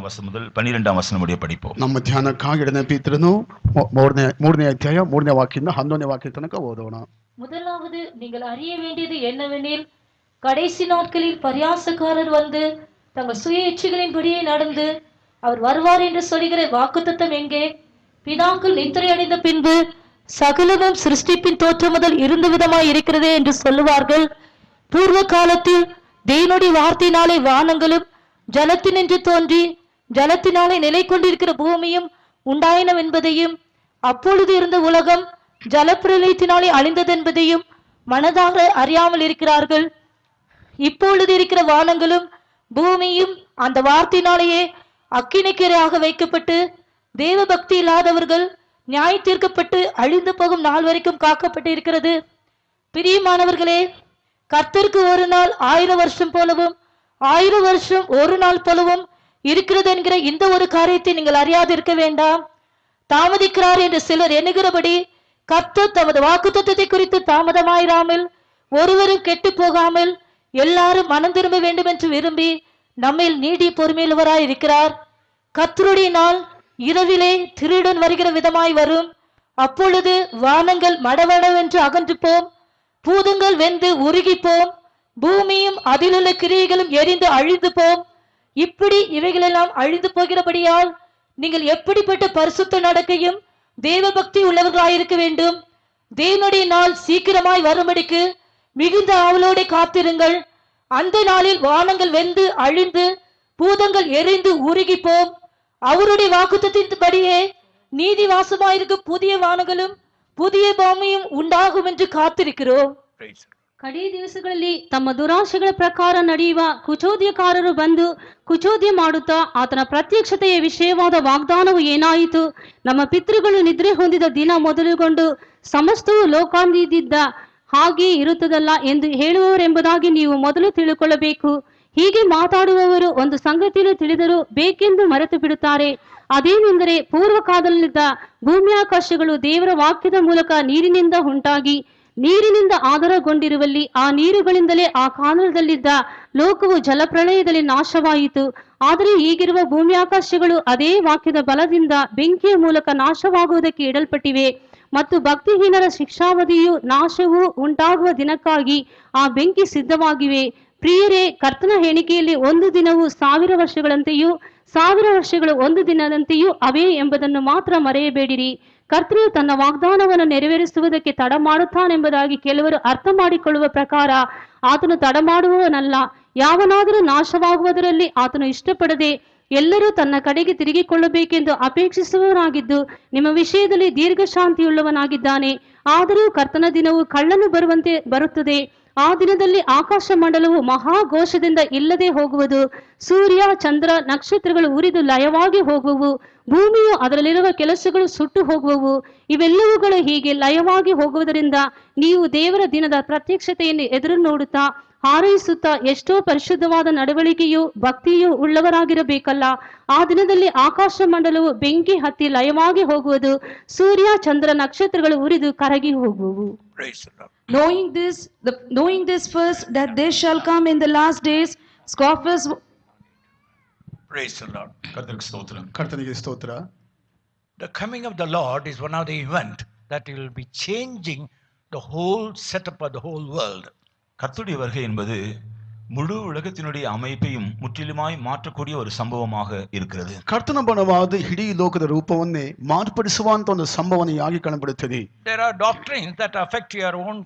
வசனம் முதல் 12ஆம் வசனம் முடிய படிப்போம். ನಮ್ಮ ಧ್ಯಾನಕ್ಕಾಗಿ ಎರಡನೇ ಪೇತ್ರನು ಮೂರನೇ ಅಧ್ಯಾಯ 3ನೇ ವಾಕ್ಯದಿಂದ 11ನೇ ವಾಕ್ಯ ತನಕ ಓದೋಣ. முதலாவது நீங்கள் அறிய வேண்டியது என்னவெனில், கடைசி நாட்களில் பரியாசக்காரர் வந்து தங்கள் சுய இச்சைகளின்படியே நடந்து அவர் வருவார் என்று சொல்லுகிற வாக்குத்தத்தம் எங்கே? பிதாக்கள் நித்திரை அடைந்த பின்பு சகலமும் சிருஷ்டிப்பின் தோற்றம் முதல் இருந்த விதமாய் இருக்கிறதே என்று சொல்லுவார்கள். பூர்வ காலத்தில் தேவனுடைய வார்த்தையினாலே வானங்களும் ஜலத்தினின்று தோன்றி ஜலத்தினாலே நிலை கொண்டிருக்கிற பூமியும் உண்டாயினவென்பதையும், அப்பொழுது இருந்த உலகம் ஜலப்பிரளயத்தினாலே அழிந்ததென்பதையும் மனதாக அறியாமல் இருக்கிறார்கள். இப்பொழுது இருக்கிற வானங்களும் பூமியும் அந்த வார்த்தையினாலேயே அக்கினிக்கரையாக வைக்கப்பட்டு தேவ பக்தி இல்லாதவர்கள் நியாய தீர்க்கப்பட்டு அழிந்து போகும் நாள் வரைக்கும் காக்கப்பட்டு இருக்கிறது. பிரியமானவர்களே, கர்த்தருக்கு ஒரு நாள் 1000 வருஷம் போலவும் 1000 வருஷம் ஒரு நாள் போலவும் இருக்கிறது என்கிற இந்த ஒரு காரியத்தை நீங்கள் அறியாதிருக்க வேண்டாம். தாமதிக்கிறார் என்று சிலர் எண்ணுகிறபடி கர்த்தர் தமது வாக்குத்தத்தத்தை குறித்து தாமதமாயிராமல் ஒருவரும் கெட்டு போகாமல் எல்லாரும் மனம் திரும்ப வேண்டும் என்று விரும்பி நம்மில் நீடி பொறுமையுள்ளவராய் இருக்கிறார். கர்த்தருடைய நாள் இரவிலே திருடன் வருகிற விதமாய் வரும். அப்பொழுது வானங்கள் மடவடவென்று அகன்று போம், பூதங்கள் வெந்து உருகி போம், பூமியும் அதிலுள்ள கிரியைகளும் எரிந்து அழிந்து போம். இப்படி இவைகளெல்லாம் அழிந்து போகிறபடியால் நீங்கள் எப்படிப்பட்ட பரிசுத்த நடக்கையும் தேவ பக்தி உள்ளவர்களாயிருக்க வேண்டும். தேவனுடைய நாள் சீக்கிரமாய் வரும்படிக்கு மிகுந்த ஆவலோடு காத்திருங்கள். அந்த நாளில் வானங்கள் வெந்து அழிந்து பூதங்கள் எரிந்து உருகி போம். அவருடைய வாக்குத்தத்தின்படியே நீதி வாசமாயிருக்கும் புதிய வானங்களும் புதிய பூமியும் ಉಂಟಾகும் என்று ಕಾತಿರುக்கிறோம். ಕಡೇ ದಿವಸಗಳಲ್ಲಿ ತಮ್ಮ ದುರಾಶೆಗಳ ಪ್ರಕಾರ ನಡೆಯುವ ಕುಚೋದ್ಯಕಾರರು ಬಂದು ಕುಚೋದ್ಯ ಮಾಡುತ್ತಾ ಆತನ ಪ್ರತ್ಯಕ್ಷತೆಯ ವಿಷಯವಾದ ವಾಗ್ದಾನವು ಏನಾಯಿತು, ನಮ್ಮ ಪಿತೃಗಳು ನಿದ್ರೆ ಹೊಂದಿದ ದಿನ ಮೊದಲುಗೊಂಡು ಸಮಸ್ತವು ಲೋಕಾಂತ್ಯದಿಂದ ಹಾಗೆ ಇರುತ್ತದಲ್ಲ ಎಂದು ಹೇಳುವವರೆಂಬುದಾಗಿ ನೀವು ಮೊದಲು ತಿಳುಕೊಳ್ಳಬೇಕು. ಹೀಗೆ ಮಾತಾಡುವವರು ಒಂದು ಸಂಗತಿಯನ್ನು ತಿಳಿದರೂ ಬೇಕೆಂದು ಮರೆತು ಬಿಡುತ್ತಾರೆ. ಅದೇನೆಂದರೆ, ಪೂರ್ವಕಾಲದಲ್ಲಿದ್ದ ಭೂಮ್ಯಾಕಾಶಗಳು ದೇವರ ವಾಕ್ಯದ ಮೂಲಕ ನೀರಿನಿಂದ ಉಂಟಾಗಿ ನೀರಿನಿಂದ ಆಧಾರಗೊಂಡಿರುವಲ್ಲಿ ಆ ನೀರುಗಳಿಂದಲೇ ಆ ಕಾಲದಲ್ಲಿದ್ದ ಲೋಕವು ಜಲಪ್ರಳಯದಲ್ಲಿ ನಾಶವಾಯಿತು. ಆದರೆ ಈಗಿರುವ ಭೂಮ್ಯಾಕಾಶಗಳು ಅದೇ ವಾಕ್ಯದ ಬಲದಿಂದ ಬೆಂಕಿಯ ಮೂಲಕ ನಾಶವಾಗುವುದಕ್ಕೆ ಇಡಲ್ಪಟ್ಟಿವೆ. ಮತ್ತು ಭಕ್ತಿಹೀನರ ಶಿಕ್ಷಾವಧಿಯು ನಾಶವೂ ಉಂಟಾಗುವ ದಿನಕ್ಕಾಗಿ ಆ ಬೆಂಕಿ ಸಿದ್ಧವಾಗಿವೆ. ಪ್ರಿಯರೇ, ಕರ್ತನ ಎಣಿಕೆಯಲ್ಲಿ ಒಂದು ದಿನವು 1000 ವರ್ಷಗಳಂತೆಯೂ 1000 ವರ್ಷಗಳು ಒಂದು ದಿನದಂತೆಯೂ ಅವೇ ಎಂಬುದನ್ನು ಮಾತ್ರ ಮರೆಯಬೇಡಿರಿ. ಕರ್ತನು ತನ್ನ ವಾಗ್ದಾನವನ್ನು ನೆರವೇರಿಸುವುದಕ್ಕೆ ತಡ ಮಾಡುತ್ತಾನೆಂಬುದಾಗಿ ಕೆಲವರು ಅರ್ಥ ಮಾಡಿಕೊಳ್ಳುವ ಪ್ರಕಾರ ಆತನು ತಡ ಮಾಡುವವನಲ್ಲ. ಯಾವನಾದರೂ ನಾಶವಾಗುವುದರಲ್ಲಿ ಆತನು ಇಷ್ಟಪಡದೆ ಎಲ್ಲರೂ ತನ್ನ ಕಡೆಗೆ ತಿರುಗಿಕೊಳ್ಳಬೇಕೆಂದು ಅಪೇಕ್ಷಿಸುವವನಾಗಿದ್ದು ನಿಮ್ಮ ವಿಷಯದಲ್ಲಿ ದೀರ್ಘಶಾಂತಿಯುಳ್ಳವನಾಗಿದ್ದಾನೆ. ಆದರೂ ಕರ್ತನ ದಿನವು ಕಳ್ಳನು ಬರುವಂತೆ ಬರುತ್ತದೆ. ಆ ದಿನದಲ್ಲಿ ಆಕಾಶ ಮಂಡಲವು ಮಹಾಘೋಷದಿಂದ ಇಲ್ಲದೆ ಹೋಗುವುದು, ಸೂರ್ಯ ಚಂದ್ರ ನಕ್ಷತ್ರಗಳು ಉರಿದು ಲಯವಾಗಿ ಹೋಗುವವು, ಭೂಮಿಯು ಅದರಲ್ಲಿರುವ ಕೆಲಸಗಳು ಸುಟ್ಟು ಹೋಗುವವು. ಇವೆಲ್ಲವುಗಳು ಹೀಗೆ ಲಯವಾಗಿ ಹೋಗುವುದರಿಂದ ನೀವು ದೇವರ ದಿನದ ಪ್ರತ್ಯಕ್ಷತೆಯನ್ನು ಎದುರು ನೋಡುತ್ತಾ ಹಾರೈಸುತ್ತಾ ಎಷ್ಟೋ ಪರಿಶುದ್ಧವಾದ ನಡವಳಿಕೆಯೂ ಭಕ್ತಿಯೂ ಉಳ್ಳವರಾಗಿರಬೇಕಲ್ಲ. ಆ ದಿನದಲ್ಲಿ ಆಕಾಶ ಮಂಡಲವು ಬೆಂಕಿ ಹತ್ತಿ ಲಯವಾಗಿ ಹೋಗುವುದು, ಸೂರ್ಯ ಚಂದ್ರ ನಕ್ಷತ್ರಗಳು ಉರಿದು ಕರಗಿ ಹೋಗುವು. Knowing this first, that there shall come in the last days scoffers. Praise the Lord. ಕರ್ತನಿಗೆ ಸ್ತೋತ್ರ. The coming of the Lord is one of the event that will be changing the whole setup of the whole world. கர்த்தருடைய வருகை என்பது முழு உலகத்தினுடைய அமைப்பையும் முற்றிலுமாய் மாற்றக்கூடிய ஒரு சம்பவமாக இருக்கிறது. ಕರ್ತನ ಬಣವಾದ ಇಡೀ ಲೋಕದ ರೂಪವನ್ನೇ ಮಾರ್ಪಡಿಸುವಂತ ಒಂದು ಸಂಭವನೆಯಾಗಿ ಕಾಣಬರುತ್ತದೆ. There are doctrines that affect your own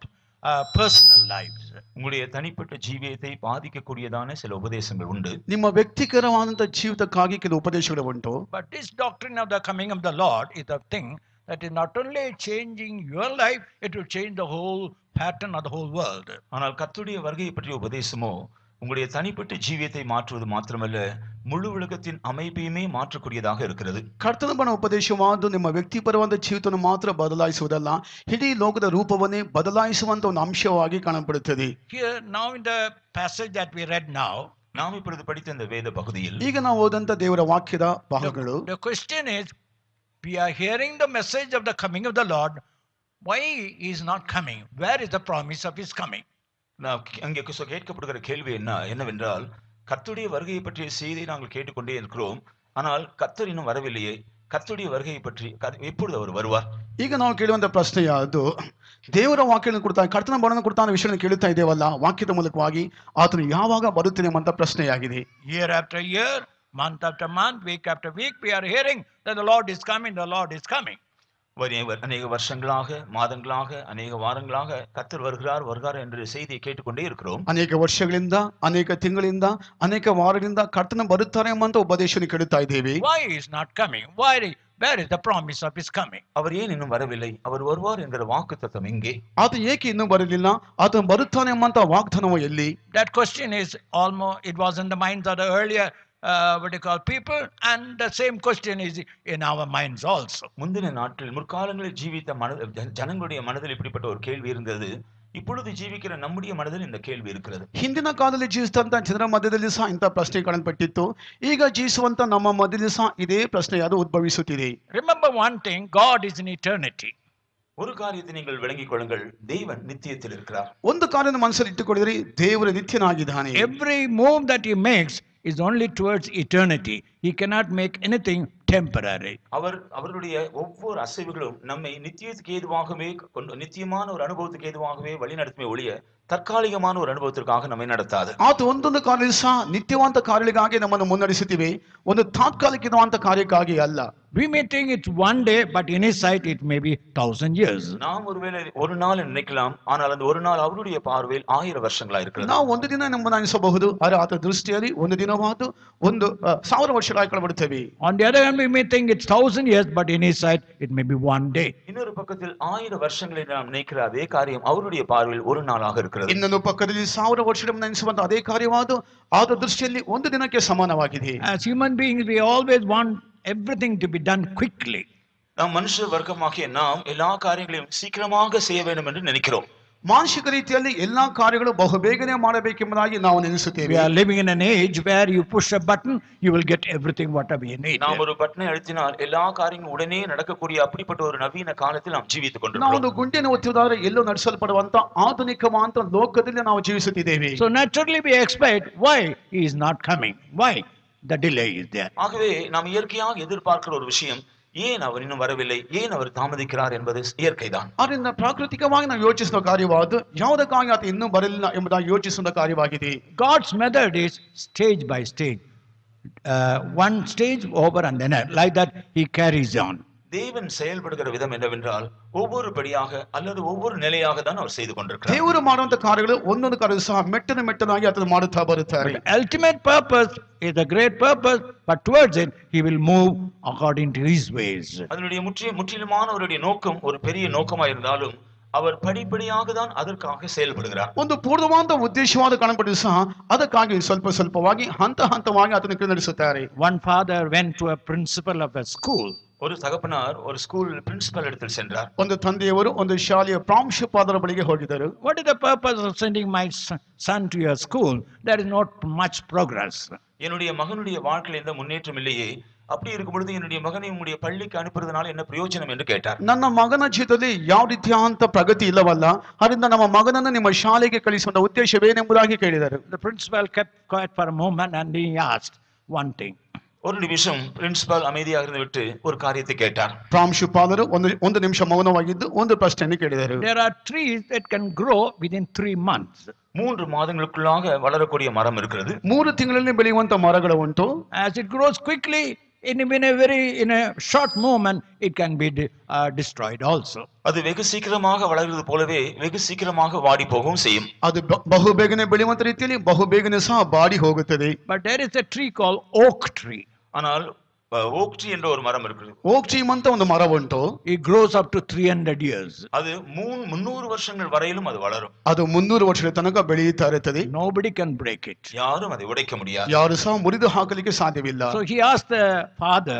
personal lives. உங்களுடைய தனிப்பட்ட ஜீவியத்தை பாதிக்கக்கூடியதான சில உபதேசங்கள் உண்டு. ನಿಮ್ಮ ವ್ಯಕ್ತಿಗತವಾದಂತ ಜೀವಿತಕ್ಕಾಗಿ ಕೆಲವು ಉಪದೇಶಗಳು ಉಂಟು. But this doctrine of the coming of the Lord is a thing that is not only changing your life, it will change the whole pattern of the whole world. ஆனால் கர்த்தருடைய வருகையை பற்றிய உபதேசமோ உங்களுடைய தனிப்பட்ட ஜீவியத்தை மாற்றுவது மாத்திரமல்ல, முழு உலகத்தின் அமைப்பையுமே மாற்றக்கூடியதாக இருக்கிறது. ಕರ್ತನ ಬಣ ಉಪದೇಶವಾದ ನಿಮ್ಮ ವ್ಯಕ್ತಿಪರವಾದ ಜೀವಿತವನ್ನು ಮಾತ್ರ ಬದಲಾಯಿಸುವುದಲ್ಲ, ಇಡೀ ಲೋಕದ ರೂಪವನ್ನೇ ಬದಲಾಯಿಸುವಂತ ಒಂದು ಅಂಶವಾಗಿ ಕಾಣப்படுತ್ತದೆ. Here now in the passage that we read now, நாம் இப்பொழுது படித்த இந்த வேத பகுதியில் ಈಗ ನಾವು ಓದಂತ ದೇವರ ವಾಕ್ಯದ ಭಾಗಗಳು, the question is, we are hearing the message of the coming of the Lord. Why he is not coming? Where is the promise of his coming? நாம் அங்கே கேட்கப்படுகிற கேள்வி என்னவென்றால், கர்த்தருடைய வருகையை பற்றிய செய்தியை நாங்கள் கேட்டுக்கொண்டே இருக்கிறோம். ஆனால் கர்த்தர் இன்னும் வரவில்லையே, கர்த்தருடைய வருகையை பற்றி எப்பொழுது அவர் வருவார்? ಈಗ ನಾವು ಕೇಳುವಂತ ಪ್ರಶ್ನೆ ಯಾವುದು? ದೇವರ ವಾಕ್ಯವನ್ನು ಕೊಡ್ತಾ ಕರ್ತನ ಬರವನ್ನು ಕೊಡ್ತಾನೆ ವಿಷಯವನ್ನು ಕೇಳುತ್ತಾ ಇದ್ದೇವಲ್ಲ, ವಾಕ್ಯದ ಮೂಲಕವಾಗಿ ಆತನು ಯಾವಾಗ ಬರುತ್ತೇನೆ ಅಂತ ಪ್ರಶ್ನೆಯಾಗಿದೆ. Year after year, month after month, week after week, we are hearing that the Lord is coming, the Lord is coming. அநேக வருஷங்களாக, மாதங்களாக, அநேக வாரங்களாக கர்த்தர் வருகிறார் வருகிறார் என்ற செய்தியை கேட்டுக்கொண்டே இருக்கிறோம். ಅನೇಕ ವರ್ಷಗಳಿಂದ, ಅನೇಕ ತಿಂಗಳಿಂದ, ಅನೇಕ ವಾರಗಳಿಂದ ಕರ್ತನ ಬರುತ್ತಾರೆ ಎಂಬಂತ ಉಪದೇಶವನ್ನು ಕೇಳುತ್ತಾ ಇದ್ದೇವೆ. Why he is not coming? Where is the promise of his coming? அவர் ஏன் இன்னும் வரவில்லை? அவர் வருவார் என்கிற வாக்குத்தத்தம் எங்கே? ಆತ ಏಕೆ ಇನ್ನೂ ಬರಲಿಲ್ಲ? ಆತನು ಬರುತ್ತಾನೆ ಎಂಬಂತ ವಾಗ್ದಾನವು ಎಲ್ಲಿ? That question is almost, it was in the minds of the earlier people, and the same question is in our minds also. முந்தின நாட்களில் முற்காலங்களில் ஜீவித்த ஜனங்களுடைய மனதில் இப்படிப்பட்ட ஒரு கேள்வி இருந்தது. இப்பொழுது ஜீவிக்கிற நம்முடைய மனதில் இந்த கேள்வி இருக்கிறது. ಹಿಂದಿನ ಕಾಲದಲ್ಲಿ ಜೀವಿಸಿದಂತ ಜನರ ಮಧ್ಯದಲ್ಲಿ ಸಹ ಇಂಥ ಪ್ರಶ್ನೆ ಕಾಣಲ್ಪಟ್ಟಿತ್ತು. ಈಗ ಜೀವಿಸುವಂತ ನಮ್ಮ ಮಧ್ಯದಲ್ಲಿ ಸಹ ಇದೇ ಪ್ರಶ್ನೆ ಅದು ಉದ್ಭವಿಸುತ್ತಿದೆ. Remember one thing, God is in eternity. ஒரு காரியத்தை நீங்கள் விளங்கிக் கொள்ளுங்கள், தேவன் நித்தியத்தில் இருக்கிறார். ಒಂದು ಕಾರ್ಯವನ್ನು ಮನಸ್ಸಲ್ಲಿ ಇಟ್ಟುಕೊಳ್ಳಿರಿ, ದೇವರು ನಿತ್ಯನಾಗಿದ್ದಾನೆ. Every move that he makes is only towards eternity. He cannot make anything temporary. அவருடைய ஒவ்வொரு அசைவுகளும் நம்மை நித்தியத்துக்கு ஏதுவாகவே நித்தியமான ஒரு அனுபவத்துக்கு ஏதுவாகவே வழி நடத்துமே ஒழிய தற்காலிகமான ஒரு ಅನುಭವத்திற்காக நம்மை நடத்தாது. ಆತ ಒಂದೊಂದು ಕಾರ್ಯ ಸಹ ನಿತ್ಯವಂತ ಕಾರ್ಯಗಳಿಗಾಗಿ ನಮ್ಮನ್ನು ಮುನ್ನಡೆಸುತ್ತಿವೆ, ಒಂದು ತಾತ್ಕಾಲಿಕವಾದ ಕಾರ್ಯಕ್ಕಾಗಿ ಅಲ್ಲ. We may think it's one day, but in his sight it may be 1,000 years. நாம் ஒருவேளை ஒரு நாள் நினைக்கலாம், ஆனால் அந்த ஒரு நாள் அவருடைய பார்வையில் 1000 ವರ್ಷங்களா இருக்கிறது. ನಾವು ಒಂದು ದಿನ ನಮ್ಮನ್ನು ಅನಿಸಬಹುದು, ಆದರೆ ಆತ ದೃಷ್ಟಿಯಲ್ಲಿ ಒಂದು ದಿನವಾದ 1000 ವರ್ಷಗಳಾಗಿ ಕಂಡುಬಿಡುತ್ತೇವೆ. On the other hand, we may think it's 1,000 years, but in his sight it may be one day. இன்னொரு பக்கத்தில் 1000 ವರ್ಷங்களை நாம் நினைக்கிற அதே காரியம் அவருடைய பார்வையில் ஒரு நாளாக இருக்கிறது. ಇನ್ನೊಂದು ಪಕ್ಕದಲ್ಲಿ 1000 ವರ್ಷಗಳನ್ನು ಅನಿಸುವಂತ ಅದೇ ಕಾರ್ಯವಾದ ಆತ ದೃಷ್ಟಿಯಲ್ಲಿ ಒಂದು ದಿನಕ್ಕೆ ಸಮಾನವಾಗಿದೆ. As human beings, we always want everything to be done quickly. நாம் மனுஷ வர்க்கமாகிய நாம் எல்லா காரியங்களையும் சீக்கிரமாக செய்ய வேண்டும் என்று நினைக்கிறோம். ಮಾನಸಿಕ ರೀತಿಯಲ್ಲಿ ಎಲ್ಲಾ ಕಾರ್ಯಗಳು ಬಹುಬೇಗನೆ ಮಾಡಬೇಕೆಂಬುದಾಗಿ ನಾವು ನೆನೆಸುತ್ತೇವೆ. We are living in an age where you push a button, you will get everything whatever you need. நாம் ஒரு பட்டனை அழுத்தினால் எல்லா காரியங்களும் உடனே நடக்கக்கூடிய அப்படிப்பட்ட ஒரு ನವೀನ ಕಾಲத்தில் நாம் ಜೀವಿಸಿಕೊಂಡು ನಾವು ಒಂದು ಗುಂಡಿಯನ್ನು ಒತ್ತುವುದಾದರೆ ಎಲ್ಲೋ ನಡೆಸಲ್ಪಡುವಂತ ಆಧುನಿಕವಾದ ಲೋಕದಲ್ಲಿ ನಾವು ಜೀವಿಸುತ್ತಿದ್ದೇವೆ. So naturally we expect, why he is not coming? Why the delay is there? ஆகவே நாம் இயற்கையாக எதிர்பார்க்கிற ஒரு விஷயம், ஏன் அவர் இன்னும் வரவில்லை, ஏன் அவர் தாமதிக்கிறார் என்பது இயற்கைதான். ಆದ್ದರಿಂದ ಪ್ರಾಕೃತಿಕವಾಗಿ ನಾವು ಯೋಚಿಸುವ ಕಾರ್ಯವಾದ ಯಾವುದಕ್ಕಾಗಿ ಆತ ಇನ್ನೂ ಬರಲಿಲ್ಲ ಎಂಬುದಾಗಿ ಯೋಚಿಸುವ ಕಾರ್ಯವಾಗಿದೆ. God's method is stage by stage, one stage over and then like that he carries on. தேவன் செயல்படுகிற விதம் என்னவென்றால் ஒவ்வொரு படியாக அல்லது ஒவ்வொரு நிலையாக தான் அவர் செய்து கொண்டிருக்கிறார். ದೇವರು ಮಾಡುವಂತ ಕಾರ್ಯಗಳು ಒಂದೊಂದು ಕಾರ್ಯ ಸಹ ಮೆಟ್ಟನಾಗಿ ಆತನು ಮಾಡುತ್ತಾ ಬರುತ್ತಾರೆ. The ultimate purpose is a great purpose, but towards it he will move according to his ways. அதனுடைய முற்றிலுமான அவருடைய நோக்கம் ஒரு பெரிய நோக்கமாக இருந்தாலும் அவர் படிப்படியாக தான் அதற்காக செயல்படுகிறார். ಒಂದು ಪೂರ್ಣವಾದ ಉದ್ದೇಶವಾದ ಕಾಣಪಟ್ಟು ಸಹ ಅದಕ್ಕಾಗಿ ಸ್ವಲ್ಪವಾಗಿ ಹಂತವಾಗಿ ಆತನ ನಡೆಸುತ್ತಾರೆ. One father went to a principal of a school. ஒரு தகப்பனார் ஒரு ஸ்கூல் பிரின்சிபல் இடத்தில் சென்றார். ಒಂದು ತಂದೆಯವರು ಒಂದು ಶಾಲೆಯ ಪ್ರಾಂಶುಪಾಲರ ಬಳಿಗೆ ಹೋಗಿದರು. What is the purpose of sending my son to your school? There is not much progress. என்னுடைய மகனுடைய வாழ்க்கையில் எந்த முன்னேற்றம் இல்லையே, அப்படி இருக்கும் பொழுது என்னுடைய மகனை உங்களுடைய பள்ளிக்கு அனுப்புறதுனால என்ன பிரயோஜனம் என்று கேட்டார். ನನ್ನ ಮಗನ ಜೀವಿತದಲ್ಲಿ ಯಾವ ರೀತಿಯಾದಂತ ಪ್ರಗತಿ ಇಲ್ಲವಲ್ಲ, ಅದರಿಂದ ನಮ್ಮ ಮಗನನ್ನು ನಿಮ್ಮ ಶಾಲೆಗೆ ಕಳಿಸುವ ಉದ್ದೇಶವೇನೆಂಬುದಾಗಿ ಕೇಳಿದರು. The principal kept quiet for a moment and he asked one thing. ஒரு நிமிஷம் பிரின்சிபால் அமைதியாக இருந்து விட்டு ஒரு காரியத்தை கேட்டார். ಪ್ರಾಂಶುಪಾಲರು ಒಂದು ನಿಮಿಷ ಮೌನವಾಗಿದ್ದು ಒಂದು ಪ್ರಶ್ನೆಯನ್ನು ಕೇಳಿದರು. There are trees that can grow within 3 months. 3 ಮಾದங்களுக்குள்ளாக வளரக்கூடிய மரம் இருக்கிறது. 3 ತಿಂಗಳಲ್ಲಿ ಬೆಳೆಯುವಂತ ಮರಗಳು ಉಂಟು. As it grows quickly, in a short moment it can be destroyed also. அது வெகு சீக்கிரமாக வளர்கிறது போலவே வெகு சீக்கிரமாக வாடி போகவும் செய்யும். ಅದು ಬಹುಬೇಗನೆ ಬೆಳೆಯುವಂತ ರೀತಿಯಲ್ಲಿ ಬಹುಬೇಗನೆ ಸಹ ಬಾಡಿ ಹೋಗುತ್ತದೆ. But there is a tree called oak tree. ஆனால் ஓக் ட்ரீ என்ற ஒரு மரம் இருக்குது. ಓಕ್ ಟ್ರೀ ಅಂತ ಒಂದು ಮರ ಉಂಟು. It grows up to 300 years. அது 300 ವರ್ಷங்கள் வரையிலும் அது வளரும். ಅದು 300 ವರ್ಷಗಳ ತನಕ ಬೆಳೆಯುತ್ತಾ ಇರುತ್ತದೆ. Nobody can break it. யாரும் அதை உடைக்க முடியாது. ಯಾರು ಸಹ ಮುರಿದು ಹಾಕಲಿಕ್ಕೆ ಸಾಧ್ಯವಿಲ್ಲ. So he asked the father,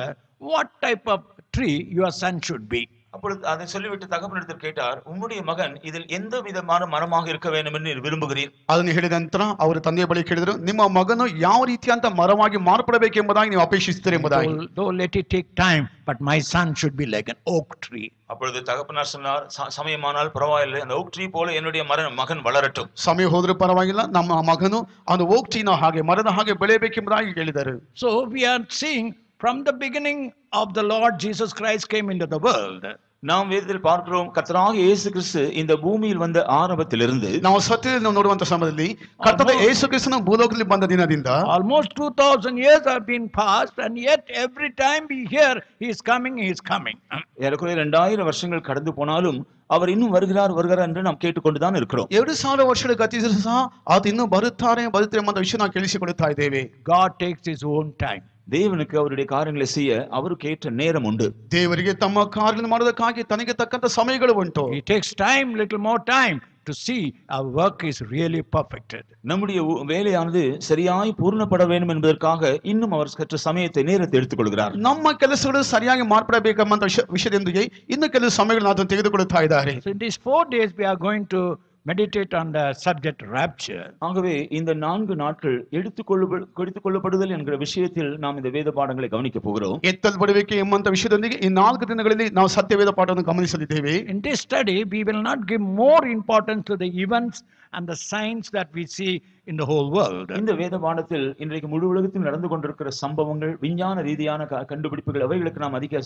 what type of tree your son should be? அப்பொழுது அதை சொல்லிவிட்டு தகப்பனிடத்தில் கேட்டார், உங்களுடைய மகன் இதில் எந்த விதமான மரமாக இருக்க வேண்டும் என்று விரும்புகிறீர்? ಅದನ್ನು ಹೇಳಿದ ನಂತರ ಅವರು ತಂದೆಯ ಬಳಿ ಕೇಳಿದರು, ನಿಮ್ಮ ಮಗನು ಯಾವ ರೀತಿಯಂತ ಮರವಾಗಿ ಮಾರ್ಪಡಬೇಕೆಂಬುದಾಗಿ ನೀವು ಅಪೇಕ್ಷಿಸುತ್ತೀರಿ ಎಂಬುದಾಗಿ. Though let it take time, but my son should be like an oak tree. அப்பொழுது தகப்பனார் சொன்னார், சமயமானால் பரவாயில்லை, அந்த ஓக் ட்ரீ போல என்னுடைய மகன் வளரட்டும். ಸಮಯ ಹೋದರೂ ಪರವಾಗಿಲ್ಲ, ನಮ್ಮ ಮಗನು ಒಂದು ಓಕ್ ಟ್ರೀನ ಹಾಗೆ ಮರದ ಹಾಗೆ ಬೆಳೆಯಬೇಕೆಂಬುದಾಗಿ ಹೇಳಿದರು. So we are seeing from the beginning of the Lord Jesus Christ came into the world, நாம் வேதத்தில் பார்க்கிறோம் கர்த்தராகிய இயேசு கிறிஸ்து இந்த பூமியில் வந்த ಆರಂಭத்திலிருந்து ನಾವು ಸತ್ಯದಲ್ಲಿ ನೋಡುವಂತ ಸಮಯದಲ್ಲಿ ಕರ್ತನಾದ ಯೇಸು ಕ್ರಿಸ್ತನ ಭೂಲೋಕದಲ್ಲಿ ಬಂದ ದಿನದಿಂದ almost 2000 years have been passed, and yet every time we hear he is coming. ஏறக்குறைய 2000 வருஷங்கள் கடந்து போனாலும் அவர் இன்னும் வருகிறார் என்று நாம் கேட்டுக்கொண்டுதான் இருக்கிறோம். 2000 ವರ್ಷಗಳು ಗತಿಸಿದರೂ ಸಹ ಆತ ಇನ್ನೂ ಬರುತ್ತಾರೆ ಎಂಬ ವಿಷಯ ನಾವು ಕೇಳಿಸಿಕೊಳ್ಳುತ್ತಾ ಇದ್ದೇವೆ. God takes his own time. தேவனுக்கு அவருடைய காரியங்களை செய்ய அவருக்கு ஏற்ற நேரம் உண்டு. ದೇವರಿಗೆ ತಮ್ಮ ಕಾರ್ಯಗಳನ್ನು ಮಾಡೋದಕ್ಕಾಗಿ ತನಗೆ ತಕ್ಕಂತ ಸಮಯಗಳು ಉಂಟು. He takes time, little more time to see our work is really perfected. நம்முடைய வேலையானது சரியாய் பூர்ணப்பட வேண்டும் என்பதற்காக இன்னும் அவர் சற்று சமயத்தை நேரத்தை எடுத்துக்கொள்கிறார். ನಮ್ಮ ಕೆಲಸಗಳು ಸರಿಯಾಗಿ ಮಾರ್ಪಡಬೇಕೆಂಬ ವಿಷಯದೊಂದಿಗೆ ಇನ್ನು ಕೆಲವು ಸಮಯಗಳನ್ನು ಆತನು ತೆಗೆದುಕೊಳ್ಳುತ್ತಾ ಇದ್ದಾರೆ. So in these 4 days we are going to meditate on the subject rapture. ஆகவே இந்த 4 நாட்கள் எடுத்துக்கொள்ளப்படுதல் என்கிற விஷயத்தில் நாம் இந்த வேத பாடங்களை கவனிக்க போகிறோம். ಎತ್ತಲ್ಪಡುವಿಕೆ ಎಂಬಂತ ವಿಷಯದೊಂದಿಗೆ ಈ 4 ದಿನಗಳಲ್ಲಿ ನಾವು ಸತ್ಯವೇದ ಪಾಠವನ್ನು ಗಮನಿಸಲಿದ್ದೇವೆ. In this study we will not give more importance to the events and the signs that we see in the whole world. இந்த வேத பாடத்தில் இன்றைக்கு முழு உலகத்தில் நடந்து கொண்டிருக்கிற சம்பவங்கள், விஞ்ஞான ரீதியான கண்டுபிடிப்புகள் அவைகளுக்கு நாம் அதிக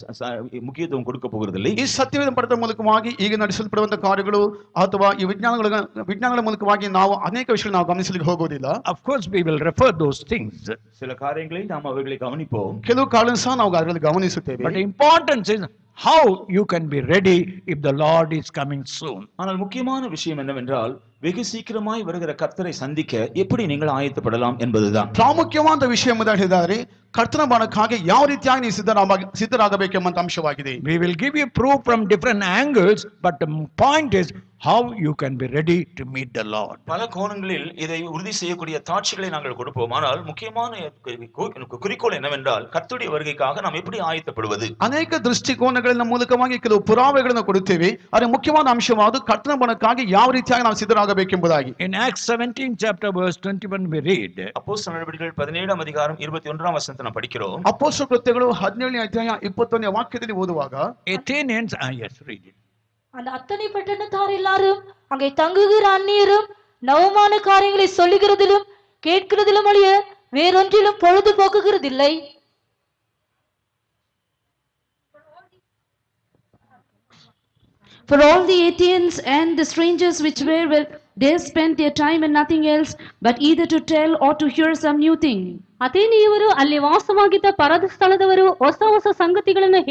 முக்கியத்துவம் கொடுக்க போகிறதில்லை. ಈ ಸತ್ಯವೇದ ಪಾಠದ ಮೂಲಕವಾಗಿ ಈಗ ನಡೆಸಲ್ಪಡುವಂತ ಕಾರ್ಯಗಳು ಅಥವಾ ಈ ವಿಜ್ಞಾನಗಳ ಮೂಲಕವಾಗಿ ನಾವು ಅನೇಕ ವಿಷಯಗಳನ್ನು ನಾವು ಗಮನಿಸಲಿಕ್ಕೆ ಹೋಗೋದಿಲ್ಲ. Of course we will refer those things. சில காரியங்களை நாம் அவைகளை கவனிப்போம். ಕೆಲವು ಕಾರಣ ಸಹ ನಾವು ಅದರಲ್ಲಿ ಗಮನಿಸುತ್ತೇವೆ. But the importance is how you can be ready if the Lord is coming soon. ஆனால் முக்கியமான விஷயம் என்னவென்றால் வெகு சீக்கிரமாய் வருகிற கர்த்தரை சந்திக்க எப்படி நீங்கள் ஆயத்தப்படலாம் என்பதுதான். ಪ್ರಾಮುಖ್ಯವಾದ ವಿಷಯ ಎಂಬುದಾಗಿ ಹೇಳಿದರೆ ಕರ್ತನ ಬರಕ್ಕಾಗಿ ಯಾವ ರೀತಿಯಾಗಿ ನೀವು ಸಿದ್ಧರಾಗಬೇಕೆಂಬ ಅಂಶವಾಗಿದೆ. We will give you proof from different angles, but the point is how you can be ready to meet the Lord. பல கோணங்களில் இதை உறுதி செய்யக்கூடிய சாட்சிகளை நாங்கள் கொடுப்போம். ஆனால் முக்கியமான குறிக்கோள் என்னவென்றால் கர்த்தருடைய வருகைக்காக நாம் எப்படி ஆயத்தப்படுவது. ಅನೇಕ ದೃಷ್ಟಿಕೋನಗಳ ಮೂಲಕವಾಗಿ ಕೆಲವು ಪುರಾವೆಗಳನ್ನು ಕೊಡುತ್ತೇವೆ. ಆದರೆ ಮುಖ್ಯವಾದ ಅಂಶವಾದ ಕರ್ತನ ಬರಕ್ಕಾಗಿ ಯಾವ ರೀತಿಯಾಗಿ ನಾವು ಸಿದ್ಧರಾಗಬೇಕೆಂಬುದಾಗಿ. In Acts 17 chapter verse 21 we read. அப்போஸ்தலர் நடவடிக்கைகள் 17ஆம் அதிகாரம் 21ஆம் வசனத்தை நாம் படிக்கிறோம். ಅಪೊಸ್ತಲ ಕೃತ್ಯಗಳು 17ನೇ ಅಧ್ಯಾಯ 21ನೇ ವಾಕ್ಯದಲ್ಲಿ ಓದುವಾಗ Athenians, yes, read it. அந்த அத்தனை பட்டணத்தார் எல்லாரும் அங்கே தங்குகிற அந்நியரும் நவமான காரியங்களை சொல்லுகிறதிலும் கேட்கிறதிலும் ஒழிய வேறொன்றிலும் பொழுது போக்குகிறதில்லை. For all the Athenians and the strangers which were with, they spent their time in nothing else but either to tell or to hear some new thing. ಅಥೇನಿಯವರು ಅಲ್ಲಿ ವಾಸವಾಗಿದ್ದ ಪರದ ಸ್ಥಳದವರು ಹೊಸ ಸಂಗತಿಗಳನ್ನು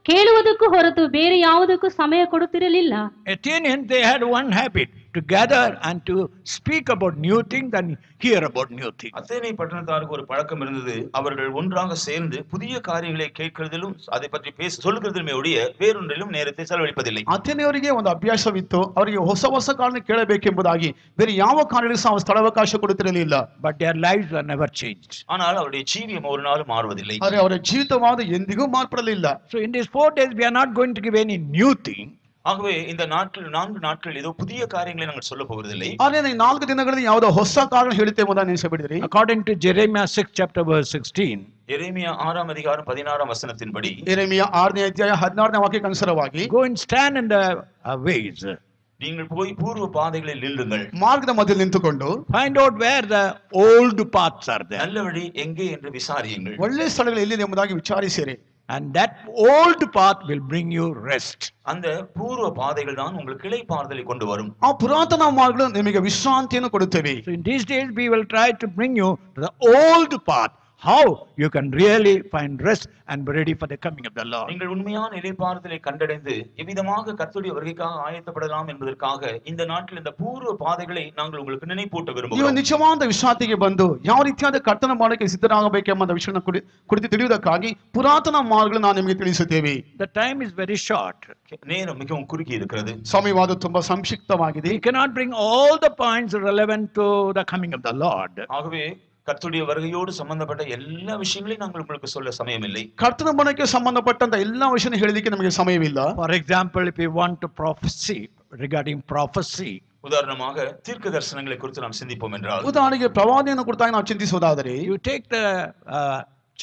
ಕೇಳುವುದಕ್ಕೂ ಹೊರತು ಬೇರೆ ಯಾವುದಕ್ಕೂ ಸಮಯ ಕೊಡುತ್ತಿರಲಿಲ್ಲ. Athenians, they had one habit, to gather and to speak about new things and hear about new things. அத்தேனை பட்டணத்தாருக்கு ஒரு பழக்கம் இருந்தது. அவர்கள் ஒன்றாக சேர்ந்து புதிய காரியங்களை கேட்கிறதிலும் அதை பற்றி சொல்லுகிறதிலுமே ஒழிய வேறொன்றிலும் நேரத்தை செலவழிப்பதில்லை. ಅಥೇನೆಯವರಿಗೆ ಒಂದು ಅಭ್ಯಾಸವಿತ್ತು. ಅವರಿಗೆ ಹೊಸ ಕಾರಣ ಕೇಳಬೇಕೆಂಬುದಾಗಿ ಬೇರೆ ಯಾವ ಕಾರ್ಯಗಳಿಗೂ ಸಹ ಸ್ಥಳಾವಕಾಶ ಕೊಡುತ್ತಿರಲಿಲ್ಲ. But their lives were never changed. ஆனால் அவருடைய ஜீவியம் ஒரு நாள் மாறுவதில்லை. ಆದರೆ ಅವರ ಜೀವಿತವಾದ ಎಂದಿಗೂ ಮಾರ್ಪಡಲಿಲ್ಲ. So in these 4 days we are not going to give any new thing. ஆகவே இந்த 4 நாட்கள் ஏதோ புதிய காரியங்களை நாங்கள் சொல்ல போவதில்லை. ಆದರೆ ಈ 4 ದಿನಗಳಲ್ಲಿ ಯಾವುದೋ ಹೊಸ ಕಾರಣ ಹೇಳುತ್ತೇವೆ ಎಂಬುದನ್ನು ನೆನಪಿಸಿಬಿಡಿರಿ. According to Jeremiah 6 chapter verse 16. எரேமியா 6ஆம் அதிகாரம் 16ஆம் வசனத்தின்படி ಯೆರೆಮೀಯ 6ನೇ ಅಧ್ಯಾಯ 16ನೇ ವಾಕ್ಯಕ್ಕೆ ಅನುಸಾರವಾಗಿ go and stand in the ways. நீங்கள் போய் பூர்வ பாதைகளில் நில்லுங்கள். ಮಾರ್ಗದ ಮಧ್ಯದಲ್ಲಿ ನಿಂತುಕೊಂಡು find out where the old paths are there. நல்ல வழி எங்கே என்று விசாரியுங்கள். ಒಳ್ಳೆ ಸ್ಥಳಗಳು ಎಲ್ಲಿದೆ ಎಂಬುದಾಗಿ ವಿಚಾರಿಸಿರಿ. And that old path will bring you rest. அந்த பூர்வ பாதைகள் தான் உங்களுக்கு இளைப்பாறுதலை கொண்டு வரும். ಆ ಪುರಾತನ ಮಾರ್ಗಗಳು ನಿಮಗೆ ವಿಶ್ರಾಂತಿಯನ್ನು ಕೊಡುತ್ತವೆ. So in these days we will try to bring you to the old path, how you can really find rest and be ready for the coming of the Lord. நீங்கள் உண்மையான இளைப்பாறுதலை கண்டடைந்து எவ்விதமாக கர்த்தருடைய வருகைக்காக ஆயத்தப்படலாம் என்பதற்காக இந்த நாட்டில் இந்த பூர்வ பாதைகளை நாங்கள் உங்களுக்கு நினைப்பூட்ட ನೀವು விரும்புகிறோம். ನಿಜವಾದ ವಿಶ್ರಾಂತಿಗೆ ಬಂದು ಯಾವ ರೀತಿಯಾದ ಕರ್ತನ ಮಾಡಕ್ಕೆ ಸಿದ್ಧರಾಗಬೇಕೆಂಬ ವಿಷಯವನ್ನು ಕುರಿತು ತಿಳಿಯುವುದಕ್ಕಾಗಿ ಪುರಾತನ ಮಾರ್ಗಗಳನ್ನು ನಾವು ನಿಮಗೆ ತಿಳಿಸುತ್ತೇವೆ. The time is very short. நேரம் மிகவும் குறுகி இருக்கிறது. ಸಮಯವಾದ ತುಂಬಾ ಸಂಕ್ಷಿಪ್ತವಾಗಿದೆ. We cannot bring all the points relevant to the coming of the Lord. ஆகவே கர்த்தருடைய வருகையோடு சம்பந்தப்பட்ட எல்லா விஷயங்களையும் நாங்கள் உங்களுக்கு சொல்ல சமயம் இல்லை. ಕರ್ತನ ಬರಕ್ಕೆ ಸಂಬಂಧಪಟ್ಟಂತ ಎಲ್ಲಾ ವಿಷಯನ ಹೇಳಲಿಕ್ಕೆ ನಮಗೆ ಸಮಯವಿಲ್ಲ. For example, if we want to prophesy regarding prophecy, உதாரணமாக தீர்க்க தரிசனங்களை குறித்து நாம் சிந்திப்போம் என்றால் ಉದಾಹರಣೆಗೆ ಪ್ರವಾದನೆಯನ್ನು ಕುರಿತಾಗಿ ನಾವು ಚಿಂತಿಸುವುದಾದರೆ you take the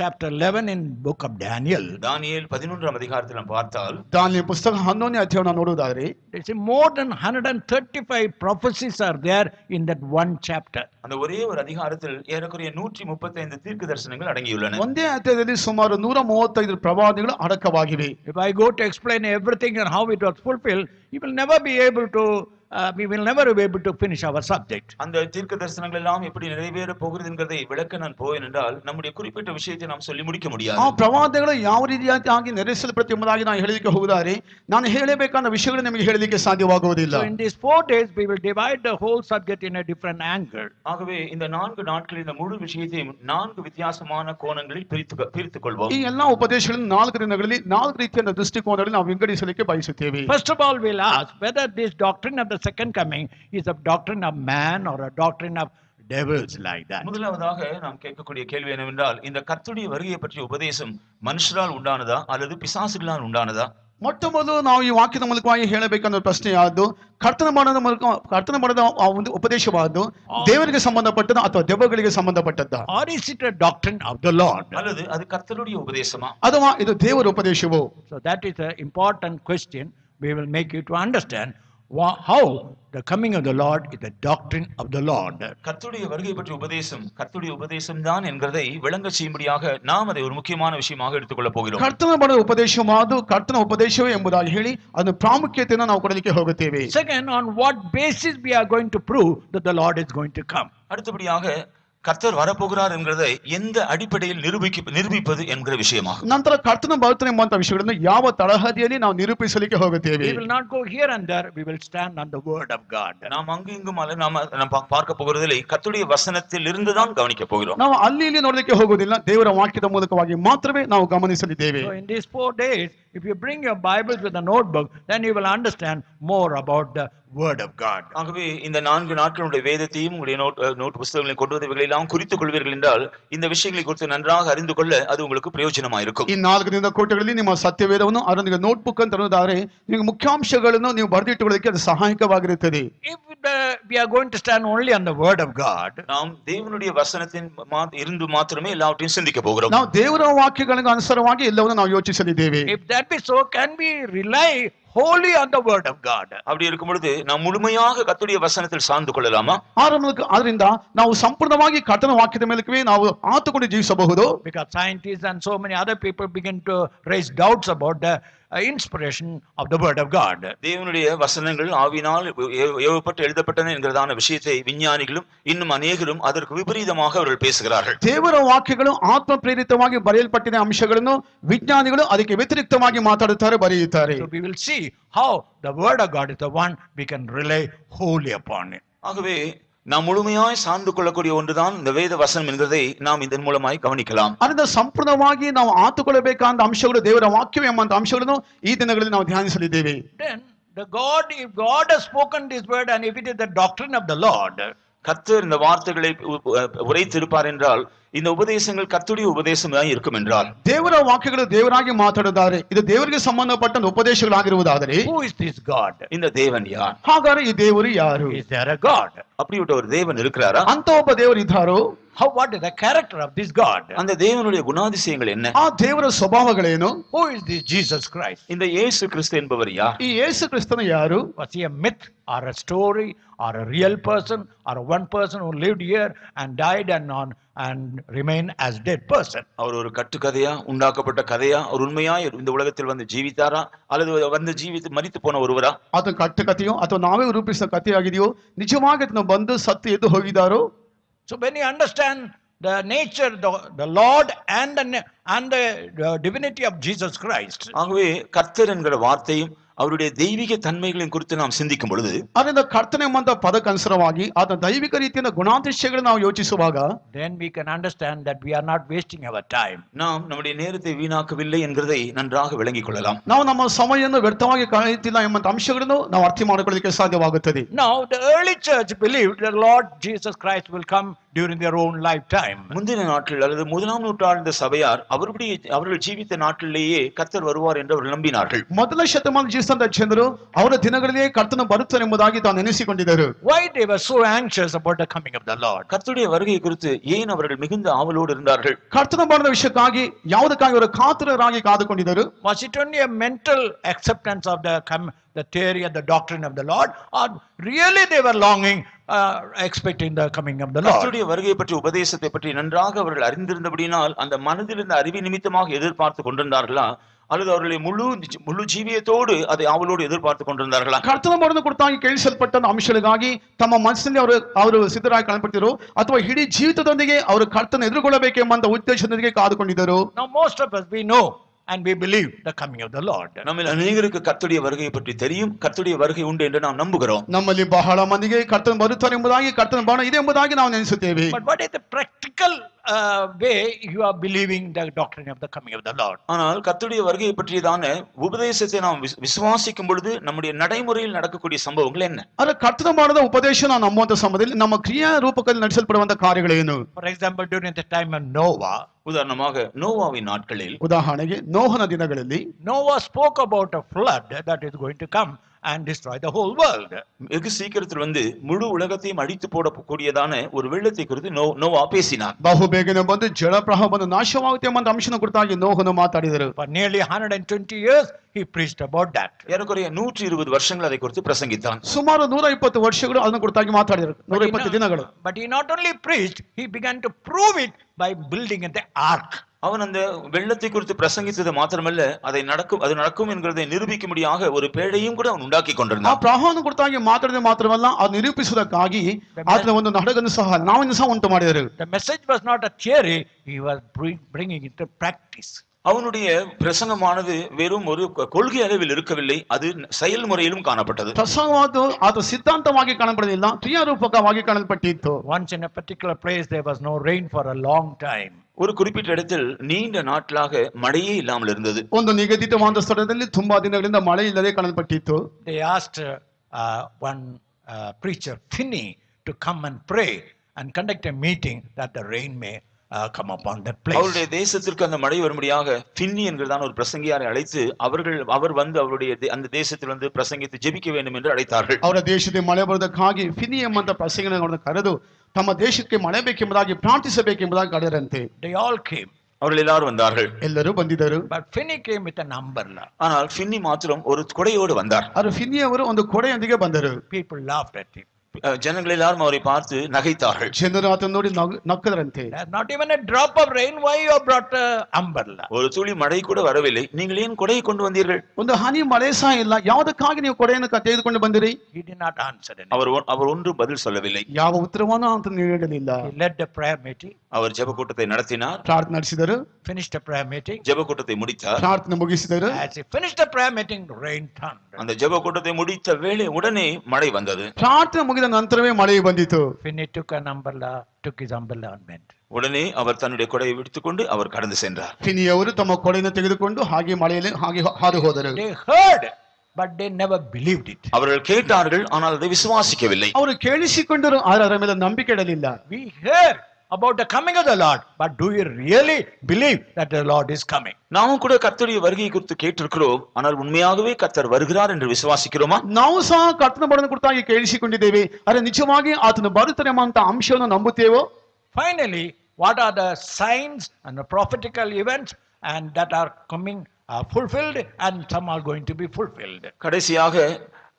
chapter 11 in book of Daniel, தானியேல் 11ஆம் அதிகாரத்தில் நாம் பார்த்தால் ದಾನಿಯೇಲ ಪುಸ್ತಕ 11ನೇ ಅಧ್ಯಾಯ ನಾವು ನೋಡುವುದಾದ್ರೆ they say more than 135 prophecies are there in that one chapter. அந்த ஒரே ஒரு அதிகாரத்தில் ஏறக்குறைய 135 தீர்க்க தரிசனங்கள் அடங்கியுள்ளன. ಒಂದೇ ಅಧ್ಯಾಯದಲ್ಲಿ ಸುಮಾರು 135 ಪ್ರವಾದಿಗಳು ಅಡಕವಾಗಿವೆ. If I go to explain everything and how it was fulfilled, you will never be able to we will never be able to finish our subject. அந்த தீர்க்க தரிசனங்கள் எல்லாம் எப்படி நிறைவேற போகிறது என்கிறதை விளக்க நான் போவேன் என்றால் நம்முடைய குறிப்பிட்ட விஷயத்தை நாம் சொல்லி முடிக்க முடியாது. ಆ ಪ್ರವಾದಗಳು ಯಾವ ರೀತಿಯಾಗಿ ನೆರವೇರಿಸಲ್ಪಡುತ್ತೆ ಎಂಬುದಾಗಿ ನಾನು ಹೇಳಲಿಕ್ಕೆ ಹೋಗುತ್ತಾರೆ ನಾನು ಹೇಳಬೇಕಾದ ವಿಷಯಗಳು ನಿಮಗೆ ಹೇಳಲಿಕ್ಕೆ ಸಾಧ್ಯವಾಗುವುದಿಲ್ಲ. So in these 4 days we will divide the whole subject in a different angle. ஆகவே இந்த 4 நாட்களில் இந்த முழு விஷயத்தையும் 4 வித்தியாசமான கோணங்களில் பிரித்துக் கொள்வோம். ಈ ಎಲ್ಲಾ ಉಪದೇಶಗಳನ್ನು 4 ದಿನಗಳಲ್ಲಿ 4 ರೀತಿಯ ದೃಷ್ಟಿಕೋನದಲ್ಲಿ ನಾವು ವಿಂಗಡಿಸಲಿಕ್ಕೆ ಬಯಸುತ್ತೇವೆ. First of all we'll ask whether this doctrine of the second coming is a doctrine of man or a doctrine of devils, like that. முதலாவதாக நாம் கேட்கக்கூடிய கேள்வி என்னவென்றால் இந்த கர்த்தருடைய வருகையை பற்றிய உபதேசம் மனுஷரால் உண்டானதா அல்லது பிசாசுகளால் உண்டானதா? ಮೊಟ್ಟ ಮೊದಲು ನಾವು ಈ ವಾಕ್ಯದ ಮೂಲಕವಾಗಿ ಹೇಳಬೇಕನ್ನೋ ಪ್ರಶ್ನೆ ಯಾವುದು ಕರ್ತನ ಮಾಡದ ಆ ಒಂದು ಉಪದೇಶವಾದ್ದು ದೇವರಿಗೆ ಸಂಬಂಧಪಟ್ಟದ ಅಥವಾ ದೆವ್ವಗಳಿಗೆ ಸಂಬಂಧಪಟ್ಟದ್ದ? Or is it a doctrine of the Lord? அல்லது அது கர்த்தருடைய உபதேசமா ಅಥವಾ ಇದು ದೇವರ ಉಪದೇಶವೋ? So that is an important question. We will make you to understand how the coming of the Lord is the doctrine of the Lord. கர்த்தருடைய வருகை பற்றிய உபதேசம் கர்த்தருடைய உபதேசம் தான் என்கிறதை விளங்க செய்யும்படியாக நாம் அதை ஒரு முக்கியமான விஷயமாக எடுத்துக்கொள்ள போகிறோம். ಕರ್ತನ ಮಾಡದ ಉಪದೇಶವಾದು ಕರ್ತನ ಉಪದೇಶವೇ ಎಂಬುದಾಗಿ ಹೇಳಿ ಅದರ ಪ್ರಾಮುಖ್ಯತೆಯನ್ನು ನಾವು ಕೊಡಲಿಕ್ಕೆ ಹೋಗುತ್ತೇವೆ. Second, on what basis we are going to prove that the Lord is going to come? அடுத்தபடியாக கர்த்தர் வரப்போகிறார் என்கிறதை எந்த அடிப்படையில் நிரூபிப்பது என்கிற விஷயமாக ನಂತರ ಕರ್ತನ ಬರ್ತಾನೆ ಎಂಬಂತ ವಿಷಯಗಳನ್ನು ಯಾವ ತಳಹದಿಯಲ್ಲಿ ನಾವು ನಿರೂಪಿಸಲಿಕ್ಕೆ ಹೋಗುತ್ತೇವೆ. We will not go here and there. We will stand on the word of God. நாம் அங்கு இங்கும் நாம் பார்க்க போகிறதில்லை, கர்த்தருடைய வசனத்தில் இருந்து தான் கவனிக்க போகிறோம். ನಾವು ಅಲ್ಲಿ ಇಲ್ಲಿ ನೋಡಲಿಕ್ಕೆ ಹೋಗುವುದಿಲ್ಲ, ದೇವರ ವಾಕ್ಯದ ಮೂಲಕವಾಗಿ ಮಾತ್ರವೇ ನಾವು ಗಮನಿಸಲಿದ್ದೇವೆ. So in these 4 days, if you bring your Bibles with a notebook, then you will understand more about the word of God. ஆகவே இந்த 4 நாட்களுடைய வேதத்தையும் உங்களுடைய நோட் புத்தகங்களை கொண்டு வந்தவைகளை எல்லாம் குறித்துக் கொள்வீர்கள் என்றால் இந்த விஷயங்களை குறித்து நன்றாக அறிந்து கொள்ள அது உங்களுக்கு பிரயோஜனமாக இருக்கும். ಈ 4 ದಿನದ ಕೋಟೆಗಳಲ್ಲಿ ನಿಮ್ಮ ಸತ್ಯವೇದವನ್ನು ಅದರೊಂದಿಗೆ ನೋಟ್ಬುಕ್ ಅಂತ ಅನ್ನೋದಾದ್ರೆ ನಿಮಗೆ ಮುಖ್ಯಾಂಶಗಳನ್ನು ನೀವು ಬರೆದಿಟ್ಟುಕೊಳ್ಳಕ್ಕೆ ಅದು ಸಹಾಯಕವಾಗಿರುತ್ತದೆ. If we are going to stand only on the word of God, நாம் தேவனுடைய வசனத்தின் இருந்து மாத்திரமே எல்லாவற்றையும் சிந்திக்க போகிறோம். ನಾವು ದೇವರ ವಾಕ್ಯಗಳಿಗೆ ಅನುಸಾರವಾಗಿ ಎಲ್ಲವನ್ನೂ ನಾವು ಯೋಚಿಸಲಿದ್ದೇವೆ. if that be so, can we rely wholly on the word of God? அப்படி இருக்கும் பொழுது நாம் முழுமையாக கர்த்தருடைய வசனத்தில் சார்ந்து கொள்ளலாமா? ಆದ್ರಿಂದ ನಾವು ಸಂಪೂರ್ಣವಾಗಿ ಕರ್ತನ ವಾಕ್ಯದ ಮೇಲಕ್ಕೆ ನಾವು ಆತುಕೊಂಡು ಜೀವಿಸಬಹುದು. Because scientists and so many other people begin to raise doubts about the inspiration of the word of God. தேவனுடைய வசனங்கள் ஆவியினால் ஏவப்பட்டு எழுதப்பட்டன என்கிறதான விஷயத்தை விஞ்ஞானிகளும் இன்னும் அநேகரும் அதற்கு விபரீதமாக அவர்கள் பேசுகிறார்கள். ದೇವರ ವಾಕ್ಯಗಳು ಆತ್ಮ ಪ್ರೇರಿತವಾಗಿ ಬರೆಯಲ್ಪಟ್ಟಿದ ಅಂಶಗಳನ್ನು ವಿಜ್ಞಾನಿಗಳು ಅದಕ್ಕೆ ವ್ಯತಿರಿಕ್ತವಾಗಿ ಮಾತಾಡುತ್ತಾರೆ, ಬರೆಯುತ್ತಾರೆ. So we will see how the word of God is the one we can rely wholly upon it. ஆகவே நாம் முழுமையாய் சார்ந்து கொள்ளக்கூடிய ஒன்றுதான் இந்த வேத வசனம் என்கிறதை நாம் இதன் மூலமாய் கவனிக்கலாம். ಅದರಿಂದ ಸಂಪೂರ್ಣವಾಗಿ ನಾವು ಆತುಕೊಳ್ಳಬೇಕಾದ ಅಂಶಗಳು ದೇವರ ವಾಕ್ಯವೇ ಎಂಬಂತ ಅಂಶಗಳನ್ನು ಈ ದಿನಗಳಲ್ಲಿ ನಾವು ಧ್ಯಾನಿಸಲಿದ್ದೇವೆ. Then if God has spoken this word and if it is the doctrine of the Lord, கர்த்தர் இந்த வார்த்தைகளை உரைத்திருப்பார் என்றால் இந்த உபதேசங்கள் கர்த்தருடைய உபதேசமாய் இருக்கும் என்றால் ದೇವರ ವಾಕ್ಯಗಳು ದೇವರಾಗಿ ಮಾತಾಡುತ್ತಾರೆ, ಇದು ದೇವರಿಗೆ ಸಂಬಂಧಪಟ್ಟ ಉಪದೇಶಗಳಾಗಿರುವುದಾದರೆ who is this God? இந்த தேவன் யார்? ಹಾಗಾದ್ರೆ ಈ ದೇವರು ಯಾರು? Is there a God? அப்படிப்பட்ட ஒரு தேவன் இருக்கிறாரா? ಅಂತ ಒಬ್ಬ ದೇವರು ಇದ್ದಾರೋ? What is the character of this God? அந்த தேவனுடைய குணாதிசயங்கள் என்ன? ಆ ದೇವರ ಸ್ವಭಾವಗಳೇನು? Who is this Jesus Christ? இந்த இயேசு கிறிஸ்து என்பவர் யார்? ಈ ಯೇಸು ಕ್ರಿಸ್ತನು ಯಾರು? Was he a myth or a story or a real person or one person who lived here and died and remained as dead person? அவர் ஒரு கட்டுக்கதையா உண்டாக்கப்பட்ட கதையா ஒரு உண்மையாய் இந்த உலகத்தில் வந்து ஜீவித்தாரா அல்லது வந்து ஜீவித்து மரித்து போன ஒருவரா? ಅದು ಕಟ್ಟುಕಥೆಯೋ ಅಥವಾ ನಾವೇ ರೂಪಿಸಿದ ಕಥೆಯಾಗಿದೆಯೋ ನಿಜವಾಗಿ ಅದನ್ನು ಬಂದು ಸತ್ತು ಎದ್ದು ಹೋಗಿದ್ದಾರೋ? So when you understand the nature, the Lord and the divinity of Jesus Christ, ஆகவே கர்த்தர் என்கிற வார்த்தையும் அவருடைய தெய்வீக தன்மைகளின் குறித்து நாம் சிந்திக்கும் பொழுது ಅದರಿಂದ ಕರ್ತನೆ ಎಂಬಂತ ಪದಕ್ಕನುಸಾರವಾಗಿ ಆದ ದೈವಿಕ ರೀತಿಯ ಗುಣಾತಿಶಯಗಳನ್ನು ನಾವು ಯೋಚಿಸುವಾಗ then we can understand that we are not wasting our time. நாம் நம்முடைய நேரத்தை வீணாக்கவில்லை என்கிறதை நன்றாக விளங்கிக் கொள்ளலாம். ನಾವು ನಮ್ಮ ಸಮಯವನ್ನು ವ್ಯರ್ಥವಾಗಿ ಕಳೆಯುತ್ತಿಲ್ಲ ಎಂಬಂತ ಅಂಶಗಳನ್ನು ನಾವು ಅರ್ಥ ಮಾಡಿಕೊಳ್ಳಲಿಕ್ಕೆ ಸಾಧ್ಯವಾಗುತ್ತದೆ. Now the early church believed the Lord Jesus Christ will come during their own lifetime. முந்தின நாட்கள் அல்லது முதலாம் நூற்றாண்டு சபையார் அவர்கள் ஜீவித்த நாட்களிலேயே கர்த்தர் வருவார் என்று அவர்கள் நம்பினார்கள். ಮೊದಲ ಶತಮಾನ ಜೀವಿಸಿದಂತ ಜನರು ಅವರ ದಿನಗಳಲ್ಲಿಯೇ ಕರ್ತನ ಬರುತ್ತಾನೆ ಎಂಬುದಾಗಿ ತಾನು ನೆನೆಸಿಕೊಂಡಿದ್ದರು. Why they were so anxious about the coming of the Lord? கர்த்தருடைய வருகை குறித்து ஏன் அவர்கள் மிகுந்த ஆவலோடு இருந்தார்கள்? ಕರ್ತನ ಬರದ ವಿಷಯಕ್ಕಾಗಿ ಯಾವುದಕ್ಕಾಗಿ ಅವರು ಕಾತುರರಾಗಿ ಕಾದುಕೊಂಡಿದ್ದರು? Was it only a mental acceptance of the theory and the doctrine of the Lord, or really they were longing, expecting the coming of the Lord? கர்த்தருடைய வருகை பற்றி உபதேசத்தை பற்றி நன்றாக அவர்கள் அறிந்திருந்தபடியினால் அந்த மனதில் இருந்த அறிவு நிமித்தமாக எதிர்பார்த்து கொண்டிருந்தார்களா, அல்லது அவர்களுடைய முழு ಜೀವಿಯತೋடு அதை ಆವಲೋடு ಎದುರ್ಪಾರ್ತು ಕೊಂಡಿರುತ್ತಾர்களா? ಕರ್ತನ ಬರನ್ನು ಕುರಿತಾಗಿ ಕೇಳಿಸಲ್ಪಟ್ಟ ಅಂಶಗಳಿಗಾಗಿ ತಮ್ಮ ಮನಸ್ಸಿನಲ್ಲಿ ಅವರು ಸಿದ್ಧರಾಗಿ ಕಾಣಪಟ್ಟಿದ್ರು, ಅಥವಾ ಇಡೀ ಜೀವಿತದೊಂದಿಗೆ ಅವರು ಕರ್ತನ ಎದುರುಗೊಳ್ಳಬೇಕೆಂಬ ಉದ್ದೇಶದೊಂದಿಗೆ ಕಾದುಕೊಂಡಿದ್ದರು. Now most of us, we know and we believe the coming of the Lord. நம்மில் அநேகருக்கு கர்த்தருடைய வருகையை பற்றி தெரியும், கர்த்தருடைய வருகை உண்டு என்று நாம் நம்புகிறோம். ನಮ್ಮಲ್ಲಿ ಬಹಳ ಮಂದಿಗೆ ಕರ್ತನ ಬರುತ್ತಾನೆ ಎಂಬುದಾಗಿ, ಕರ್ತನ ಬರಣ ಇದೆ ಎಂಬುದಾಗಿ ನಾವು ನೆನೆಸುತ್ತೇವೆ. But what is the practical way you are believing the doctrine of the coming of the Lord? ஆனால் கர்த்தருடைய வருகையை பற்றியதான உபதேசத்தை நாம் விசுவாசிக்கும் பொழுது நம்முடைய நடைமுறையில் நடக்கக்கூடிய சம்பவங்கள் என்ன? ಅದರ ಕರ್ತನ ಬರಣದ ಉಪದೇಶ ನಾವು ನಂಬುವಂತ ಸಮಯದಲ್ಲಿ ನಮ್ಮ ಕ್ರಿಯಾ ರೂಪದಲ್ಲಿ ನಡೆಸಲ್ಪಡುವಂತ ಕಾರ್ಯಗಳೇನು? For example, during the time of Noah, உதாரணமாக நோவாவின் நாட்களில், ಉದಾಹರಣೆಗೆ ನೋಹನ ದಿನಗಳಲ್ಲಿ Noah spoke about a flood that is going to come and destroy the whole world. வெகு சீக்கிரத்தில் முழு உலகத்தையும் அழித்து போடக்கூடியதான ஒரு வெள்ளத்தை குறித்து நோவா பேசினார். ಬಹು ಬೇಗನೆ ಬಂದು ಜಲಪ್ರವಾಹ ಬಂದು ನಾಶವಾಗುತ್ತೆ ಎಂಬ ಅಂಶನ ಕುರಿತಾಗಿ ನೋಹನು ಮಾತಾಡಿದರು. For nearly 120 years he preached about that. ஏறக்குறைய 120 வருஷங்கள் அதை குறித்து பிரசங்கித்தான். ಸುಮಾರು 120 ವರ್ಷಗಳು ಅದನ್ನು ಕುರಿತಾಗಿ ಮಾತಾಡಿದರು. 120 ದಿನಗಳು. But he not only preached, he began to prove it by building the ark. அவன் அந்த வெள்ளத்தை குறித்து பிரசங்கித்தது மாத்திரமல்ல, அது நடக்கும் என்கிறதை நிரூபிக்கும்படியாக ஒரு பேழையும் கூட அவன் உண்டாக்கி கொண்டிருந்தான். ಆ ಪ್ರವಾಹವನ್ನು ಕುರಿತಾಗಿ ಮಾತಾಡಿದ ಮಾತ್ರವಲ್ಲ, ಅದು ನಿರೂಪಿಸುವುದಕ್ಕಾಗಿ ಆತನ ಒಂದು ಹಡಗನ್ನು ಸಹ ನಾವಿನ್ನು ಸಹ ಉಂಟು ಮಾಡಿದರು. The message was not a theory, he was bringing it to practice. அவனுடைய பிரசங்கமானது வெறும் ஒரு கொள்கை அளவில் இருக்கவில்லை, அது செயல்முறையிலும் காணப்பட்டது. ಪ್ರಸಂಗವಾದ ಅದು ಸಿದ್ಧಾಂತವಾಗಿ ಕಾಣಪಡಲಿಲ್ಲ, ಕ್ರಿಯಾರೂಪಕವಾಗಿ ಕಾಣಲ್ಪಟ್ಟಿತ್ತು. Once in a particular place there was no rain for a long time. ஒரு குறிப்பிட்ட இடத்தில் நீண்ட நாட்களாக மழையே இல்லாமல் இருந்தது. ಒಂದು ನಿಗದಿತವಾದ ಸ್ಥಳದಲ್ಲಿ ತುಂಬಾ ದಿನಗಳಿಂದ ಮಳೆ ಇಲ್ಲದೆ ಕಾಣಲ್ಪಟ್ಟಿತ್ತು. They asked one preacher, Finney, to come and pray and conduct a meeting that the rain may come upon that place. அவருடைய தேசத்திற்கு அந்த மழை வரும்படியாக பின்னி என்கிறதான ஒரு பிரசங்கியாரை அழைத்து அவர் வந்து அவருடைய அந்த தேசத்தில் பிரசங்கித்து ஜெபிக்க வேண்டும் என்று அழைத்தார்கள். ಅವರ ದೇಶಕ್ಕೆ ಮಳೆ ಬರುವುದಕ್ಕಾಗಿ ಫಿನಿ ಎಂಬಂತ ಪ್ರಸಂಗಿಗಳನ್ನು ಕರೆದು ತಮ್ಮ ದೇಶಕ್ಕೆ ಮಳೆ ಬೇಕೆಂಬುದಾಗಿ ಪ್ರಾರ್ಥಿಸಬೇಕೆಂಬುದಾಗಿ ಕರೆದರಂತೆ. They all came. அவர்கள் எல்லாரும் வந்தார்கள். ಎಲ್ಲರೂ ಬಂದಿದ್ದರು. But Finney came with an umbrella. ஆனால் பின்னி மாத்திரம் ஒரு கொடையோடு வந்தார். ಅವರು ಫಿನಿ ಅವರು ಒಂದು ಕೊಡೆಯೊಂದಿಗೆ ಬಂದರು. People laughed at him. ஜனங்கள் எல்லாரும் அவரை பார்த்து நகைத்தார்கள். ಜನರು ಆತನ ನೋಡಿ ನಕ್ಕದರಂತೆ. Not even a drop of rain, why you have brought an umbrella? ஒரு துளி மழை கூட வரவில்லை, நீங்கள் ஏன் கொடையை கொண்டு வந்தீர்கள்? ಒಂದು ಹನಿ ಮಳೆ ಸಹ ಇಲ್ಲ, ಯಾವುದಕ್ಕಾಗಿ ನೀವು ಕೊಡೆಯನ್ನು ತೆಗೆದುಕೊಂಡು ಬಂದಿರಿ? He did not answer anything. அவர் ஒன்றும் பதில் சொல்லவில்லை. ಯಾವ ಉತ್ತರವನ್ನು ಆತನು ನೀಡಲಿಲ್ಲ. He led the prayer meeting. அவர் ஜெப கூட்டத்தை நடத்தினார். ಪ್ರಾರ್ಥನೆ ನಡೆಸಿದರು. Finished the prayer meeting. ஜெப கூட்டத்தை முடித்தார். ಪ್ರಾರ್ಥನೆ ಮುಗಿಸಿದರು. As he finished the prayer meeting, rain thundered. அந்த ஜெப கூட்டத்தை முடித்த வேளை உடனே மழை வந்தது. ಪ್ರಾರ್ಥನೆ ಮುಗಿದ ನಂತರವೇ ಮಳೆ ಬಂದಿತು. Finney took his umbrella and went. உடனே அவர் தன்னுடைய கொடையை விடுத்துக்கொண்டு அவர் கடந்து சென்றார். ಫಿನಿ ಅವರು ತಮ್ಮ ಕೊಡೆಯನ್ನು ತೆಗೆದುಕೊಂಡು ಹಾಗೆ ಮಳೆಯಲ್ಲಿ ಹಾಗೆ ಹಾದು ಹೋದರು. They heard, but they never believed it. அவர்கள் கேட்டார்கள், ஆனால் அதை விசுவாசிக்கவில்லை. ಅವರು ಕೇಳಿಸಿಕೊಂಡರು, ಆದರೆ ಅದರ ಮೇಲೆ ನಂಬಿಕೆ ಇಡಲಿಲ್ಲ. We hear about the coming of the Lord, but do you really believe that the Lord is coming? நாமும் கூட கர்த்தருடைய வருகையை குறித்து கேட்டிருக்கிறோம், ஆனால் உண்மையாகவே கர்த்தர் வருகிறார் என்று விசுவாசிக்கிறோமா? ನಾವು ಸಹ ಕರ್ತನ ಬರವನ್ನು ಕುರಿತಾಗಿ ಕೇಳಿಸಿಕೊಂಡಿದ್ದೇವೆ, ಆದರೆ ನಿಜವಾಗಿ ಆತನು ಬರುತ್ತಾನೆ ಎಂಬ ಅಂಶವನ್ನು ನಂಬುತ್ತೇವೋ? Finally, what are the signs and the prophetical events and that are coming fulfilled, and some are going to be fulfilled? கடைசியாக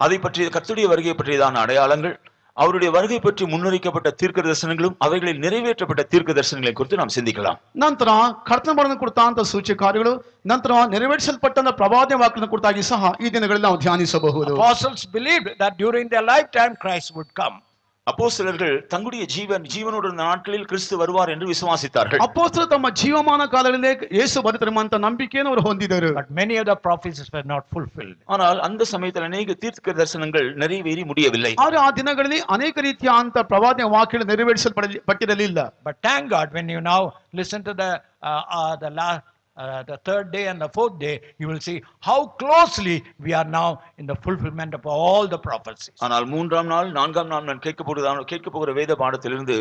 அதை பற்றி கர்த்தருடைய வருகை பற்றியதான அடையாளங்கள், அவருடைய வருகை பற்றி முன்னறிக்கப்பட்ட தீர்க்க தரிசனங்களும் அவைகளில் நிறைவேற்றப்பட்ட தீர்க்க தரிசனங்களை குறித்து நாம் சிந்திக்கலாம். ನಂತರ ಕರ್ತನ ಬರವನ್ನು ಕುರಿತಾಂತ ಸೂಚಕ ಕಾರ್ಯಗಳು, ನಂತರ ನೆರವೇರಿಸಲ್ಪಟ್ಟಂತ ಪ್ರವಾದಿ ವಾಕ್ಯದ ಕುರಿತಾಗಿ ಸಹ ಈ ದಿನಗಳಲ್ಲಿ ನಾವು ಧ್ಯಾನಿಸಬಹುದು. Apostles believed that during their lifetime Christ would come. அப்போஸ்தலர்கள் தங்களுடைய ஜீவனோடு இருந்த நாட்களில் கிறிஸ்து வருவார் என்று விசுவாசித்தார்கள். ಅಪೊಸ್ತಲರು ತಮ್ಮ ಜೀವಮಾನ ಕಾಲದಲ್ಲಿ ಯೇಸು ಬರುತ್ತಾರೆ ಎಂಬ ನಂಬಿಕೆಯನ್ನು ಅವರು ಹೊಂದಿದರು. But many of the prophecies were not fulfilled. ஆனால் அந்த சமயத்தில் அநேக தீர்க்க தரிசனங்கள் நிறைவேறி முடியவில்லை. ಆದರೆ ಆ ದಿನಗಳಲ್ಲಿ ಅನೇಕ ರೀತಿಯ ಅಂತ ಪ್ರವಾದಿ ವಾಕ್ಯಗಳು ನೆರವೇರಿಸಲ್ಪಟ್ಟಿರಲಿಲ್ಲ. But thank God, when you now listen to the third day and the fourth day, you will see how closely we are now in the fulfillment of all the prophecies. ஆனால் மூன்றாம் நாள் நான்காம் நாள் கேட்க போகிற வேத பாடத்திலிருந்து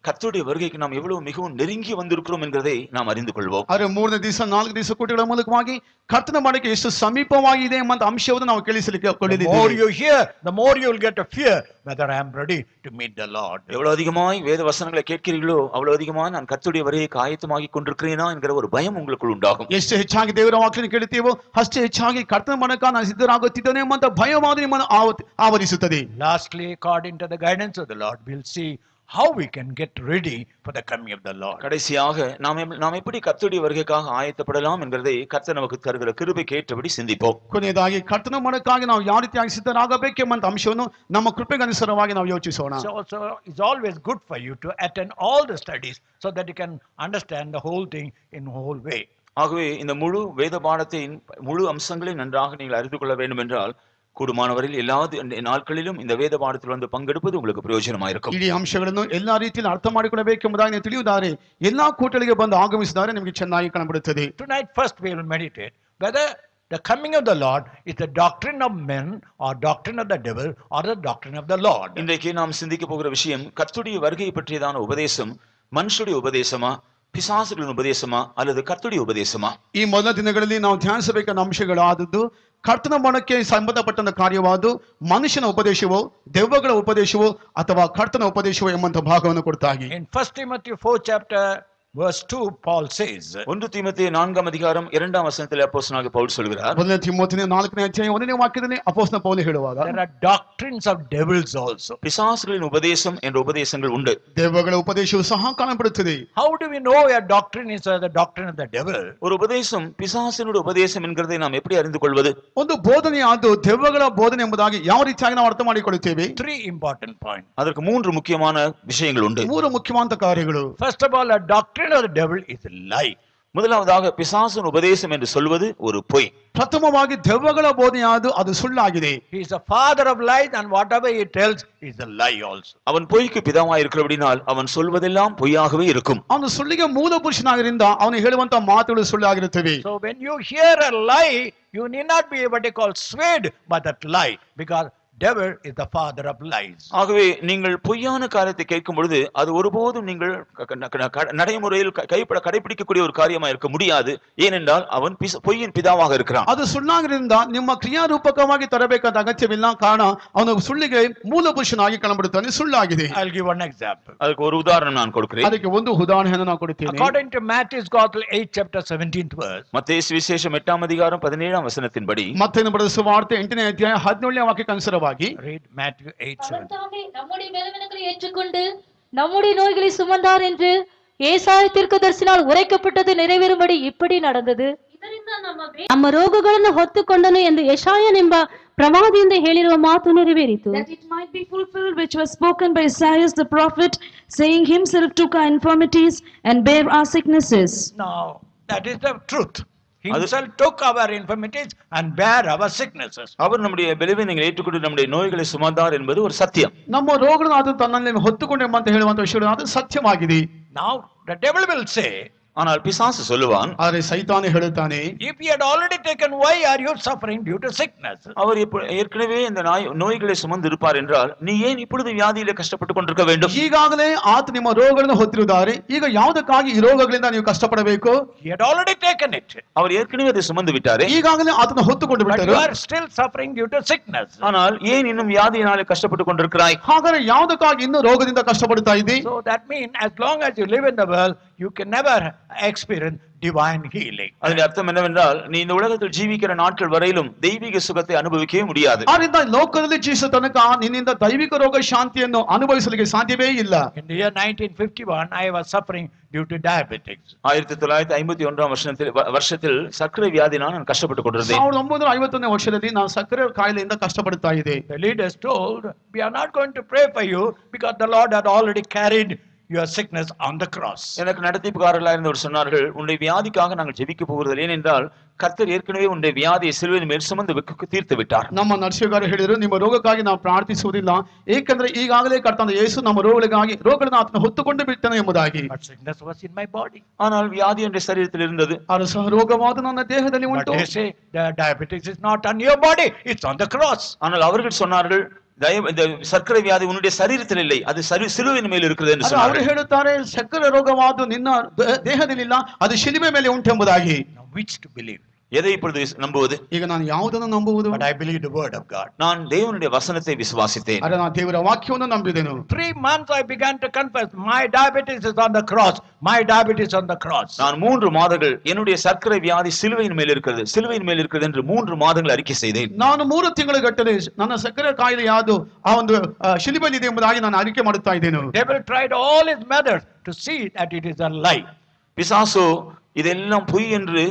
கர்த்தருடைய வருகைக்கு நாம் எவ்வளவு மிகவும் நெருங்கி வந்திருக்கிறோம் என்கிறதை நாம் அறிந்து கொள்வோம். ಆದರೆ 3 ದಿವಸ 4 ದಿವಸ ಕೂಟಗಳ ಮೂಲಕವಾಗಿ ಕರ್ತನ ಮನೆಗೆ ಎಷ್ಟು ಸಮೀಪವಾಗಿದೆ ಎಂಬ ಅಂಶವನ್ನು ನಾವು ಕೇಳಿಸಲಿಕ್ಕೆ The more ಕೊಳ್ಳಿದ್ದೇವೆ. you hear, the more you will get a fear whether I am ready to meet the Lord. எவ்வளவு அதிகமாய் வேத வசனங்களை கேட்கிறீர்களோ அவ்வளவு அதிகமாக நான் கர்த்தருடைய வருகைக்கு ஆயத்தமாகி கொண்டிருக்கிறேனா என்கிற ஒரு பயம் உங்களுக்குள் உண்டாகும். ಎಷ್ಟು ಹೆಚ್ಚಾಗಿ ದೇವರ ವಾಕ್ಯವನ್ನು ಕೇಳುತ್ತೀವೋ ಅಷ್ಟೇ ಹೆಚ್ಚಾಗಿ ಕರ್ತನ ಮನಕ ನಾನು ಸಿದ್ಧರಾಗುತ್ತಿದ್ದೇನೆ ಎಂಬಂತ ಭಯವಾದ ನಿಮ್ಮನ್ನು ಆವರಿಸುತ್ತದೆ. Lastly, according to the guidance of the Lord, we'll see how we can get ready for the coming of the Lord. கடைசியாக நாம் எப்படி கர்த்தருடைய வருகைக்காக ஆயத்தப்படலாம் என்கிறதை கர்த்தர் நமக்கு தருகிற கிருபைக்கு ஏற்றபடி சிந்திப்போம். ಕೊನೆಯದಾಗಿ ಕರ್ತನ ಮನಕ್ಕಾಗಿ ನಾವು ಯಾವ ರೀತಿಯಾಗಿ ಸಿದ್ಧರಾಗಬೇಕೆಂಬಂತ ಅಂಶವನ್ನು ನಮ್ಮ ಕೃಪೆಗೆ ಅನುಸಾರವಾಗಿ ನಾವು ಯೋಚಿಸೋಣ. So it's always good for you to attend all the studies so that you can understand the whole thing in a whole way. ஆகவே இந்த முழு வேத பாடத்தின் முழு அம்சங்களை நன்றாக நீங்கள் அறிந்து கொள்ள வேண்டும் என்றால் கூடுமானவரையில் எல்லா நாட்களிலும் இந்த வேத பாடத்தில் வந்து பங்கெடுப்பது உங்களுக்கு பிரயோஜனமாயிருக்கும். ಇಡೀ ಅಂಶಗಳನ್ನು ಎಲ್ಲಾ ರೀತಿಯಲ್ಲಿ ಅರ್ಥ ಮಾಡಿಕೊಳ್ಳಬೇಕೆಂಬುದಾಗಿ ನೀವು ತಿಳಿಯುವುದಾರೆ ಎಲ್ಲಾ ಕೂಟಗಳಿಗೆ ಬಂದು ಆಗಮಿಸಿದರೆ ನಿಮಗೆ ಚೆನ್ನಾಗಿ ಕಾಣಬಿಡುತ್ತದೆ. Tonight first we will meditate whether the coming of the Lord is the doctrine of men or doctrine of the devil or the doctrine of the Lord. இன்றைக்கு நாம் சிந்திக்க போகிற விஷயம் கர்த்தருடைய வருகை பற்றியதான உபதேசம் மனுஷருடைய உபதேசமா பிசாசுகளின் உபதேசமா அல்லது கர்த்தருடைய உபதேசமா? ಈ ಮೊದಲ ದಿನಗಳಲ್ಲಿ ನಾವು ಧ್ಯಾನಿಸಬೇಕಾದ ಅಂಶಗಳಾದದ್ದು ಕರ್ತನ ಮನಕ್ಕೆ ಸಂಬಂಧಪಟ್ಟಂತ ಕಾರ್ಯವಾದ ಮನುಷ್ಯನ ಉಪದೇಶವೋ ದೆವ್ವಗಳ ಉಪದೇಶವೋ ಅಥವಾ ಕರ್ತನ ಉಪದೇಶವೋ ಎಂಬಂತ ಭಾಗವನ್ನು ಕೊಡ್ತಾಗಿ. In 1 Timothy 4 chapter verse 2 Paul says, 1 தீமோத்தேயு 4ஆம் அதிகாரம் 2ஆம் வசனத்தில் அப்போஸ்தலனாகிய பவுல் சொல்கிறார், 1 ತಿಮೋಥೆಯ 4ನೇ ಅಧ್ಯಾಯ 1ನೇ ವಾಕ್ಯದಲ್ಲಿ ಅಪೊಸ್ತಲ ಪೌಲ ಹೇಳುವಾಗ there are doctrines of devils also. பிசாசுகளின் உபதேசம் என்ற உபதேசங்கள் உண்டு. ದೆವ್ವಗಳ ಉಪದೇಶವೂ ಸಹ ಕಾಣப்படுತ್ತದೆ. How do we know a doctrine is the doctrine of the devil? ஒரு உபதேசம் பிசாசினுடைய உபதேசம் என்கிறதை நாம் எப்படி அறிந்து கொள்வது? ಒಂದು ಬೋಧನೆಯಾದ ದೆವ್ವಗಳ ಬೋಧನೆ ಎಂಬುದಾಗಿ ಯಾವ ರೀತಿಯಾಗಿ ನಾವು ಅರ್ಥ ಮಾಡಿಕೊಳ್ಳುತ್ತೇವೆ? Three important points. அதற்கு 3 முக்கியமான விஷயங்கள் உண்டு. 3 ಮುಖ್ಯವಾದ ಕಾರ್ಯಗಳು. First of all, a doctrine of the devil is a lie. முதலாவதாக பிசாசின் உபதேசம் என்று சொல்வது ஒரு பொய். ಪ್ರಥಮವಾಗಿ ದೆವ್ವಗಳ ಬೋಧನೆಯಾದ ಅದು ಸುಳ್ಳಾಗಿದೆ. He is the father of lies and whatever he tells is a lie also. அவன் பொய்க்கு பிதாவாய் இருக்கிறபடியால் அவன் சொல்வதெல்லாம் பொய்யாகவே இருக்கும். ಅವನು ಸುಳ್ಳಿಗೆ ಮೂಲ ಪುರುಷನಾಗಿರಿಂದ ಅವನು ಹೇಳುವಂತ ಮಾತುಗಳು ಸುಳ್ಳಾಗಿರುತ್ತವೆ. So when you hear a lie, you need not be what they call swayed by that lie, because devil is the father of lies. ஆகவே நீங்கள் பொய்யான காரியத்தை கேட்கும் பொழுது அது ஒருபோதும் நீங்கள் நடைமுறையில் கடைபிடிக்கக்கூடிய ஒரு காரியமா இருக்க முடியாது. ஏனென்றால் அவன் பொய்யின் பிதாவாக இருக்கிறான். ಅದು ಸುಳ್ಳಾಗಿರಿಂದ ನಿಮ್ಮ ಕ್ರಿಯಾರೂಪಕವಾಗಿ ತರಬೇಕಾದ ಅಗತ್ಯವಿಲ್ಲ. ಕಾರಣ ಅವನು ಸುಳ್ಳಿಗೆ ಮೂಲ ಪುರುಷನಾಗಿ ಕಾಣಬಿಡುತ್ತಾನೆ, ಸುಳ್ಳಾಗಿದೆ. I'll give one example. ಅದಕ್ಕೆ ஒரு உதாரணம் நான் கொடுக்கிறேன். ಅದಕ್ಕೆ ಒಂದು ಉದಾಹರಣೆಯನ್ನು ನಾನು ಕೊಡುತ್ತೇನೆ. According to Matthew's Gospel 8 chapter 17th verse, மத்தேயு சுவிசேஷம் 8ஆம் அதிகாரம் 17ஆம் வசனத்தின்படி, ಮತ್ತೇನು ಬರೆದ ಸುವಾರ್ತೆ 8ನೇ ಅಧ್ಯಾಯ 17ನೇ ವಾಕ್ಯಕ್ಕೆ ಅನುಸಾರವಾಗಿ read Matthew 8:7. அவர் தாமே நம்முடைய பலவீனங்களை ஏற்றுக்கொண்டு நம்முடைய நோய்களை சுமந்தார் என்று ஏசாயா தீர்க்கதரிசியால் உரைக்கப்பட்டது நிறைவேறும்படி இப்படி நடந்தது. ಇದರಿಂದ ನಮ್ಮ ರೋಗಗಳನ್ನು ಹೊತ್ತುಕೊಂಡನು ಎಂದು ಯೆಶಾಯನೆಂಬ ಪ್ರವಾದಿಯಿಂದ ಹೇಳಿರುವ ಮಾತು ನೆರವೇರಿತು. That it might be fulfilled which was spoken by Isaiah the prophet, saying, himself took our infirmities and bare our sicknesses. Now, that is the truth. Himself took our infirmities and bare our sicknesses. அவர் நம்முடைய பலவீனங்களை ஏற்றுக்கொண்டு நம்முடைய நோய்களை சுமந்தார் என்பது ஒரு சத்தியம். ನಮ್ಮ ರೋಗಗಳನ್ನು ಆತ ತನ್ನಲ್ಲಿ ಹೊತ್ತುಕೊಂಡೆಂಬ ಅಂತ ಹೇಳುವಂತ ವಿಷಯಗಳು ಅದು ಸತ್ಯವಾಗಿದೆ. Now the devil will say, ஆனால் பிசாசு சொல்லுவான், ಆದರೆ ಸೈತಾನ ಹೇಳುತ್ತಾನೆ, if he had already taken, why are you suffering due to sickness? அவர் ஏற்கனவே இந்த நோய்களை சுமந்து இருப்பார் என்றால் நீ ஏன் இப்பொழுது வியாதியிலே கஷ்டப்பட்டு கொண்டிருக்க வேண்டும்? ಈಗಾಗಲೇ ಆತ ನಿಮ್ಮ ರೋಗಗಳನ್ನು ಹೊತ್ತಿರುತ್ತಾರೆ, ಈಗ ಯಾವುದಕ್ಕಾಗಿ ಈ ರೋಗಗಳಿಂದ ನೀವು ಕಷ್ಟಪಡಬೇಕು? He had already taken it. அவர் ஏற்கனவே அதை சுமந்து விட்டாரே, ಈಗಾಗಲೇ ಆತನ ಹೊತ್ತುಕೊಂಡು But ಬಿಟ್ಟರು. you are still suffering due to sickness. ஆனால் ஏன் இன்னும் வியாதியினாலே கஷ்டப்பட்டு கொண்டிருக்கிறாய்? ಹಾಗಾದ್ರೆ ಯಾವುದಕ್ಕಾಗಿ ಇನ್ನೂ ರೋಗದಿಂದ ಕಷ್ಟಪಡ್ತಾ ಇದ್ದಿ? So that means as long as you live in the world, you can never experience divine healing. அதன் அர்த்தம் என்னவென்றால் நீ இந்த உலகத்தில் ஜீவிக்கிற நாட்கள் வரையிலும் தெய்வீக சுகத்தை அனுபவிக்கவே முடியாது. ಆದ್ದರಿಂದ ಲೋಕದಲ್ಲಿ ಜೀವಿಸುವ ತನಕ ನಿನ್ನಿಂದ ದೈವಿಕ ರೋಗ ಶಾಂತಿಯನ್ನು ಅನುಭವಿಸಲಿಕ್ಕೆ ಸಾಧ್ಯವೇ ಇಲ್ಲ. In the year 1951, I was suffering due to diabetics. 1951 வருஷத்தில் சர்க்கரை வியாதினால் நான் கஷ்டப்பட்டு கொண்டிருந்தேன். 1951ನೇ ವರ್ಷದಲ್ಲಿ ನಾನು ಸಕ್ಕರೆ ಕಾಯಿಲೆಯಿಂದ ಕಷ್ಟಪಡ್ತಾ ಇದ್ದೆ. The leaders told, we are not going to pray for you because the Lord had already carried your sickness on the cross. எனக்கு நடத்திப்புக்காரர்களாக இருந்தவர் சொன்னார்கள், உன்னுடைய வியாதிக்காக நாங்கள் ஜெபிக்க போகிறது ஏனென்றால் கர்த்தர் ஏற்கனவே உன்னுடைய வியாதியை சிலுவையின் மேல் சுமந்து தீர்த்து விட்டார். ನಮ್ಮ ನರ್ಸಗಾರರು ಹೇಳಿದರು, ನಿಮ್ಮ ರೋಗಕ್ಕಾಗಿ ನಾವು ಪ್ರಾರ್ಥಿಸುವುದಿಲ್ಲ, ಏಕೆಂದರೆ ಈಗಾಗಲೇ ಕರ್ತನಾದ ಯೇಸು ನಮ್ಮ ರೋಗಗಳಿಗಾಗಿ ರೋಗಗಳನ್ನು ಆತನು ಹೊತ್ತುಕೊಂಡು ಬಿಟ್ಟನು ಎಂಬುದಾಗಿ. But sickness was in my body. ஆனால் வியாதி என்ற சரீரத்தில் இருந்தது. ಅದು ಸಹ ರೋಗವಾದ ನನ್ನ ದೇಹದಲ್ಲಿ But ಉಂಟು. they say the diabetes is not on your body, it's on the cross. ஆனால் அவர்கள் சொன்னார்கள், இந்த சர்க்கரை வியாதி உன்னுடைய சரீரத்தில் இல்லை, அது சிலுவையின் மேல் இருக்கிறது என்று ಅವರು சொன்னார்கள். ಹೇಳುತ್ತಾರೆ ಸಕ್ಕರೆ ರೋಗವಾದು ನಿನ್ನ ದೇಹದಲ್ಲಿಲ್ಲ, ಅದು ಶಿಲುಬೆ ಮೇಲೆ ಉಂಟೆಂಬುದಾಗಿ. Now which to believe? எதை இப்பொழுது நம்புவது? ಈಗ ನಾನು ಯಾವುದನ್ನು ನಂಬುವುದು? But I believe the word of God. நான் தேவனுடைய வசனத்தை விசுவாசித்தேன். ಅರೆ ನಾನು ದೇವರ ವಾಕ್ಯವನ್ನು ನಂಬಿದೆನು. 3 months I began to confess, my diabetes is on the cross, my diabetes on the cross. நான் 3 மாதங்கள் என்னுடைய சர்க்கரை வியாதி சிலுவையின் மேல் இருக்கிறது, சிலுவையின் மேல் இருக்கிறது என்று 3 மாதங்கள் அறிக்கை செய்தேன். ನಾನು 3 ತಿಂಗಳ ಗಟ್ಟಲೆ ನನ್ನ ಸಕ್ಕರೆ ಕಾಯಿಲೆ ಯಾವುದು ಆ ಒಂದು ಶಿಲುಬೆಯಲ್ಲಿ ಇದೆ ಎಂಬುದಾಗಿ ನಾನು ಅರಿಕೆ ಮಾಡುತ್ತಾ ಇದ್ದೇನೆ. Devil tried all his methods to see that it is a lie. பிசாசு இதெல்லாம் பொய் என்று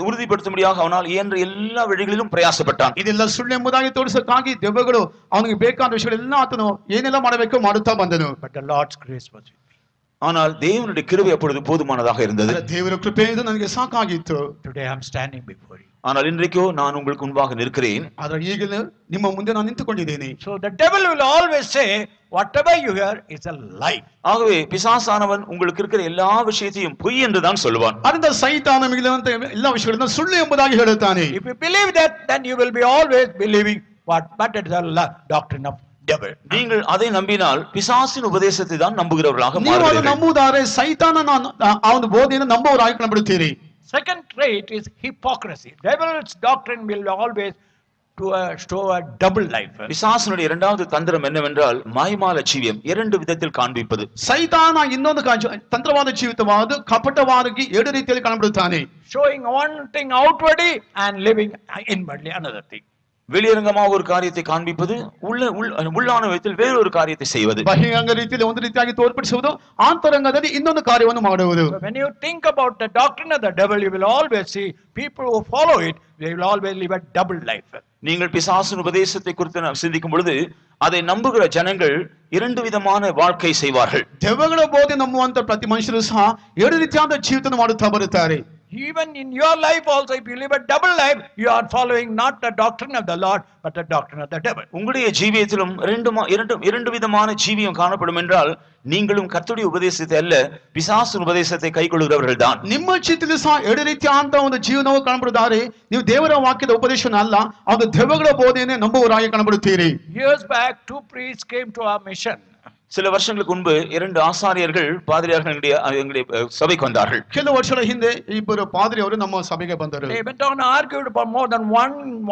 உறுதிப்படுத்தும்படியாக அவனால் இயன்ற எல்லா வழிகளிலும் பிரயாசப்பட்டான். ಇದೆಲ್ಲ ಸುಳ್ಳು ಎಂಬುದಾಗಿ ತೋರಿಸಕ್ಕಾಗಿ ದೆವ್ವಗಳು ಅವನಿಗೆ ಬೇಕಾದ ವಿಷಯಗಳೆಲ್ಲ ಆತನು ಏನೆಲ್ಲ ಮಾಡಬೇಕು ಮಾಡುತ್ತಾ ಬಂದನು. But the Lord's grace was with me. ஆனால் தேவனுடைய கிருபை அப்பொழுது போதுமானதாக இருந்தது. ದೇವರ ಕೃಪೆಯಿಂದ ನನಗೆ ಸಾಕಾಗಿತ್ತು. Today I am standing before you. ஆனால் இன்றைக்கோ நான் உங்களுக்கு முன்பாக நிற்கிறேன். ಆದರೆ ಈಗಲೂ ನಿಮ್ಮ ಮುಂದೆ ನಾನು ನಿಂತುಕೊಂಡಿದ್ದೇನೆ. So the devil will always say whatever you hear is a lie. ஆகவே பிசாசானவன் உங்களுக்கு இருக்கிற எல்லா விஷயத்தையும் பொய் என்று தான் சொல்லுவான். ಅದರಿಂದ ಸೈತಾನ ಮಿಗಿಲಿದಂತ ಎಲ್ಲ ವಿಷಯಗಳನ್ನು ಸುಳ್ಳು ಎಂಬುದಾಗಿ ಹೇಳುತ್ತಾನೆ. If you believe that, then you will be always believing but it is a doctrine of devil. நீங்கள் அதை நம்பினால் பிசாசின் உபதேசத்தை தான் நம்புகிறவர்களாக ನೀವು ಅದನ್ನು மாறுவீர்கள். ನಂಬುವುದಾದರೆ ಸೈತಾನನ ಆ ಒಂದು ಬೋಧೆಯನ್ನು ನಂಬುವವರಾಗಿ ಕಂಡುಬಿಡುತ್ತೀರಿ. Second trait is hypocrisy. Devil's doctrine will always show a double life. பிசாசினுடைய இரண்டாவது தந்திரம் என்னவென்றால் மாய்மால ஜீவியம், 2 விதத்தில் காண்பிப்பது. ಸೈತಾನ ಇನ್ನೊಂದು ತಂತ್ರವಾದ ಜೀವಿತವಾದ ಕಪಟವಾಗಿ 2 ರೀತಿಯಲ್ಲಿ ಕಂಡುಬಿಡುತ್ತಾನೆ. Showing one thing outwardly and living inwardly another thing. வெளியரங்கமாக ஒரு காரியத்தை காண்பிப்பது, உள்ளான விதத்தில் வேறொரு காரியத்தை செய்வது. ಬಹಿರಂಗ ರೀತಿಯಲ್ಲಿ ಒಂದು ರೀತಿಯಾಗಿ ತೋರ್ಪಡಿಸುವುದು, ಆಂತರಂಗದಲ್ಲಿ ಇನ್ನೊಂದು ಕಾರ್ಯವನ್ನು ಮಾಡುವುದು. So when you think about the doctrine of the devil, you will always see people who follow it, they will always live a double life. நீங்கள் பிசாசின் உபதேசத்தை குறித்து சிந்திக்கும் பொழுது அதை நம்புகிற ஜனங்கள் 2 விதமான வாழ்க்கை செய்வார்கள். ದೆವ್ವಗಳ ಬೋಧೆ ನಂಬುವಂತ ಪ್ರತಿ ಮನುಷ್ಯರು ಸಹ 2 ರೀತಿಯಾದ ಜೀವಿತ ಮಾಡುತ್ತಾ ಬರುತ್ತಾರೆ. Even in your life also, if you live a double life, you are following not the doctrine of the Lord, but the doctrine of the devil. உங்களுடைய ஜீவியத்திலும் 2 விதமான ஜீவியம் காணப்படும் என்றால் நீங்களும் கர்த்தருடைய உபதேசத்தை அல்ல பிசாசின் உபதேசத்தை கைக்கொள்கிறவர்கள் தான். ನಿಮ್ಮ ಚಿತ್ತದಲ್ಲಿ ಸಹ 2 ರೀತಿಯಾದ ಒಂದು ಜೀವನವು ಕಾಣப்படுತ್ತಾರೆ. ನೀವು ದೇವರ ವಾಕ್ಯದ ಉಪದೇಶನ ಅಲ್ಲ, ಅದು ದೆವ್ವಗಳ ಬೋಧೆಯನ್ನೇ ನಂಬುವವರಾಗಿ ಕಾಣப்படுತ್ತೀರಿ. Years back, 2 priests came to our mission. சில வருஷங்களுக்கு முன்பு 2 ஆசாரியர்கள் பாதிரியார்கள் எங்களுடைய சபைக்கு வந்தார்கள். ಕೆಲವು ವರ್ಷಗಳ ಹಿಂದೆ ಇಬ್ಬರು ಪಾದ್ರಿಯವರು ನಮ್ಮ ಸಭೆಗೆ ಬಂದರು. They went on argued for more than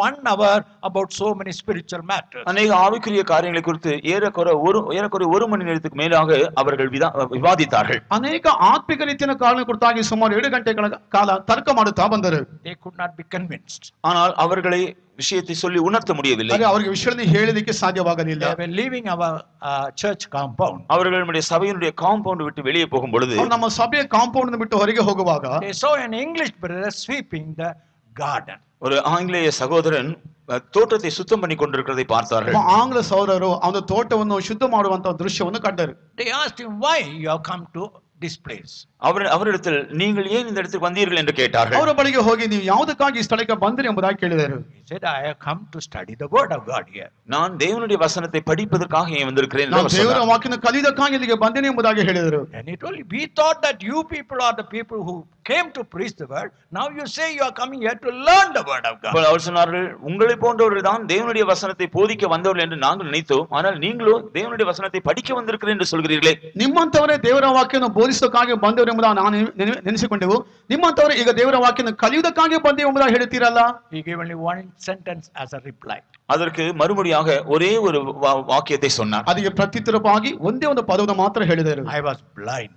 one hour about so many spiritual matters. அநேக ஆவிக்குரிய காரியங்களை குறித்து ஏறக்குறைய 1 மணி நேரத்துக்கு மேலாக அவர்கள் விவாதித்தார்கள். ಅನೇಕ ಆತ್ಮಿಕ ರೀತಿಯ ಕಾರಣ ಕುರಿತಾಗಿ ಸುಮಾರು 2 ಗಂಟೆಗಳ ಕಾಲ ತರ್ಕ ಮಾಡುತ್ತಾ ಬಂದರು. They could not be convinced. ஆனால் அவர்களை விஷயத்தை சொல்லி உணர்த்த முடியவில்லை. ಅವರಿಗೆ ವಿಷಯವನ್ನು ಹೇಳಲಿಕ್ಕೆ ಸಾಧ್ಯವಾಗಲಿಲ್ಲ. They were leaving our church compound. அவர்கள் நம்முடைய சபையினுடைய காம்பவுண்ட் விட்டு வெளியே போகும் பொழுது ನಮ್ಮ ಸಭೆಯ ಕಾಂಪೌಂಡ್ ಬಿಟ್ಟು ಹೊರಗೆ ಹೋಗುವಾಗ They saw an English brother sweeping the garden. ஒரு ஆங்கிலேய சகோதரன் தோட்டத்தை சுத்தம் பண்ணி கொண்டிருக்கிறதை பார்த்தார்கள். ಆಂಗ್ಲ ಸಹೋದರರು ಅವನ ತೋಟವನ್ನು ಶುದ್ಧ ಮಾಡುವಂತ ದೃಶ್ಯವನ್ನು ಕಂಡರು. They asked him, why you have come to this place? அவரிடத்தில் நீங்கள் ஏன் இந்த இடத்துக்கு வந்தீர்கள் என்று கேட்டார்கள். ಅವರ ಬಳಿಗೆ ಹೋಗಿ ನೀವು ಯಾವುದಕ್ಕಾಗಿ ಈ ಸ್ಥಳಕ್ಕೆ ಬಂದಿರಿ ಎಂಬುದಾಗಿ ಕೇಳಿದರು. He said, I have come to study the word of God here. நான் தேவனுடைய வசனத்தை படிப்பதற்காக ஏன் வந்திருக்கிறேன் ನಾನು ದೇವರ ವಾಕ್ಯನ ಕಲಿಯುವುದಕ್ಕಾಗಿ ಇಲ್ಲಿಗೆ ಬಂದೇನೆ ಎಂಬುದಾಗಿ ಹೇಳಿದರು. And he told, we thought that you people are the people who came to preach the word. Now you say you are coming here to learn the word of God. அவர் சொன்னார்கள், உங்களை போன்றவர்கள் தான் தேவனுடைய வசனத்தை போதிக்க வந்தவர்கள் என்று நாங்கள் நினைத்தோம். ஆனால் நீங்களோ தேவனுடைய வசனத்தை படிக்க வந்திருக்கிறேன் என்று சொல்கிறீர்களே. ನಿಮ್ಮಂತವರೇ ದೇವರ ವಾಕ್ಯವನ್ನು ಬೋಧಿಸೋಕ್ಕಾಗಿ ಬಂದವರು ಎಂಬುದಾಗಿ ನಾನು ನೆನೆಸಿಕೊಂಡೆವು. ನಿಮ್ಮಂತವರೇ ಈಗ ದೇವರ ವಾಕ್ಯವನ್ನು ಕಲಿಯುವುದಕ್ಕಾಗಿ ಬಂದೆವು ಎಂಬುದಾಗಿ ಹೇಳ್ತೀರಲ್ಲ. He gave only one sentence as a reply. அதற்கு மறுபடியாக ஒரே ஒரு வாக்கியத்தை சொன்னார். ಅದಕ್ಕೆ ಪ್ರತ್ಯುತ್ತರವಾಗಿ ಒಂದೇ ಒಂದು ಪದವನ್ನು ಮಾತ್ರ ಹೇಳಿದರು. I was blind.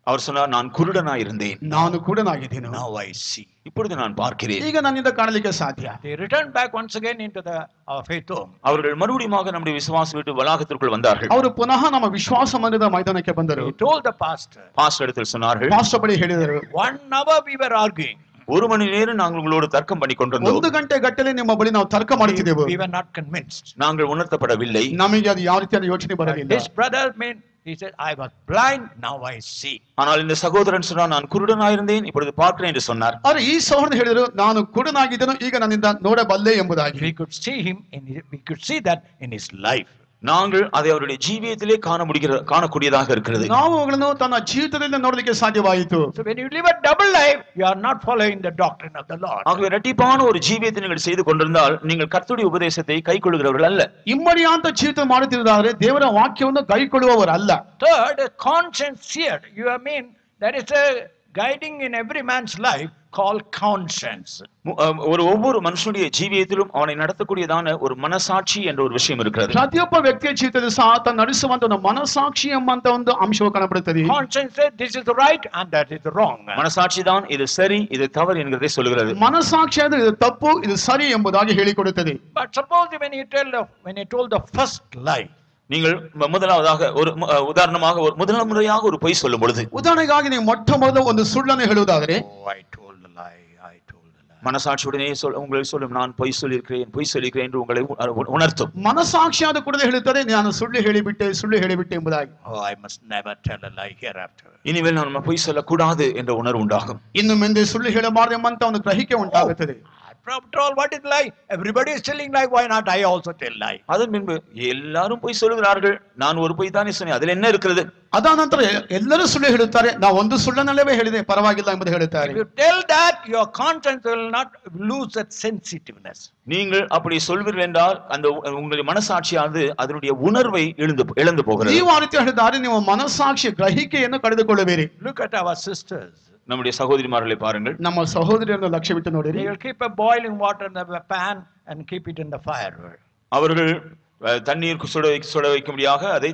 அவர் சொன்னார், நான் குருடனாய் இருந்தேன். ನಾನು ಕುರುಡನಾಗಿದ್ದೇನೆ. Now I see. இப்பொழுது நான் பார்க்கிறேன். ಈಗ ನನ್ನಿಂದ ಕಾಣಲಿಕ್ಕೆ ಸಾಧ್ಯ. They returned back once again into our faith home. அவர்கள் மறுபடியும் நம்முடைய விசுவாச வீட்டு வளாகத்திற்குள் வந்தார்கள். ಅವರು ಪುನಃ ನಮ್ಮ ವಿಶ್ವಾಸ ಮಂದಿರದ ಮೈದಾನಕ್ಕೆ ಬಂದರು. He told the pastor. Pastor இடத்தில் சொன்னார்கள், ಪಾಸ್ಟರ್ ಬಳಿ ಹೇಳಿದರು, 1 hour we were arguing. 1 மணி நேரம் நாங்கள் உங்களோடு தர்க்கம் பண்ணி கொண்டிருந்தோம். 1 ಗಂಟೆ ಗಟ್ಟಲೆ ನಿಮ್ಮ ಬಳಿ ನಾವು ತರ್ಕ ಮಾಡುತ್ತಿದ್ದೆವು. We were not convinced. நாங்கள் உணர்த்தப்படவில்லை. ನಮಗೆ ಅದು ಯಾವ ರೀತಿಯಾದ ಯೋಚನೆ ಬರಲಿಲ್ಲ. This brother he said, I was blind, now I see. ஆனால் இந்த சகோதரன் சொன்னார், நான் குருடனாய் இருந்தேன், இப்பொழுது பார்க்கிறேன் என்று சொன்னார். ಆದರೆ ಈ ಸಹೋದರನು ಹೇಳಿದರು, ನಾನು ಕುರುಡನಾಗಿದ್ದೆನು, ಈಗ ನನ್ನಿಂದ ನೋಡಬಲ್ಲೆ ಎಂಬುದಾಗಿ. We could see him we could see that in his life. நாங்கள் அதை அவருடைய ஜீவியத்திலே காணக்கூடியதாக இருக்கிறது. ನಾವು ಅವುಗಳನ್ನು ತನ್ನ ಜೀವಿತದಲ್ಲಿ ನೋಡಲಿಕ್ಕೆ ಸಾಧ್ಯವಾಯಿತು. So when you live a double life, you are not following the doctrine of the Lord. ஆகவே இரட்டிப்பான ஒரு ஜீவியத்தை நீங்கள் செய்து கொண்டிருந்தால் நீங்கள் கர்த்தருடைய உபதேசத்தை கைக்கொள்ளுகிறவர்கள் அல்ல. ಇಮ್ಮಡಿಯಾದ ಜೀವಿತ ಮಾಡುತ್ತಿರುವುದಾದರೆ ದೇವರ ವಾಕ್ಯವನ್ನು ಕೈಕೊಳ್ಳುವವರು ಅಲ್ಲ. Third, conscience seared. You have mean there is a guiding in every man's life called conscience. ஒவ்வொரு மனுஷனுடைய ஜீவியத்திலும் அவனை நடத்தக்கூடியதான ஒரு மனசாட்சி என்ற ஒரு விஷயம் இருக்கிறது. ಪ್ರತಿಯೊಬ್ಬ ವ್ಯಕ್ತಿಯ ಜೀವಿತದಲ್ಲಿ ಸಹ ತನ್ನ ನಡೆಸುವಂತ ಒಂದು ಮನಸಾಕ್ಷಿ ಎಂಬಂತ ಒಂದು ಅಂಶವು ಕಾಣப்படுತ್ತದೆ. Conscience says this is right and that is wrong. மனசாட்சி தான் இது சரி இது தவறு என்கிறதை சொல்கிறது. ಮನಸಾಕ್ಷಿಯಾದ ಇದು ತಪ್ಪು ಇದು ಸರಿ ಎಂಬುದಾಗಿ ಹೇಳಿಕೊಡುತ್ತದೆ. But suppose when you told the first lie, நீங்கள் முதலாவதாக ஒரு உதாரணமாக ஒரு முதல் முறையாக ஒரு பொய் சொல்லும் பொழுது, ಉದಾಹರಣೆಗಾಗಿ ನೀವು ಮೊಟ್ಟ ಮೊದಲು ಒಂದು ಸುಳ್ಳನ್ನು ಹೇಳುವುದಾದರೆ, மனசாட்சியுடனே உங்களுக்கு சொல்லும் நான் பொய் சொல்லியிருக்கிறேன் என்று உங்களை உணர்த்தும். ಮನಸಾಕ್ಷಿಯಾದ ಕೂಡಲೇ ಹೇಳುತ್ತದೆ ನಾನು ಸುಳ್ಳು ಹೇಳಿಬಿಟ್ಟೆ ಎಂಬುದಾಗಿ. I must never tell a lie hereafter. இனிமேல் நான் பொய் சொல்லக்கூடாது என்ற உணர்வு உண்டாகும். ಇನ್ನು ಮುಂದೆ ಸುಳ್ಳು ಹೇಳಬಾರದು ಎಂಬಂತ ಒಂದು ಗ್ರಹಿಕೆ ಉಂಟಾಗುತ್ತದೆ. After all, what is lie? Everybody is telling lie. Why not I also tell lie? அதன் பின்பு எல்லாரும் பொய் சொல்லுகிறார்கள், நான் ஒரு பொய் தானே சொன்னேன், அதில் என்ன இருக்கிறது? ಅದಾದ ನಂತರ ಎಲ್ಲರೂ ಸುಳ್ಳು ಹೇಳುತ್ತಾರೆ, ನಾವು ಒಂದು ಸುಳ್ಳನ್ನಲ್ಲವೇ ಹೇಳಿದೆ ಪರವಾಗಿಲ್ಲ ಎಂಬುದು ಹೇಳುತ್ತಾರೆ. If you tell that, your conscience will not lose that sensitiveness. நீங்கள் அப்படி சொல்வீர்கள் என்றால் அந்த உங்களுடைய மனசாட்சியானது அதனுடைய உணர்வை இழந்து போகிறது. ನೀವು ಆ ರೀತಿ ಹೇಳಿದರೆ ನೀವು ಮನಸಾಕ್ಷಿ ಗ್ರಹಿಕೆಯನ್ನು ಕಳೆದುಕೊಳ್ಳುವಿರಿ. Look at our sisters. நம்முடைய சகோதரிமார்களை பாருங்கள். ನಮ್ಮ ಸಹೋದರಿಯನ್ನು ಲಕ್ಷ್ಯವಿಟ್ಟು ನೋಡಿರಿ. They will keep a boiling water in the pan and keep it in the fire. அவர்கள் தண்ணீர் சுட வைக்கும்படியாக அதை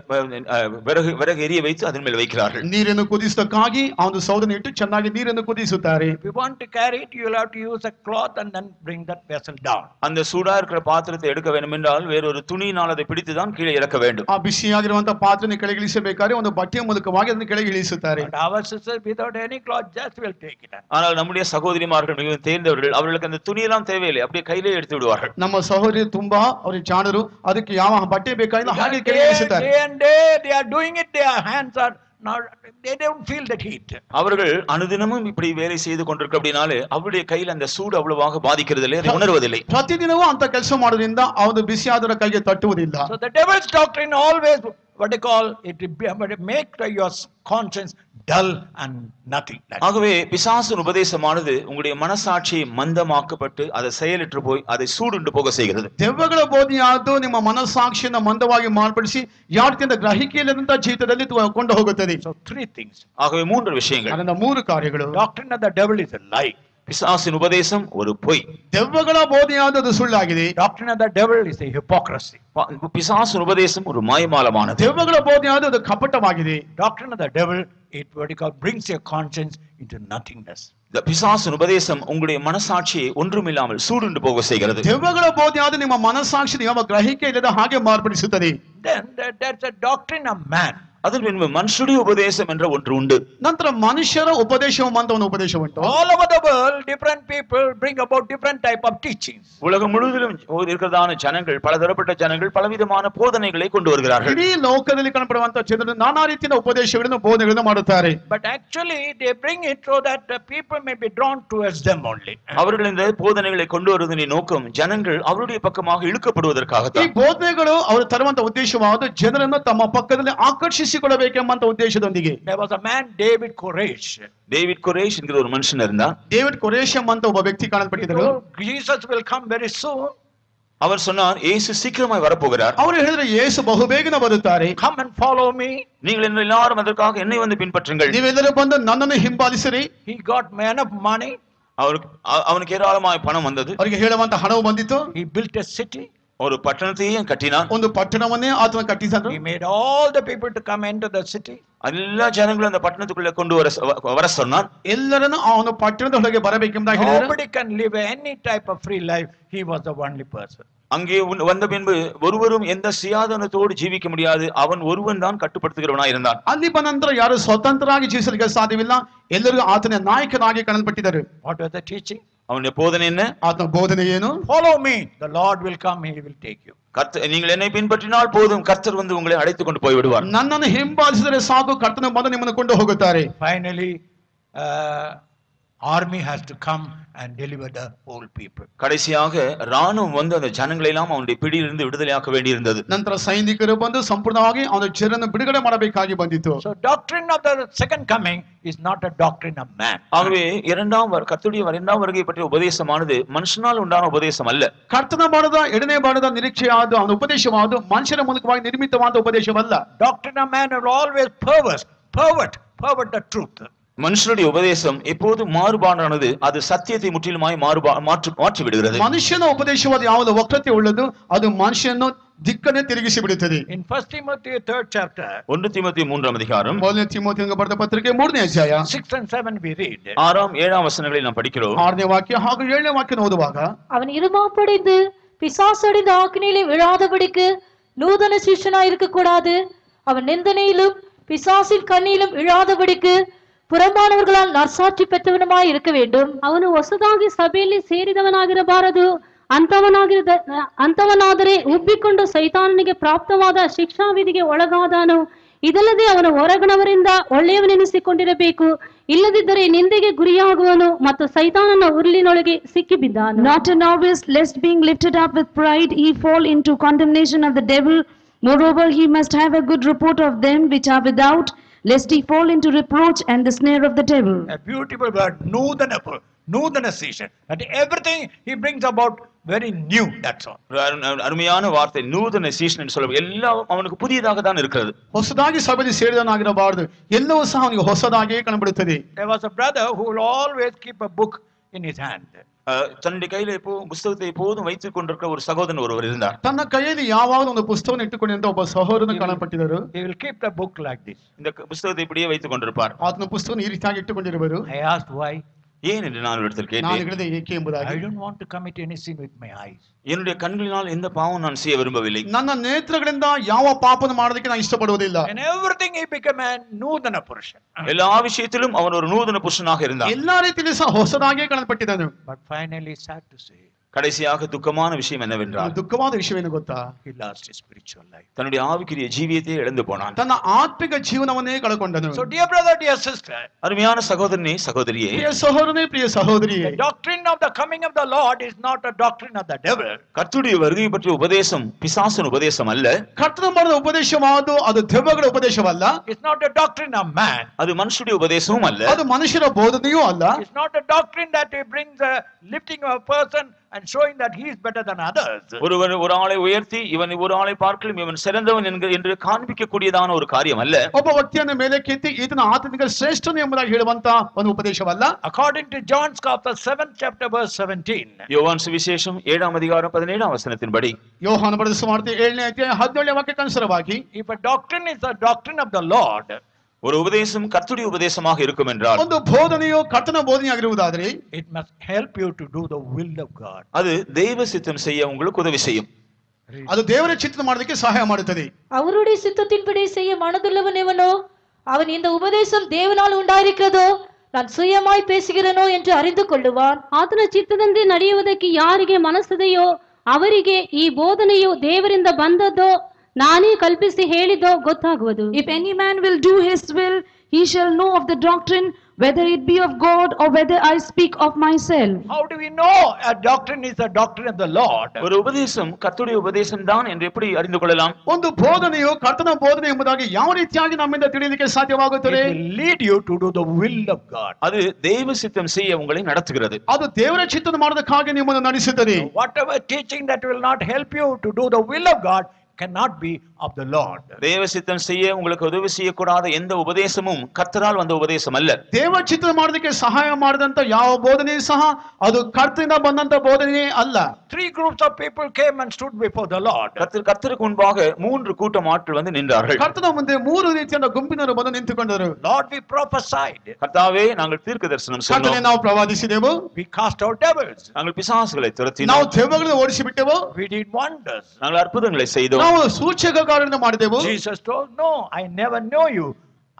விறகு எரிய வைத்து அதன் மேல் வைக்கிறார்கள். ನೀರನ್ನು ಕುದಿಸಕ್ಕಾಗಿ ಆ ಒಂದು ಸೌದನ್ನು ಇಟ್ಟು ಚೆನ್ನಾಗಿ ನೀರನ್ನು ಕುದಿಸುತ್ತಾರೆ. If you want to carry it, you will have to use a cloth and then bring that vessel down. அந்த சூடா இருக்கிற பாத்திரத்தை எடுக்க வேண்டும் என்றால் வேறொரு துணியினால் அதை பிடித்து தான் கீழே இறக்க வேண்டும். ಆ ಬಿಸಿಯಾಗಿರುವಂತ ಪಾತ್ರೆಯನ್ನು ಕೆಳಗೆ ಇಳಿಸಬೇಕಾದ್ರೆ ಒಂದು ಬಟ್ಟೆಯ ಮೂಲಕವಾಗಿ ಅದನ್ನು ಕೆಳಗೆ ಇಳಿಸುತ್ತಾರೆ. But our sisters without any cloth just will take it. ஆனால் நம்முடைய சகோதரிமார்கள் மிகவும் தேர்ந்தவர்கள், அவர்களுக்கு அந்த துணியெல்லாம் தேவையில்லை, அப்படியே கையிலே எடுத்து விடுவார்கள். ನಮ್ಮ ಸಹೋದರಿ ತುಂಬಾ ಅವರು ಜಾಣರು, ಅದಕ್ಕೆ ಯಾವ ಬಟ್ಟೆ ಬೇಕಾಗಿಲ್ಲ ಹಾಗೆ ಕೆಳಗೆ ಇಳಿಸುತ್ತಾರೆ. Day and day they are doing it, their hands are not, they don't feel that heat. அவர்கள் அனுதினமும் இப்படி வேலை செய்து கொண்டிருக்க அப்படினாலே அவருடைய கையில் அந்த சூடு அவ்வளவாக பாதிக்கிறதில்லை, அதை உணர்வதில்லை. ಪ್ರತಿದಿನವೂ ಅಂತ ಕೆಲಸ ಮಾಡೋದ್ರಿಂದ ಅವನು ಬಿಸಿಯಾದರ ಕೈಗೆ ತಟ್ಟುವುದಿಲ್ಲ. So the devil's doctrine always what they call it make your conscience dull and nothing. ஆகவே பிசாசின் உபதேசமானது உங்களுடைய மனசாட்சியை மந்தமாக்கப்பட்டு அதை செயலற்று போய் அதை சூடுண்டு போக செய்கிறது. ದೆವ್ವಗಳ ಬೋಧನೆಯಾದ್ದು ನಿಮ್ಮ ಮನಸಾಕ್ಷಿಯನ್ನು ಮಂದವಾಗಿ ಮಾರ್ಪಡಿಸಿ ಯಾವ ರೀತಿಯಿಂದ ಗ್ರಹಿಕೆಯಿಲ್ಲದಂತ ಜೀವಿತದಲ್ಲಿ ಕೊಂಡು ಹೋಗುತ್ತದೆ. So three things. ஆகவே மூன்று விஷயங்கள். ಅದನ್ನ ಮೂರು ಕಾರ್ಯಗಳು. Doctrine of the devil is a lie. பிசாசின் உபதேசம் ஒரு பொய். ದೆವ್ವಗಳ ಬೋಧನೆಯಾದದ್ದು ಸುಳ್ಳಾಗಿದೆ. Doctrine of the devil is a hypocrisy. பிசாசின் உபதேசம் ஒரு மாயமாலமானது. ದೆವ್ವಗಳ ಬೋಧನೆಯಾದದ್ದು ಕಪಟವಾಗಿದೆ. Doctrine of the devil, it what you call brings your conscience into nothingness. பிசாசின் உபதேசம் உங்களுடைய மனசாட்சியை ஒன்றுமில்லாமல் சூடுண்டு போக செய்கிறது. ದೆವ್ವಗಳ ಬೋಧನೆಯಾದ ನಿಮ್ಮ ಮನಸಾಕ್ಷಿ ಯಾವ ಗ್ರಹಿಕೆ ಇಲ್ಲದ ಹಾಗೆ ಮಾರ್ಪಡಿಸುತ್ತದೆ. Then that's a doctrine of man. அதன் பின்பு மனுஷனுடைய உபதேசம் என்ற ஒன்று உண்டு. ನಂತರ ಮನುಷ್ಯರ ಉಪದೇಶವು ಅಂತ ಒಂದು ಉಪದೇಶ ಉಂಟು. All over the world different people bring about different type of teachings. உலகம் முழுவதிலும் இருக்கிறதான ஜனங்கள் பலதரப்பட்ட ஜனங்கள் பலவிதமான போதனைகளை கொண்டு வருகிறார்கள். ಇಡೀ ಲೋಕದಲ್ಲಿ ಕಾಣப்படுವಂತ ಜನರು ನಾನಾ ರೀತಿಯ ಉಪದೇಶಗಳನ್ನು ಬೋಧನೆಗಳನ್ನು ಮಾಡುತ್ತಾರೆ. But actually they bring it so that the people may be drawn towards them only. அவர்கள் இந்த போதனைகளை கொண்டு வருவதன் நோக்கம் ஜனங்கள் அவருடைய பக்கமாக இழுக்கப்படுவதற்காகத்தான். ಈ ಬೋಧನೆಗಳು ಅವರು ತರುವಂತ ಉದ್ದೇಶವಾದ ಜನರನ್ನು ತಮ್ಮ ಪಕ್ಕದಲ್ಲಿ ಆಕರ್ಷಿಸಿಕೊಳ್ಳಬೇಕೆಂಬ ಉದ್ದೇಶದೊಂದಿಗೆ. There was a man David Koresh. David Koresh என்கிற ஒரு மனுஷன் இருந்தார். ಡೇವಿಡ್ ಕೊರೇಶ್ ಅಂತ ಒಬ್ಬ ವ್ಯಕ್ತಿ ಕಾಣಲ್ಪಟ್ಟಿದ್ದರು. Jesus will come very soon. அவர் சொன்னார் இயேசு சீக்கிரமாய் வரப்போகிறார். ಅವರು ಹೇಳಿದ್ರು ಯೇಸು ಬಹುಬೇಗನೆ ಬರುತ್ತಾರೆ. Come and follow me. நீங்கள் எல்லாரும் அதற்காக என்னை வந்து பின்பற்றுங்கள். ನೀವೆಲ್ಲರೂ ಬಂದು ನನ್ನನ್ನು ಹಿಂಬಾಲಿಸಿರಿ. He got enough money. அவனுக்கு ஏராளமாய் பணம் வந்தது. ಅವರಿಗೆ ಹೇಳುವಂತ ಹಣವು ಬಂದಿತ್ತು. He built a city. ஒரு பட்டணத்தையும் கட்டினான். ಒಂದು ಪಟ್ಟಣವನ್ನೇ ಆತನು ಕಟ್ಟಿಸಿದನು. He made all the people to come into the city. எல்லா ஜனங்களும் அந்த பட்டணத்துக்குள்ள கொண்டு வர சொன்னான். ಎಲ್ಲರನ್ನು ಅವನು ಪಟ್ಟಣದೊಳಗೆ ಬರಬೇಕೆಂಬುದಾಗಿ ಹೇಳಿದರು. Nobody can live any type of free life. He was the only person. அங்கே வந்த பின்பு ஒருவரும் எந்த சுயாதீனத்தோடு ஜீவிக்க முடியாது, அவன் ஒருவன் தான் கட்டுப்படுத்துகிறவனாய் இருந்தான். ಅಲ್ಲಿ ಬಂದ ನಂತರ ಯಾರು ಸ್ವತಂತ್ರರಾಗಿ ಜೀವಿಸಲಿಕ್ಕೆ ಸಾಧ್ಯವಿಲ್ಲ, ಎಲ್ಲರಿಗೂ ಆತನ ನಾಯಕನಾಗಿ ಕಾಣಲ್ಪಟ್ಟಿದ್ದರು. What was the teaching? அவனுடைய போதனை என்ன? ಆತನ ಬೋಧನೆ ಏನು? Follow me, the Lord will come, he will take you. நீங்கள் என்னை பின்பற்றினால் போதும், கர்த்தர் வந்து உங்களை அழைத்து கொண்டு போய் விடுவார். ನನ್ನನ್ನು ಹಿಂಬಾಲಿಸಿದರೆ ಸಾಕು, ಕರ್ತನು ಬಂದು ನಿಮ್ಮನ್ನು ಕೊಂಡು ಹೋಗುತ್ತಾರೆ. Finally army has to come and deliver the whole people. கடைசியாக ராணுவம் வந்து அந்த ஜனங்களை எல்லாம் அவனுடைய பிடியிலிருந்து விடுதலையாக்க வேண்டியிருந்தது. ನಂತರ ಸೈನಿಕರು ಬಂದು ಸಂಪೂರ್ಣವಾಗಿ ಅವನ ಜನರನ್ನು ಬಿಡುಗಡೆ ಮಾಡಬೇಕಾಗಿ ಬಂದಿತು. So doctrine of the second coming is not a doctrine of man. ஆகவே கர்த்தருடைய இரண்டாம் வருகை பற்றிய உபதேசமானது மனுஷனால் உண்டான உபதேசம் அல்ல. ಕರ್ತನ ಬಾಣದ ಎರಡನೇ ಬಾಣದ ನಿರೀಕ್ಷೆಯಾದ ಅವನ ಉಪದೇಶವಾದ ಮನುಷ್ಯರ ಮೂಲಕವಾಗಿ ನಿರ್ಮಿತವಾದ ಉಪದೇಶವಲ್ಲ. Doctrine of man will always pervert the truth. மனுஷனுடைய உபதேசம் எப்போது மாறுபாடானது, அது சத்தியத்தை முற்றிலுமாய் மாற்றி விடுகிறது. ಮನುಷ್ಯನ ಉಪದೇಶವಾದ ಯಾವುದು ವಕ್ರತೆ ಉಳ್ಳದು ಅದು ಮನುಷ್ಯನ ದಿಕ್ಕನ್ನೇ ತಿರುಗಿಸಿ ಬಿಡುತ್ತದೆ. In 1 Timothy 3rd chapter, 1 ತಿಮೋಥೆಯ 3ಾம் அதிகாரம், ಮೊದಲನೇ ತಿಮೋಥೆಯನಿಗೆ ಬರೆದ ಪತ್ರಿಕೆ 3ನೇ ಅಧ್ಯಾಯ 6 and 7 we read. 6ಾம் 7ಾம் ವಚನங்களை நாம் படிக்கிறோம். 6ನೇ ವಾಕ್ಯ ಹಾಗೂ 7ನೇ ವಾಕ್ಯ ಓದುವಾಗ, அவன் இருமாப்படைந்து பிசாசடைந்த ஆக்கினிலே விழாதபடிக்கு நூதன சிஷ்யனாய் இருக்க கூடாது. அவன் நிந்தனையிலும் பிசாசின் கண்ணியிலும் விழாதபடிக்கு புறம்பானவர்களால் நற்சாட்சி பெற்றவனுமாய் இருக்க வேண்டும். ಅವನು ಹೊಸದಾಗಿ ಸಭೆಯಲ್ಲಿ ಸೇರಿದವನಾಗಿರಬಾರದು. ಅಂತವನಾದರೆ ಉಬ್ಬಿಕೊಂಡು ಸೈತಾನನಿಗೆ ಪ್ರಾಪ್ತವಾದ ಶಿಕ್ಷಾವಿಧಿಗೆ ಒಳಗಾದನು. ಇದಲ್ಲದೆ ಅವನು ಹೊರಗಣವರಿಂದ ಒಳ್ಳೆಯವನೆನಿಸಿಕೊಂಡಿರಬೇಕು. ಇಲ್ಲದಿದ್ದರೆ ನಿಂದೆಗೆ ಗುರಿಯಾಗುವನು ಮತ್ತು ಸೈತಾನನ ಉರುಳಿನೊಳಗೆ ಸಿಕ್ಕಿಬಿದ್ದಾನು. Not a novice, lest being lifted up with pride he fall into condemnation of the devil. Moreover, he must have a good report of them which are without, lest he fall into reproach and the snare of the devil. A beautiful word, nudana-sation. That everything he brings about very new, that's all. அருமையான வார்த்தை நூதன சீஷன் என்று சொல்ல எல்லாம் அவனுக்கு புதியதாக தான் இருக்கிறது. ಹೊಸದಾಗಿ ಸಭೆಯಲ್ಲಿ ಸೇರಿದವನಾಗಿರಬಾರದು, ಎಲ್ಲವೂ ಸಹ ಅವನಿಗೆ ಹೊಸದಾಗಿಯೇ ಕಾಣಬಿಡುತ್ತದೆ. There was a brother who will always keep a book in his hand. தன்னுடைய கையில புஸ்தகத்தை எப்போதும் வைத்துக் கொண்டிருக்கிற ஒரு சகோதரன் ஒருவர் இருந்தார். ತನ್ನ ಕೈಯಲ್ಲಿ ಯಾವಾಗಲೂ ಒಂದು ಪುಸ್ತಕವನ್ನು ಇಟ್ಟುಕೊಂಡಿದ್ದ ಒಬ್ಬ ಸಹೋದರನ ಕಾಣಪಟ್ಟಿದ್ದರು. He will keep the book like this. இந்த புஸ்தகத்தை இப்படியே வைத்துக் கொண்டிருப்பார். ಆತನ ಪುಸ್ತಕವನ್ನು ಈ ರೀತಿಯಾಗಿ ಇಟ್ಟುಕೊಂಡಿರುವರು. I asked why. ஏன் என்று நான் இடத்தில் ನಾನು கேட்டேன். ಹೇಳಿದೆ ಏಕೆ ಎಂಬುದಾಗಿ. I don't want to commit any sin with my eyes. என்னுடைய கண்களினால் எந்த பாவம் நான் செய்ய விரும்பவில்லை. ನನ್ನ ನೇತ್ರಗಳಿಂದ ಯಾವ ಪಾಪವನ್ನು ಮಾಡೋದಕ್ಕೆ ನಾನು ಇಷ್ಟಪಡುವುದಿಲ್ಲ. In everything he became a nudana purusha. எல்லா விஷயத்திலும் அவன் ஒரு நூதன புருஷனாக இருந்தான். ಎಲ್ಲಾ ರೀತಿಯಲ್ಲಿ ಸಹ ಹೊಸದಾಗಿಯೇ ಕಾಣಲ್ಪಟ್ಟಿದ್ದನು. But finally, sad to say, கடைசியாக துக்கமான விஷயம் என்னவென்றால் ದುಃಖವಾದ ವಿಷಯವೇನು ಗೊತ್ತಾ? he lost his spiritual life. தன்னுடைய ஆவிக்குரிய ஜீவியத்தை இழந்து போனான். ತನ್ನ ಆತ್ಮಿಕ ಜೀವನವನ್ನೇ ಕಳಕೊಂಡನು. So dear brother, dear sister, அருமையான சகோதரனே சகோதரியே, ಪ್ರಿಯ ಸಹೋದರನೇ ಪ್ರಿಯ ಸಹೋದರಿಯೇ, the doctrine of the coming of the Lord is not a doctrine of the devil. கர்த்தருடைய வருகை பற்றிய உபதேசம் பிசாசின் உபதேசம் அல்ல. ಕರ್ತನ ಮಾಡಿದ ಉಪದೇಶವಾದು ಅದು ದೆವ್ವಗಳ ಉಪದೇಶವಲ್ಲ. It's not a doctrine of man. அது மனுஷனுடைய உபதேசமும் அல்ல. ಅದು ಮನುಷ್ಯರ ಬೋಧನೆಯೂ ಅಲ್ಲ. It's not a doctrine that brings a lifting of a person and showing that he is better than others. ஒருவர் ஒரு ஆளை உயர்த்தி இவன் ஒரு ஆளை பார்க்கலும் இவன் சிறந்தவன் என்று காண்பிக்க கூடியதான ஒரு காரியம் அல்ல. ಒಬ್ಬ ವ್ಯಕ್ತಿಯನ್ನು ಮೇಲಕ್ಕೆತ್ತಿ ಇದನ್ನ ಆತನಿಗೆ ಶ್ರೇಷ್ಠನು ಎಂಬುದಾಗಿ ಹೇಳುವಂತ ಒಂದು ಉಪದೇಶವಲ್ಲ. According to John's Gospel 7th chapter verse 17. யோவான் சுவிசேஷம் 7ாம் அதிகாரம் 17ாம் வசனத்தின்படி, ಯೋಹಾನ ಬರೆದ ಸುವಾರ್ತೆ 7ನೇ ಅಧ್ಯಾಯ 17ನೇ ವಾಕ್ಯಕ್ಕೆ ಅನುಸಾರವಾಗಿ, If a doctrine is a doctrine of the Lord, ஒரு உபதேசம் கர்த்தருடைய உபதேசமாக இருக்கும் என்றால் ಒಂದು ಬೋಧನೆಯು ಕರ್ತನ ಬೋಧನೆಯಾಗಿರುವುದಾದರೆ it must help you to do the will of God. அது தெய்வ சித்தம் செய்ய உங்களுக்கு உதவி செய்யும். ಅದು ದೇವರ ಚಿತ್ತನ ಮಾಡೋದಕ್ಕೆ ಸಹಾಯ ಮಾಡುತ್ತದೆ. அவருடைய சித்தத்தின்படி செய்ய மனதுள்ளவன் எவனோ அவன் இந்த உபதேசம் தேவனால் உண்டாயிருக்கிறதோ நான் சுயமாய் பேசுகிறேனோ என்று அறிந்து கொள்ளுவான். ಆತನ ಚಿತ್ತದಂತೆ ನಡೆಯುವುದಕ್ಕೆ ಯಾರಿಗೆ ಮನಸ್ಸಿದೆಯೋ ಅವರಿಗೆ ಈ ಬೋಧನೆಯು ದೇವರಿಂದ ಬಂದದ್ದೋ ನಾನೇ ಕಲ್ಪಿಸಿ ಹೇಳಿದ್ದೋ ಗೊತ್ತಾಗುವುದು. If any man will do his will, he shall know of the doctrine, whether it be of God or whether I speak of myself. How do we know a doctrine is a doctrine of the Lord? ஒரு உபதேசம் கர்த்தருடைய உபதேசம் தான் என்று எப்படி அறிந்து கொள்ளலாம்? ಒಂದು ಬೋಧನೆಯು ಕರ್ತನ ಬೋಧನೆ ಎಂಬುದಾಗಿ ಯಾವ ರೀತಿಯಾಗಿ ನಮ್ಮಿಂದ ತಿಳಿಯಲಿಕ್ಕೆ ಸಾಧ್ಯವಾಗುತ್ತದೆ? It will lead you to do the will of God. அது தெய்வ சித்தம் செய்ய உங்களை நடத்துகிறது. ಅದು ದೇವರ ಚಿತ್ತನ ಮಾಡೋದಕ್ಕಾಗಿ ನಿಮ್ಮನ್ನು ನಡೆಸುತ್ತದೆ. Whatever teaching that will not help you to do the will of God cannot be of the Lord. தேவ சித்தம் செய்ய உங்களுக்கு உதவி செய்யக்கூடாத எந்த உபதேசமும் கர்த்தரால் வந்த உபதேசம் அல்ல. ದೇವ ಚಿತ್ತನ ಮಾಡೋದಕ್ಕೆ ಸಹಾಯ ಮಾಡಿದಂತ ಯಾವ ಬೋಧನೆ ಸಹ ಅದು ಕರ್ತನಿಂದ ಬಂದಂತ ಬೋಧನೆ ಅಲ್ಲ. Three groups of people came and stood before the Lord. கர்த்தருக்கு முன்பாக 3 கூட்டம் ஆட்கள் வந்து நின்றார்கள். ಕರ್ತನ ಮುಂದೆ 3 ರೀತಿಯ ಗುಂಪಿನವರು ಬಂದು ನಿಂತುಕೊಂಡರು. Lord, we prophesied. கர்த்தாவே நாங்கள் தீர்க்க தரிசனம் ಕರ್ತನೇ சொன்னோம். ನಾವು ಪ್ರವಾದಿಸಿದೆವು. We cast out devils. நாங்கள் பிசாசுகளை ನಾವು துரத்தினோம். ದೆವ್ವಗಳನ್ನು ಓಡಿಸಿ ಬಿಟ್ಟೆವು. We did wonders. நாங்கள் அற்புதங்களை செய்தோம். ನಾವು ಸೂಚಕಗಳನ್ನು ಮಾಡಿದೆವು. Jesus told, no, I never know you.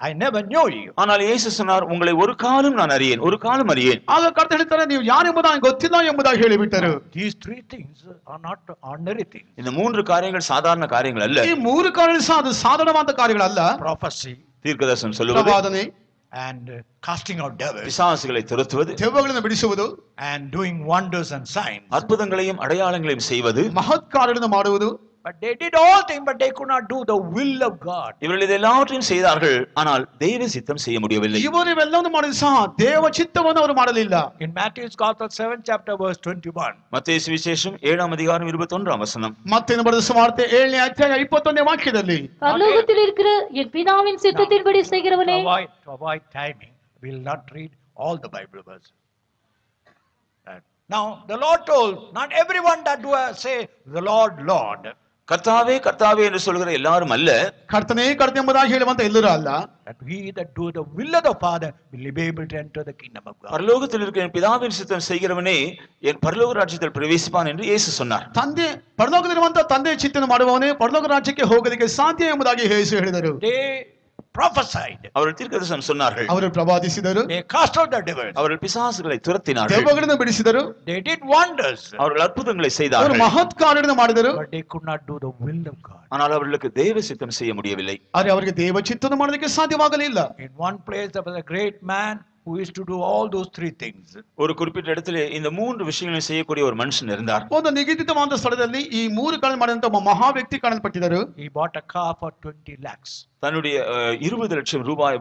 I never knew you. ஆனால் இயேசு சொன்னார், உங்களை ஒரு காலம் நான் அறியேன், ஒரு காலம் அறியேன். ಆಗ ಕರ್ತನು ಹೇಳ್ತಾರೆ, ನೀವು ಯಾರೆಂಬುದಾಗಿ ಗೊತ್ತಿಲ್ಲ ಎಂಬುದಾಗಿ ಹೇಳಿಬಿಟ್ಟರು. These three things are not ordinary things. இந்த 3 காரியங்கள் சாதாரண காரியங்கள் அல்ல. ಈ 3 ಕಾರ್ಯಗಳು ಸಹ ಅದು ಸಾಧಾರಣವಾದ ಕಾರ್ಯಗಳಲ್ಲ. Prophecy, தீர்க்கதரிசனம் சொல்லுவது, ಪ್ರವಾದನೆ, and casting out devils பிசாசுகளை துரத்துவது, ದೆವ್ವಗಳನ್ನು ಬಿಡಿಸುವುದು, and doing wonders and signs. அற்புதங்களையும் அடையாளங்களையும் செய்வது. ಮಹತ್ ಕಾರ್ಯಗಳನ್ನು ಮಾಡುವುದು. But they did all things, but they could not do the will of God. இவர்கள் இதெல்லாவற்றையும் செய்தார்கள், ஆனால் தெய்வ சித்தம் செய்ய முடியவில்லை. ಇವರು ಇವೆಲ್ಲವನ್ನು ಮಾಡಿದ್ರು ಸಹ ದೇವ ಚಿತ್ತವನ್ನು ಅವರು ಮಾಡಲಿಲ್ಲ. In Matthew's Gospel 7th chapter verse 21. மத்தேயு சுவிசேஷம் 7ஆம் அதிகாரம் 21ஆம் வசனம். ಮತ್ತೆ ಬರೆದ ಸುವಾರ್ತೆ 7ನೇ ಅಧ್ಯಾಯ 21ನೇ ವಾಕ್ಯದಲ್ಲಿ, பரலோகத்தில் இருக்கிற என் பிதாவின் சித்தத்தின்படி செய்கிறவனே. To avoid timing, we will not read all the Bible verses. Now the Lord told, not everyone that do say the Lord, Lord. கர்த்தாவே கர்த்தாவே என்று சொல்கிற எல்லாரும் அல்ல, ಕರ್ತನೇ ಕರ್ತನೆ ಎಂಬುದಾಗಿ ಹೇಳುವಂತ ಎಲ್ಲರೂ ಅಲ್ಲ, that we that do the will of the Father will be able to enter the kingdom of God. பரலோகத்தில் இருக்கிற என் பிதாவின் சித்தம் செய்கிறவனே என் பரலோக ராஜ்யத்தில் பிரவேசிப்பான் என்று இயேசு சொன்னார். ತಂದೆ ಪರಲೋಕದಲ್ಲಿರುವಂತ ತಂದೆ ಚಿತ್ತನ ಮಾಡುವವನೇ ಪರಲೋಕ ರಾಜ್ಯಕ್ಕೆ ಹೋಗೋದಕ್ಕೆ ಸಾಧ್ಯ ಎಂಬುದಾಗಿ ಯೇಸು ಹೇಳಿದರು. They prophesied. அவர்கள் தீர்க்கதரிசனம் சொன்னார்கள். ಅವರು ಪ್ರವಾದಿಸಿದರು. They cast out the devils. அவர்கள் பிசாசுகளை துரத்தினார்கள். ದೆವ್ವಗಳನ್ನು ಬಿಡಿಸಿದರು. They did wonders. அவர்கள் அற்புதங்களை ಅವರು செய்தார்கள். ಮಹತ್ ಕಾರ್ಯಗಳನ್ನು ಮಾಡಿದರು. But they could not do the will of God. ஆனால் அவர்களுக்கு தேவ சித்தம் செய்ய முடியவில்லை. ಆದರೆ ಅವರಿಗೆ ದೇವ ಚಿತ್ತನ ಮಾಡೋದಕ್ಕೆ ಸಾಧ್ಯವಾಗಲಿಲ್ಲ. In one place there was a great man who used to do all those three things. ஒரு குறிப்பிட்ட இடத்திலே இந்த மூன்று விஷயங்களை செய்யக்கூடிய ஒரு மனுஷன் இருந்தார். ಒಂದು ನಿಗದಿತವಾದ ಸ್ಥಳದಲ್ಲಿ ಈ ಮೂರು ಕಾರ್ಯ ಮಾಡಿದಂತ ಒಬ್ಬ ಮಹಾ ವ್ಯಕ್ತಿ ಕಾಣಲ್ಪಟ್ಟಿದ್ದರು. He bought a car for 20 lakhs. தன்னுடைய 20 லட்சம் ரூபாய்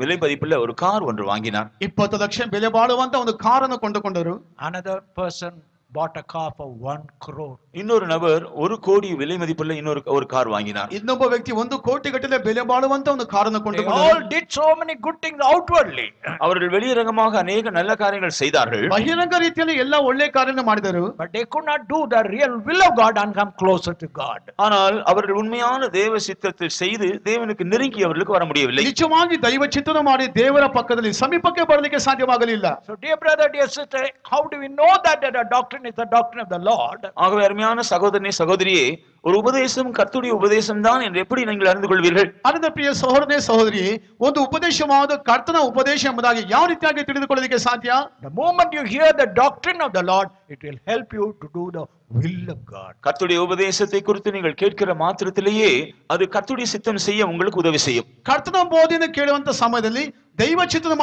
விலை மதிப்புள்ள ஒரு கார் ஒன்று வாங்கினார். 20 ಲಕ್ಷ ಬೆಲೆ ಬಾಳುವಂತ ಒಂದು ಕಾರನ್ನು ಕೊಂಡುಕೊಂಡರು. Another person bought a car for 1 crore. இன்னொரு நபர் 1 கோடி விலை மதிப்புள்ள ஒரு கார் வாங்கினார். ಇನ್ನೊಬ್ಬ ವ್ಯಕ್ತಿ 1 ಕೋಟಿ ಗಟ್ಟಲೆ ಬೆಲೆ ಬಾಳುವಂತ ಒಂದು ಕಾರನ್ನು They ಕೊಂಡುಕೊಂಡರು. all did so many good things outwardly. அவர்கள் வெளியரங்கமாக அநேக நல்ல காரியங்கள் செய்தார்கள். ಬಹಿರಂಗ ರೀತಿಯಲ್ಲಿ ಎಲ್ಲ ಒಳ್ಳೆ ಕಾರ್ಯವನ್ನು ಮಾಡಿದರು. But they could not do the real will of God and come closer to God. ஆனால் அவர்கள் உண்மையான தேவ சித்தத்தை செய்து தேவனுக்கு நெருங்கி அவர்களுக்கு வர முடியவில்லை. ನಿಜವಾಗಿ ದೈವ ಚಿತ್ತನ ಮಾಡಿ ದೇವರ ಪಕ್ಕದಲ್ಲಿ ಸಮೀಪಕ್ಕೆ ಬರಲಿಕ್ಕೆ ಸಾಧ್ಯವಾಗಲಿಲ್ಲ. So dear brother, dear sister, how do we know that the doctrine is the doctrine of the Lord? ஆகவே அருமையான சகோதரனே சகோதரியே, ஒரு உபதேசம் கர்த்தருடைய உபதேசம் தான் என்று எப்படி நீங்கள் அறிந்து கொள்வீர்கள்? ಅದರ ಪ್ರಿಯ ಸಹೋದರನೇ ಸಹೋದರಿ, ಒಂದು ಉಪದೇಶವಾದ ಕರ್ತನ ಉಪದೇಶ ಎಂಬುದಾಗಿ ಯಾವ ರೀತಿಯಾಗಿ ತಿಳಿದುಕೊಳ್ಳಲಿಕ್ಕೆ ಸಾಧ್ಯ? The moment you hear the doctrine of the Lord, it will help you to do the will of God. கர்த்தருடைய உபதேசத்தை குறித்து நீங்கள் கேட்கிற மாத்திரத்திலேயே அது கர்த்தருடைய சித்தம் செய்ய உங்களுக்கு உதவி செய்யும். ಕರ್ತನ ಬೋಧನೆ ಕೇಳುವಂತ ಸಮಯದಲ್ಲಿ ದೈವ ಚಿತ್ತನ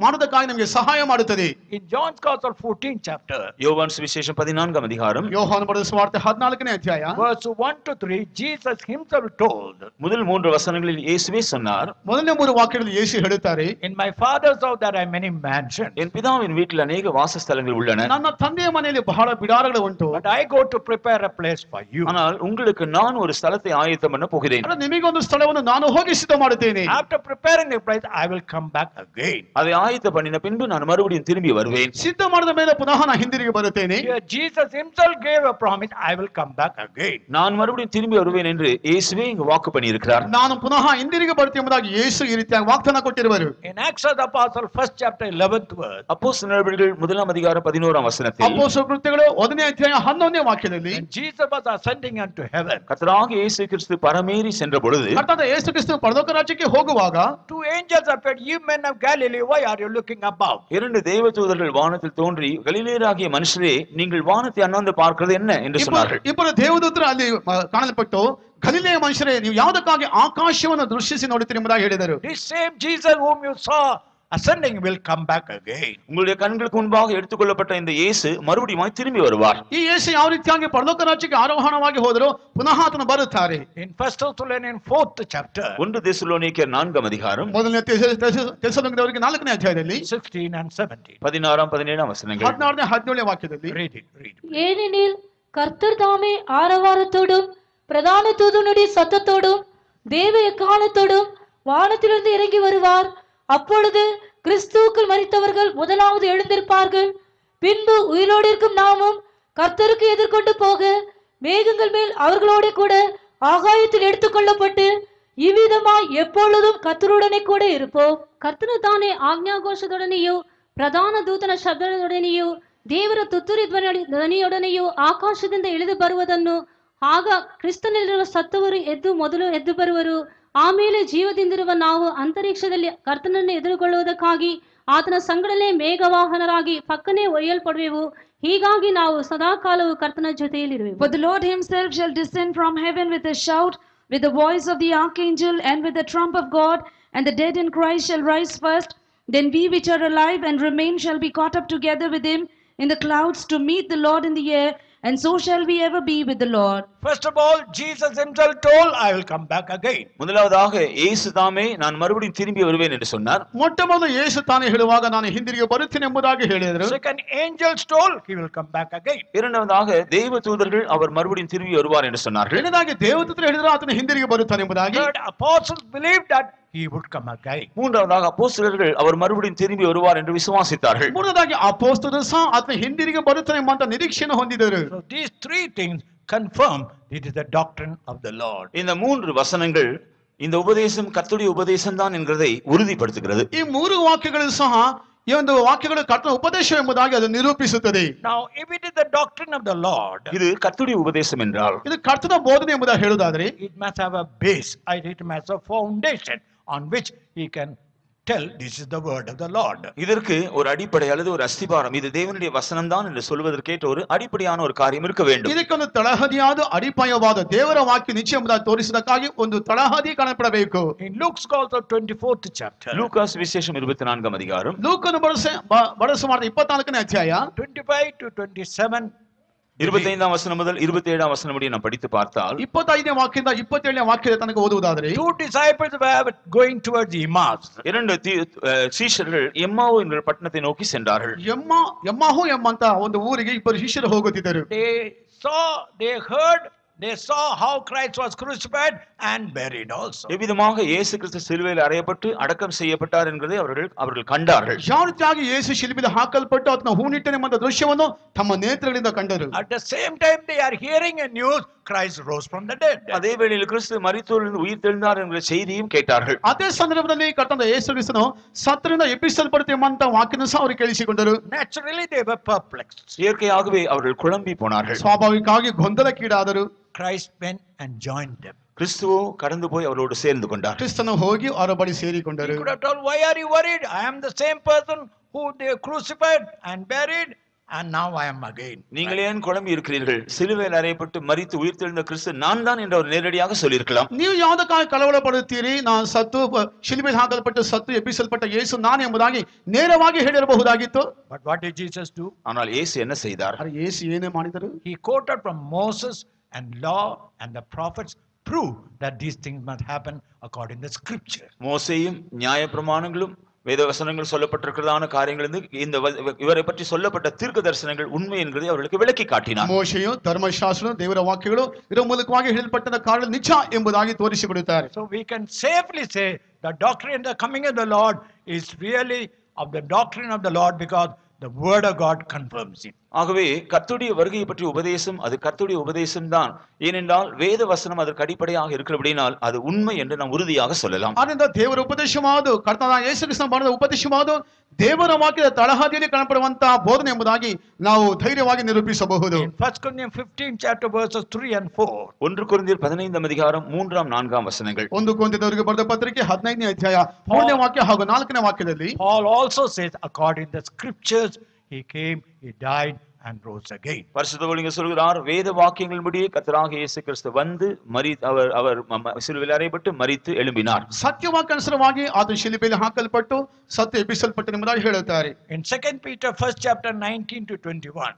ಮಾಡೋದಕ್ಕಾಗಿ ನಮಗೆ ಸಹಾಯ ಮಾಡುತ್ತದೆ. In John's Gospel 14th chapter, யோவான் சுவிசேஷம் 14ஆம் அதிகாரம் ಯೋಹಾನ ಬರೆದ ಸುವಾರ್ತೆ 14ನೇ ಅಧ್ಯಾಯ verse 1 to 3, Jesus himself told, முதல் 3 வசனங்களில் இயேசுவே சொன்னார், ಮೊದಲನೇ 3 ವಾಕ್ಯಗಳಲ್ಲಿ ಯೇಸು ಹೇಳುತ್ತಾರೆ, in my father's house there are many mansions, என் பிதாவின் வீட்டில் அநேக வாசஸ்தலங்கள் உள்ளன. ನನ್ನ ತಂದೆಯ ಮನೆಯಲ್ಲಿ ಬಹಳ ಬಿಡಾರಗಳು ಉಂಟು. but I go to prepare a place for you. ஆனால் உங்களுக்கு நான் ஒரு ஸ்தலத்தை ஆயத்தம் பண்ண போகிறேன். ನಿಮಗೊಂದು ಸ್ಥಳವನ್ನು ನಾನು ಹೋಗಿ ಸಿದ್ಧ ಮಾಡುತ್ತೇನೆ. After preparing the place, I will come back again. அதை ஆயத்தம் பண்ணின பின்பு நான் மறுபடியும் திரும்பி வருவேன். ಸಿದ್ಧ ಮಾಡಿದ ಮೇಲೆ ಪುನಃ ನಾನು ಹಿಂದಿರುಗಿ ಬರುತ್ತೇನೆ. Here Jesus himself gave a promise, I will come back again. நான் மறுபடியும் திரும்பி வருவேன் என்று இயேசுவே இங்கு வாக்கு பண்ணியிருக்கிறார். ನಾನು ಪುನಃ ಹಿಂದಿರುಗಿ ಬರುತ್ತೇನೆ ಎಂಬುದಾಗಿ ಯೇಸು ಈ ರೀತಿಯಾಗಿ ವಾಗ್ದಾನ ಕೊಟ್ಟಿರುವರು. In Acts of the Apostle 1st chapter 11th verse, அப்போஸ்தலர் நடவடிக்கைகள் 1ஆம் அதிகாரம் 11ஆம் வசனத்தில் ಅಪೊಸ್ತಲರ ಕೃತ್ಯಗಳು 1ನೇ ಅಧ್ಯಾಯ 11ನೇ ವಾಕ್ಯದಲ್ಲಿ when Jesus was ascending unto heaven, கர்த்தராகிய இயேசு கிறிஸ்து பரமேறி சென்ற பொழுது ಕರ್ತನಾದ ಯೇಸು ಕ್ರಿಸ್ತನು ಪರಲೋಕ ರಾಜ್ಯಕ್ಕೆ ಹೋಗುವಾಗ 2 angels appeared. You men of Galilee, why are you looking above? 2 தேவதூதர்கள் வானத்தில் தோன்றி கலிலேயராகிய மனுஷரே நீங்கள் வானத்தை அண்ணாந்து பார்க்கிறது என்ன என்று சொன்னார்கள். ಇಬ್ಬರು ದೇವದೂತರು ಅಲ್ಲಿ ಕಾಣಲ್ಪಟ್ಟು ಗಲಿಲೆಯ ಮನುಷ್ಯರೇ ನೀವು ಯಾವುದಕ್ಕಾಗಿ ಆಕಾಶವನ್ನು ದೃಷ್ಟಿಸಿ ನೋಡುತ್ತೀರಿ ಎಂಬುದಾಗಿ ಹೇಳಿದರು. This same Jesus whom you saw ascending will come back again. உங்களுடைய கண்களுக்கு முன்பாக எடுத்துக்கொள்ளப்பட்ட இந்த இயேசு மறுபடியும் திரும்பி வருவார். ಈ ಯೇಸು ಯಾವ ರೀತಿಯಾಗಿ ಪರಲೋಕ ರಾಜ್ಯಕ್ಕೆ ಆರೋಹಣವಾಗಿ ಹೋದರು ಪುನಃ ಆತನು ಬರುತ್ತಾರೆ. In 1 Thessalonians 4th chapter, 1 தெசலோனிக்கேயர் 4ஆம் அதிகாரம் ಮೊದಲನೇ ತೆಸಲೋನಿಕದವರಿಗೆ 4ನೇ ಅಧ್ಯಾಯದಲ್ಲಿ 16 and 17. 16 17 வசனங்கள். 16ನೇ 17ನೇ ವಾಕ್ಯದಲ್ಲಿ Read it. ஏனெனில் கர்த்தர் தாமே ஆரவாரத்தோடும் பிரதான தூதனுடைய சத்தத்தோடும் தேவ எக்காலத்தோடும் வானத்திலிருந்து இறங்கி வருவார். அப்பொழுது கிறிஸ்துவுக்குள் மரித்தவர்கள் முதலாவது எழுந்திருப்பார்கள். பின்பு உயிரோடு இருக்கும் நாமும் கர்த்தருக்கு எதிர்கொண்டு போக மேகங்கள் மேல் அவர்களோட கூட ஆகாயத்தில் எடுத்துக்கொள்ளப்பட்டு இவ்விதமாய் எப்பொழுதும் கர்த்தருடனே கூட இருப்போம். ಕರ್ತನು ತಾನೇ ಆಜ್ಞಾಘೋಷದೊಡನೆಯೂ ಪ್ರಧಾನ ದೂತನ ಶಬ್ದದೊಡನೆಯೂ ದೇವರ ತುತ್ತೂರಿ ಧ್ವನಿಯೊಡನೆಯೂ ಆಕಾಶದಿಂದ ಇಳಿದು ಬರುವುದನ್ನು, ಆಗ ಕ್ರಿಸ್ತನಲ್ಲಿರುವ ಸತ್ತವರು ಮೊದಲು ಎದ್ದು ಬರುವರು. ಆಮೇಲೆ ಜೀವದಿಂದಿರುವ ನಾವು ಅಂತರಿಕ್ಷದಲ್ಲಿ ಕರ್ತನನ್ನು ಎದುರುಗೊಳ್ಳುವುದಕ್ಕಾಗಿ ಆತನ ಸಂಗಡಲೇ ಮೇಘವಾಹನರಾಗಿ ಪಕ್ಕನೆ ಒಯ್ಯಲ್ಪಡುವೆವು. ಹೀಗಾಗಿ ನಾವು ಸದಾಕಾಲವು ಕರ್ತನ ಜೊತೆಯಲ್ಲಿರುವೆವು. For the Lord himself shall descend from heaven with a shout, with the voice of the archangel and with the trump of God, and the dead in Christ shall rise first. Then we which are alive and remain shall be caught up together with him in the clouds to meet the Lord in the air, and so shall we ever be with the Lord. First of all, Jesus himself told, I will come back again. முதலாவதாக இயேசு தாமே நான் மறுபடியும் திரும்பி வருவேன் என்று சொன்னார். ಮೊಟ್ಟಮೊದಲು ಯೇಸು ತಾನೇ ಹೇಳುವಾಗ ನಾನು ಹಿಂದಿರುಗಿ ಬರುತ್ತೇನೆ ಎಂಬುದಾಗಿ ಹೇಳಿದರು. Second, angels told he will come back again. இரண்டாவதாக தேவ தூதர்கள் அவர் மறுபடியும் திரும்பி வருவார் என்று சொன்னார்கள். ಎರಡನೇದಾಗಿ ದೇವದೂತರು ಹೇಳಿದರು ಆತನು ಹಿಂದಿರುಗಿ ಬರುತ್ತಾನೆ ಎಂಬುದಾಗಿ. Third, apostles believed that he would come again. மூன்றாவதாக அப்போஸ்தலர்கள் அவர் மறுபடியும் திரும்பி வருவார் என்று விசுவாசித்தார்கள். ಮೂರನೇದಾಗಿ ಅಪೊಸ್ತಲರು ಸಹ ಆತನು ಹಿಂದಿರುಗಿ ಬರುತ್ತಾನೆ ಎಂಬಂತ ನಿರೀಕ್ಷೆಯನ್ನು ಹೊಂದಿದರು. So these three things confirm it is the doctrine of the Lord. இந்த மூன்று வசனங்கள் இந்த உபதேசம் கர்த்தருடைய உபதேசம் தான் என்கிறதை உறுதிப்படுத்துகிறது. ಈ ಮೂರು ವಾಕ್ಯಗಳು ಸಹ ಈ ಒಂದು ವಾಕ್ಯಗಳು ಕರ್ತನ ಉಪದೇಶ ಎಂಬುದಾಗಿ ಅದು ನಿರೂಪಿಸುತ್ತದೆ. Now, if it is the doctrine of the Lord, இது கர்த்தருடைய உபதேசம் என்றால் ಇದು ಕರ್ತನ ಬೋಧನೆ ಎಂಬುದಾಗಿ ಹೇಳುವುದಾದರೆ it must have a base, it must have a foundation on which he can tell this is the word of the Lord. இதற்கு ஒரு அடிப்படை அல்லது ஒரு அஸ்திபாரம், இது தேவனுடைய வசனம் தான் என்று சொல்வதற்கேற்ற ஒரு அடிப்படையான ஒரு காரியம் இருக்க வேண்டும். ಇದಕ್ಕೊಂದು ತಳಹದಿಯಾದ ಅಡಿಪಾಯವಾದ ದೇವರ ವಾಕ್ಯ ನಿಶ್ಚಯ ಎಂಬುದಾಗಿ ತೋರಿಸುವುದಕ್ಕಾಗಿ ಒಂದು ತಳಹದಿ ಕಾಣಪಡಬೇಕು. In Luke's also 24th chapter, Lucas விசேஷம் 24ஆம் அதிகாரம் ಲೂಕನು ಬಳಸುವ 24ನೇ ಅಧ್ಯಾಯ 25 to 27, 25ஆம் வசனம் முதல் 27ஆம் வசனம் முடிய நாம் படித்து பார்த்தால் 25ನೇ ವಾಕ್ಯದಿಂದ 27ನೇ ವಾಕ್ಯದ ತನಕ ಓದುವುದಾದರೆ two disciples were going towards Emmaus. இரண்டு சீஷர்கள் எம்மாவு என்ற பட்டணத்தை நோக்கி சென்றார்கள். ಎಮ್ಮಾಹು ಎಂಬಂತ ಒಂದು ಊರಿಗೆ ಇಬ್ಬರು ಶಿಷ್ಯರು ಹೋಗುತ್ತಿದ್ದರು. They heard, they saw how Christ was crucified and buried also. எவ்விதமாக இயேசு கிறிஸ்து சிலுவையில் அறையப்பட்டு அடக்கம் செய்யப்பட்டார் என்பதை அவர்கள் கண்டார்கள். ಯಾವ ರೀತಿಯಾಗಿ ಯೇಸು ಶಿಲುಬೆಗೆ ಹಾಕಲ್ಪಟ್ಟು ಆತನ ಹೂಣಿಟ್ಟನೆಂಬ ದೃಶ್ಯವನ್ನು ತಮ್ಮ ನೇತ್ರಗಳಿಂದ ಕಂಡರು. At the same time they are hearing a news Christ rose from the dead. அதே வேளையில் கிறிஸ்து மரித்தோரிலிருந்து உயிர் தெழுந்தார் என்கிற செய்தியும் கேட்டார்கள். ಅದೇ ಸಂದರ್ಭದಲ್ಲಿ ಕರ್ತನಾದ ಯೇಸು ಕ್ರಿಸ್ತನು ಸತ್ತರಿಂದ ಎಬ್ಬಿಸಲ್ಪಡುತ್ತೆಂಬಂತ ವಾಕ್ಯವನ್ನು ಸಹ ಅವರು ಕೇಳಿಸಿಕೊಂಡರು. Naturally they were perplexed. இயற்கையாகவே அவர்கள் குழம்பி போனார்கள். ಸ್ವಾಭಾವಿಕವಾಗಿ ಗೊಂದಲಕ್ಕೀಡಾದರು. Christ went and joined them. கிறிஸ்துவோ கடந்து போய் அவரோடு சேர்ந்து கொண்டார். ಕ್ರಿಸ್ತನು ಹೋಗಿ ಅವರ ಬಳಿ He ಸೇರಿಕೊಂಡರು. could have told, why are you worried? I am the same person who they crucified and buried, and now I am again. நீங்கள் ஏன் குழம்பி இருக்கிறீர்கள்? சிலுவையில் அறையப்பட்டு மரித்து உயிர் தெழுந்த கிறிஸ்து நான் தான் என்று அவர் நேரடியாக சொல்லியிருக்கலாம். ನೀವು ಯಾವುದಕ್ಕಾಗಿ ಕಳವಳ ಪಡುತ್ತೀರಿ? ನಾನು ಸತ್ತು ಶಿಲುಬೆಗೆ ಹಾಕಲ್ಪಟ್ಟು ಸತ್ತು ಎಬ್ಬಿಸಲ್ಪಟ್ಟ ಯೇಸು ನಾನು ಎಂಬುದಾಗಿ ನೇರವಾಗಿ ಹೇಳಿರಬಹುದಾಗಿತ್ತು. But what did Jesus do? ஆனால் இயேசு என்ன செய்தார்? ಆದರೆ ಯೇಸು ಏನೇ ಮಾಡಿದರು? He quoted from Moses and law and the prophets, prove that these things must happen according to the scripture. மோசேயும் நியாயப்பிரமாணங்களும் வேதவசனங்கள் சொல்லப்பட்டிருக்கிறதான காரியங்கள் இந்த இவரை பற்றி சொல்லப்பட்ட தீர்க்க தரிசனங்கள் உண்மை என்கிறதை அவர்களுக்கு விளக்கி காட்டினார். ಮೋಶೆಯು ಧರ್ಮಶಾಸ್ತ್ರ ದೇವರ ವಾಕ್ಯಗಳು ಇದರ ಮೂಲಕವಾಗಿ ಹೇಳಲ್ಪಟ್ಟ ಕಾರಣ ನಿಜ ಎಂಬುದಾಗಿ ತೋರಿಸಿಕೊಡುತ್ತಾರೆ. So we can safely say the doctrine, the coming of the Lord is really of the doctrine of the Lord because the word of God confirms it. ஆகவே கர்த்தருடைய வருகையை பற்றிய உபதேசம் அது கர்த்தருடைய உபதேசம் தான். ஏனென்றால் வேத வசனம் அதற்கு அடிப்படையாக இருக்கிறபடினால் அது உண்மை என்று நாம் உறுதியாக சொல்லலாம். ಆದ್ದರಿಂದ ದೇವರ ಉಪದೇಶವಾದ ಕರ್ತನಾದ ಯೇಸು ಕ್ರಿಸ್ತನ ಮಾಡಿದ ಉಪದೇಶವಾದ ದೇವರ ವಾಕ್ಯದ ತಳಹದಿಯಲ್ಲಿ ಕಾಣಪಡುವಂತಹ ಬೋಧನೆ ಎಂಬುದಾಗಿ ನಾವು ಧೈರ್ಯವಾಗಿ ನಿರೂಪಿಸಬಹುದು. In 1 Corinthians 15 chapter verses 3 and 4. 1 கொரிந்தியர் 15ஆம் அதிகாரம் 3 4 வசனங்கள். 1 ಕೊರಿಂಥದವರಿಗೆ ಬರೆದ ಪತ್ರಿಕೆ 15ನೇ ಅಧ್ಯಾಯ 3ನೇ ವಾಕ್ಯ ಹಾಗೂ 4ನೇ ವಾಕ್ಯದಲ್ಲಿ Paul also says according to the scriptures he came, he died and rose again. பரிசுத்த பவுல் இங்கே சொல்கிறார், வேத வாக்கியங்களின்படி கர்த்தராகிய இயேசு கிறிஸ்து வந்து அவர் சிலுவையில் அறையப்பட்டு மரித்து எழும்பினார். ಸತ್ಯವಾಕ್ಯ ಅನುಸಾರವಾಗಿ ಆತನು ಶಿಲುಬೆಯಲ್ಲಿ ಹಾಕಲ್ಪಟ್ಟು ಸತ್ತು ಎಬ್ಬಿಸಲ್ಪಟ್ಟನೆಂಬುದಾಗಿ ಹೇಳುತ್ತಾರೆ. In 2 Peter 1st chapter 19 to 21.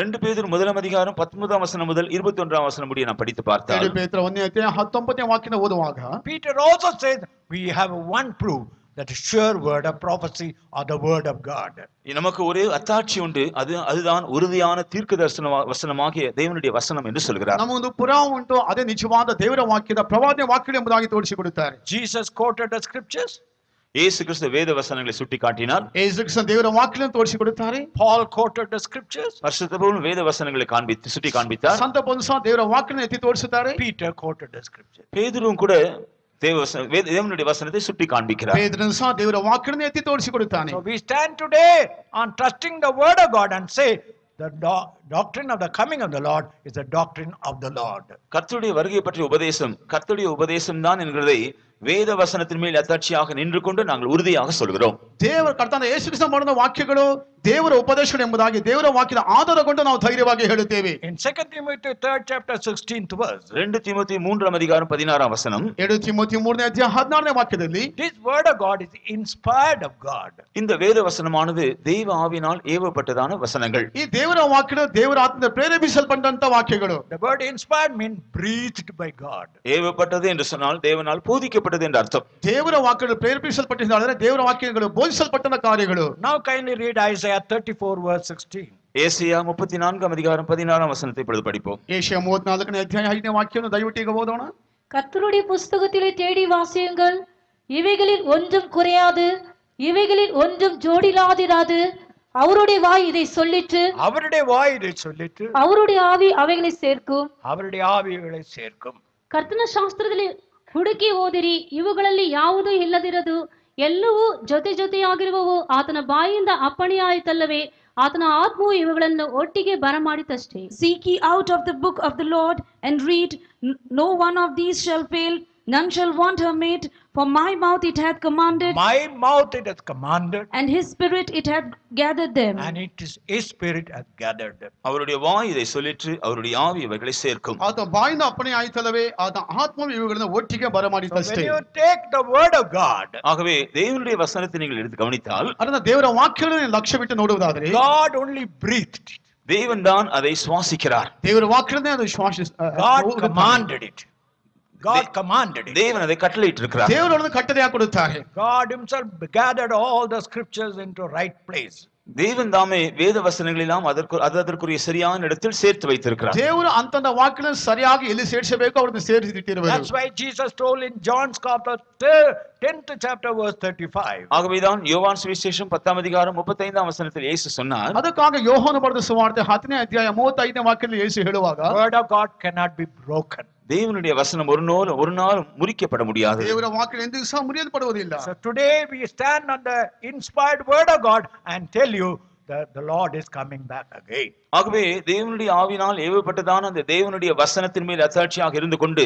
2 பேதுரு 1ஆம் அதிகாரம் 19ஆம் வசனம் முதல் 21ஆம் வசனம் முடிய நாம் படித்து பார்த்தால் 2 ಪೇತ್ರ 1ನೇ ಅಧ್ಯಾಯ 19ನೇ ವಾಕ್ಯನ ಓದುವಾಗ Peter also says we have one proof that sure word of prophecy or the word of God. நமக்கு ஒரே அத்தாட்சி உண்டு, அதுதான் உறுதியான தீர்க்க தரிசன வசனமாகிய தேவனுடைய வசனம் என்று சொல்கிறார். ನಮಗೊಂದು ಪುರಾವೆ ಉಂಟು, ಅದೇ ನಿಜವಾದ ದೇವರ ವಾಕ್ಯದ ಪ್ರವಾದನೆ ವಾಕ್ಯ ಎಂಬುದಾಗಿ ತೋರಿಸಿಕೊಡುತ್ತಾರೆ. Jesus quoted the scriptures. இயேசு கிறிஸ்து வேத வசனங்களை சுட்டி காட்டினார். ಯೇಸು ಕ್ರಿಸ್ತನ ದೇವರ ವಾಕ್ಯವನ್ನು ತೋರಿಸಿಕೊಡುತ್ತಾರೆ. Paul quoted the scriptures. பரிசுத்த பவுல் வேத வசனங்களை சுட்டி காண்பித்தார். ಸಂತ ಪೌಲನು ಸಹ ದೇವರ ವಾಕ್ಯವನ್ನು ಎತ್ತಿ ತೋರಿಸುತ್ತಾರೆ. Peter quoted the scriptures. பேதுருவும் கூட தேவனுடைய வசனத்தை சுட்டி காண்பிக்கிறார். ಪೇತ್ರನು ಸಹ ದೇವರ ವಾಕ್ಯವನ್ನು ಎತ್ತಿ ತೋರಿಸಿಕೊಡುತ್ತಾನೆ. So we stand today on trusting the word of God and say the doctrine of the coming of the Lord is the doctrine of the Lord. கர்த்தருடைய வருகை பற்றிய உபதேசம் கர்த்தருடைய உபதேசம் தான் என்கிறதை வேத வசனத்தின் மேல் அத்தாட்சியாக நின்று கொண்டு நாங்கள் உறுதியாக சொல்கிறோம். ದೇವರ ಕರ್ತನ ಯೇಸು ಕ್ರಿಸ್ತ ಮಾಡಿದ ವಾಕ್ಯಗಳು ದೇವರ ಉಪದೇಶಗಳು ಎಂಬುದಾಗಿ ದೇವರ ವಾಕ್ಯದ ಆಧಾರಗೊಂಡು ನಾವು ಧೈರ್ಯವಾಗಿ ಹೇಳುತ್ತೇವೆ. In 2 Timothy 3rd chapter 16th verse, 2 தீமோத்தேயு 3ஆம் அதிகாரம் 16ஆம் வசனம், 2 ತಿಮೋಥಿ 3ನೇ ಅಧ್ಯಾಯ 16ನೇ ವಾಕ್ಯದಲ್ಲಿ, this word of God is inspired of God. இந்த வேத வசனமானது தேவ ஆவியினால் ஏவப்பட்டதான வசனங்கள். ಈ ದೇವರ ವಾಕ್ಯಗಳು ದೇವರ ಆತ್ಮದಿಂದ ಪ್ರೇರೇಪಿಸಲ್ಪಟ್ಟಂತ ವಾಕ್ಯಗಳು. The word inspired means breathed by God. ஏவப்பட்டது என்று சொன்னால் தேவனால் போதிக்கப்பட்டது என்று அர்த்தம். ದೇವರ ವಾಕ್ಯಗಳು ಪ್ರೇರೇಪಿಸಲ್ಪಟ್ಟಿದ್ದಾರೆ, ದೇವರ ವಾಕ್ಯಗಳು ಬೋಧಿಸಲ್ಪಟ್ಟಂತ ಕಾರ್ಯಗಳು. Now kindly read Isaiah 34 verse 16. ஏசாயா 34ஆம் அதிகாரம் 16ஆம் வசனத்தை இப்பொழுது படிப்போம். ಏಷಯ 34ನೇ ಅಧ್ಯಾಯ 5ನೇ ವಾಕ್ಯವನ್ನು ದಯವಿಟ್ಟು ಈಗ ಓದೋಣ. கர்த்தருடைய புஸ்தகத்திலே தேடி வாசியுங்கள், இவைகளில் ஒன்றும் குறையாது, இவைகளில் ஒன்றும் ஜோடிலாதிராது. அவருடைய வாய் இதை சொல்லிற்று, அவருடைய வாய் இதை சொல்லிட்டு அவருடைய ஆவி அவைகளை சேர்க்கும். அவருடைய ஆவிகளை சேர்க்கும். ಕರ್ತನ ಶಾಸ್ತ್ರದಲ್ಲಿ ಹುಡುಕಿ ಓದಿರಿ, ಇವುಗಳಲ್ಲಿ ಯಾವುದೂ ಇಲ್ಲದಿರದು, ಎಲ್ಲವೂ ಜೊತೆ ಜೊತೆಯಾಗಿರುವವು. ಆತನ ಬಾಯಿಂದ ಅಪ್ಪಣೆಯಾಯಿತಲ್ಲವೇ, ಆತನ ಆತ್ಮವು ಇವುಗಳನ್ನು ಒಟ್ಟಿಗೆ ಬರಮಾಡಿತಷ್ಟೇ. Seek ye out of the book of the Lord and read, no one of these shall fail, none shall want her mate, for my mouth it hath commanded, My mouth it has commanded, and his spirit it hath gathered them. and it is his spirit hath gathered them. அவருடைய வாய் இதை சொல்லிற்று, அவருடைய ஆவி இவைகளை சேர்க்கும். ಆತ ಬಾಯಿಂದ ಅಪ್ಪಣೆ ಆಯ್ತಲ್ಲವೇ, ಆತ ಆತ್ಮವು ಇವುಗಳನ್ನು ಒಟ್ಟಿಗೆ So when ಬರಮಾಡಿತಷ್ಟೇ. you take the word of God, ஆகவே தேவனுடைய வசனத்தை நீங்கள் எடுத்து கவனித்தால் ಅದನ್ನ ದೇವರ ವಾಕ್ಯಗಳನ್ನು ಲಕ್ಷ್ಯವಿಟ್ಟು ನೋಡುವುದಾದರೆ, God only breathed it. தேவன் தான் அதை சுவாசிக்கிறார். ದೇವರ ವಾಕ್ಯಗಳನ್ನೇ ಅದು God commanded it. God commanded it. தேவன் அதை கட்டளையிட்டு இருக்கிறார். ದೇವರನ್ನು ಕಟ್ಟಳೆಯಾಗಿ ಕೊಡುತ್ತಾರೆ. God himself gathered all the scriptures into right place. தேவன் தாமே வேத வசனங்கள் எல்லாம் அதற்குரிய சரியான இடத்தில் சேர்த்து வைத்திருக்கிறார். ದೇವರು ಅಂತಂದ ವಾಕ್ಯಗಳನ್ನು ಸರಿಯಾಗಿ ಎಲ್ಲಿ ಸೇರಿಸಬೇಕು ಅವರನ್ನು ಸೇರಿಸಿಟ್ಟಿರುವರು. That's why Jesus told in John's Gospel 10th chapter verse 35. ஆகவேதான் யோவான் சுவிசேஷம் 10ஆம் அதிகாரம் 35ஆம் வசனத்தில் இயேசு சொன்னார், ಅದಕ್ಕಾಗಿ ಯೋಹಾನ ಬರೆದ ಸುವಾರ್ತೆ 10ನೇ ಅಧ್ಯಾಯ 35ನೇ ವಾಕ್ಯದಲ್ಲಿ ಯೇಸು ಹೇಳುವಾಗ, Word of God cannot be broken. தேவனுடைய வசனம் ஒரு நாளும் முறிக்கப்பட முடியாது. ದೇವರ ವಾಕ್ಯ ಎಂದಿಗೂ ಸಹ ಮುರಿಯಲ್ಪಡುವುದಿಲ್ಲ. So today we stand on the inspired word of God and tell you that the Lord is coming back again. ஆகவே தேவனுடைய ஆவினால் ஏவப்பட்டதான அந்த தேவனுடைய வசனத்தின் மேல் அத்தாட்சியாக இருந்து கொண்டு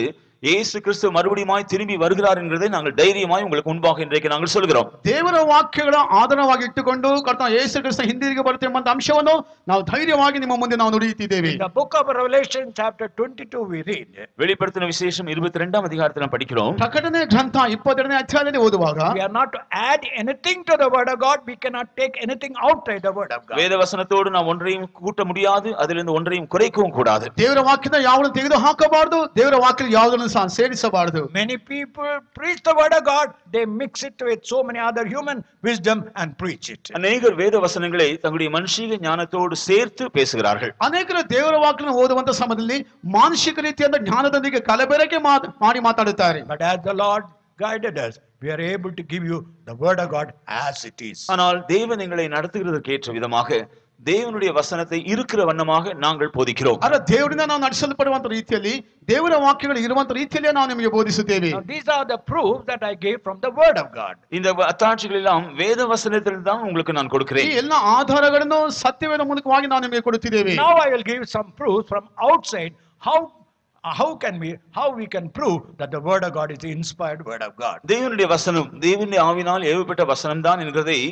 இயேசு கிறிஸ்து மறுபடியுமாய் திரும்பி வருகிறார் என்கிறதை நாங்கள் தைரியமாய் உங்களுக்கு முன்பாக இன்றைக்கு நாங்கள் சொல்கிறோம். ದೇವರ ವಾಕ್ಯಗಳ ಆಧಾರವಾಗಿ ಇಟ್ಟುಕೊಂಡು ಕರ್ತನ ಯೇಸು ಕ್ರಿಸ್ತ ಹಿಂದಿರುಗಿ ಬರುತ್ತೆ ಎಂಬ ಅಂಶವನ್ನು ನಾವು ಧೈರ್ಯವಾಗಿ ನಿಮ್ಮ ಮುಂದೆ ನಾವು ನುಡಿಯುತ್ತಿದ್ದೇವೆ. In the book of Revelation chapter 22 we read, வெளிப்படுத்தின விசேஷம் 22ஆம் அதிகாரத்தில் நாம் படிக்கிறோம். ಪ್ರಕಟಣೆ ಗ್ರಂಥ 22ನೇ ಅಧ್ಯಾಯದಲ್ಲಿ ಓದುವಾಗ, we are not to add anything to the word of God, we cannot take anything outside the word of God. வேத வசனத்தோடு நாம் ஒன்றையும் கூட்ட முடியாது, அதிலிருந்து ஒன்றையும் குறைக்கவும் கூடாது. ದೇವರ ವಾಕ್ಯದ ಯಾವುದನ್ನು ತೆಗೆದು ಹಾಕಬಾರದು, ದೇವರ ವಾಕ್ಯದ ಯಾವುದನ್ನು ಸಹ ಸೇರಿಸಬಾರದು. Many people preach the word of God, they mix it with so many other human wisdom and preach it. அநேகர் வேத வசனங்களை தங்களுடைய மனுஷீக ஞானத்தோடு சேர்த்து பேசுகிறார்கள். ಅನೇಕರು ದೇವರ ವಾಕ್ಯವನ್ನು ಓದುವಂತ ಸಮಯದಲ್ಲಿ ಮಾನಸಿಕ ರೀತಿಯಾದ ಜ್ಞಾನದೊಂದಿಗೆ ಕಲಬೆರಕೆ ಮಾಡಿ ಮಾತಾಡುತ್ತಾರೆ. But as the Lord guided us, we are able to give you the word of God as it is. ஆனால் தேவன் எங்களை நடத்துகிறதற்கு ஏற்ற விதமாக தேவனுடைய வசனத்தை இருக்கிற வண்ணமாக நாங்கள் போதிக்கிறோம். ಆದ್ರೆ ದೇವರಿಂದ ನಾವು ನಡೆಸಲ್ಪಡುವಂತ ರೀತಿಯಲ್ಲಿ ದೇವರ ವಾಕ್ಯಗಳು ಇರುವಂತ ರೀತಿಯಲ್ಲಿ ನಾವು ನಿಮಗೆ ಬೋಧಿಸುತ್ತೇವೆ. Now these are the proofs that I gave from the word of God. இந்த அத்தாட்சிகள் எல்லாம் வேத வசனத்தில் தான் உங்களுக்கு நான் ಈ கொடுக்கிறேன். ಎಲ್ಲ ಆಧಾರಗಳನ್ನು ಸತ್ಯವೇದ ಮೂಲಕವಾಗಿ ನಾವು ನಿಮಗೆ ಕೊಡುತ್ತಿದ್ದೇವೆ. Now I will give some proofs from outside how we can prove that the word of God is the inspired word of God. தேவனுடைய வசனம் தேவனுடைய ஆவினால் ஏவப்பட்ட வசனம் தான் என்கிறதை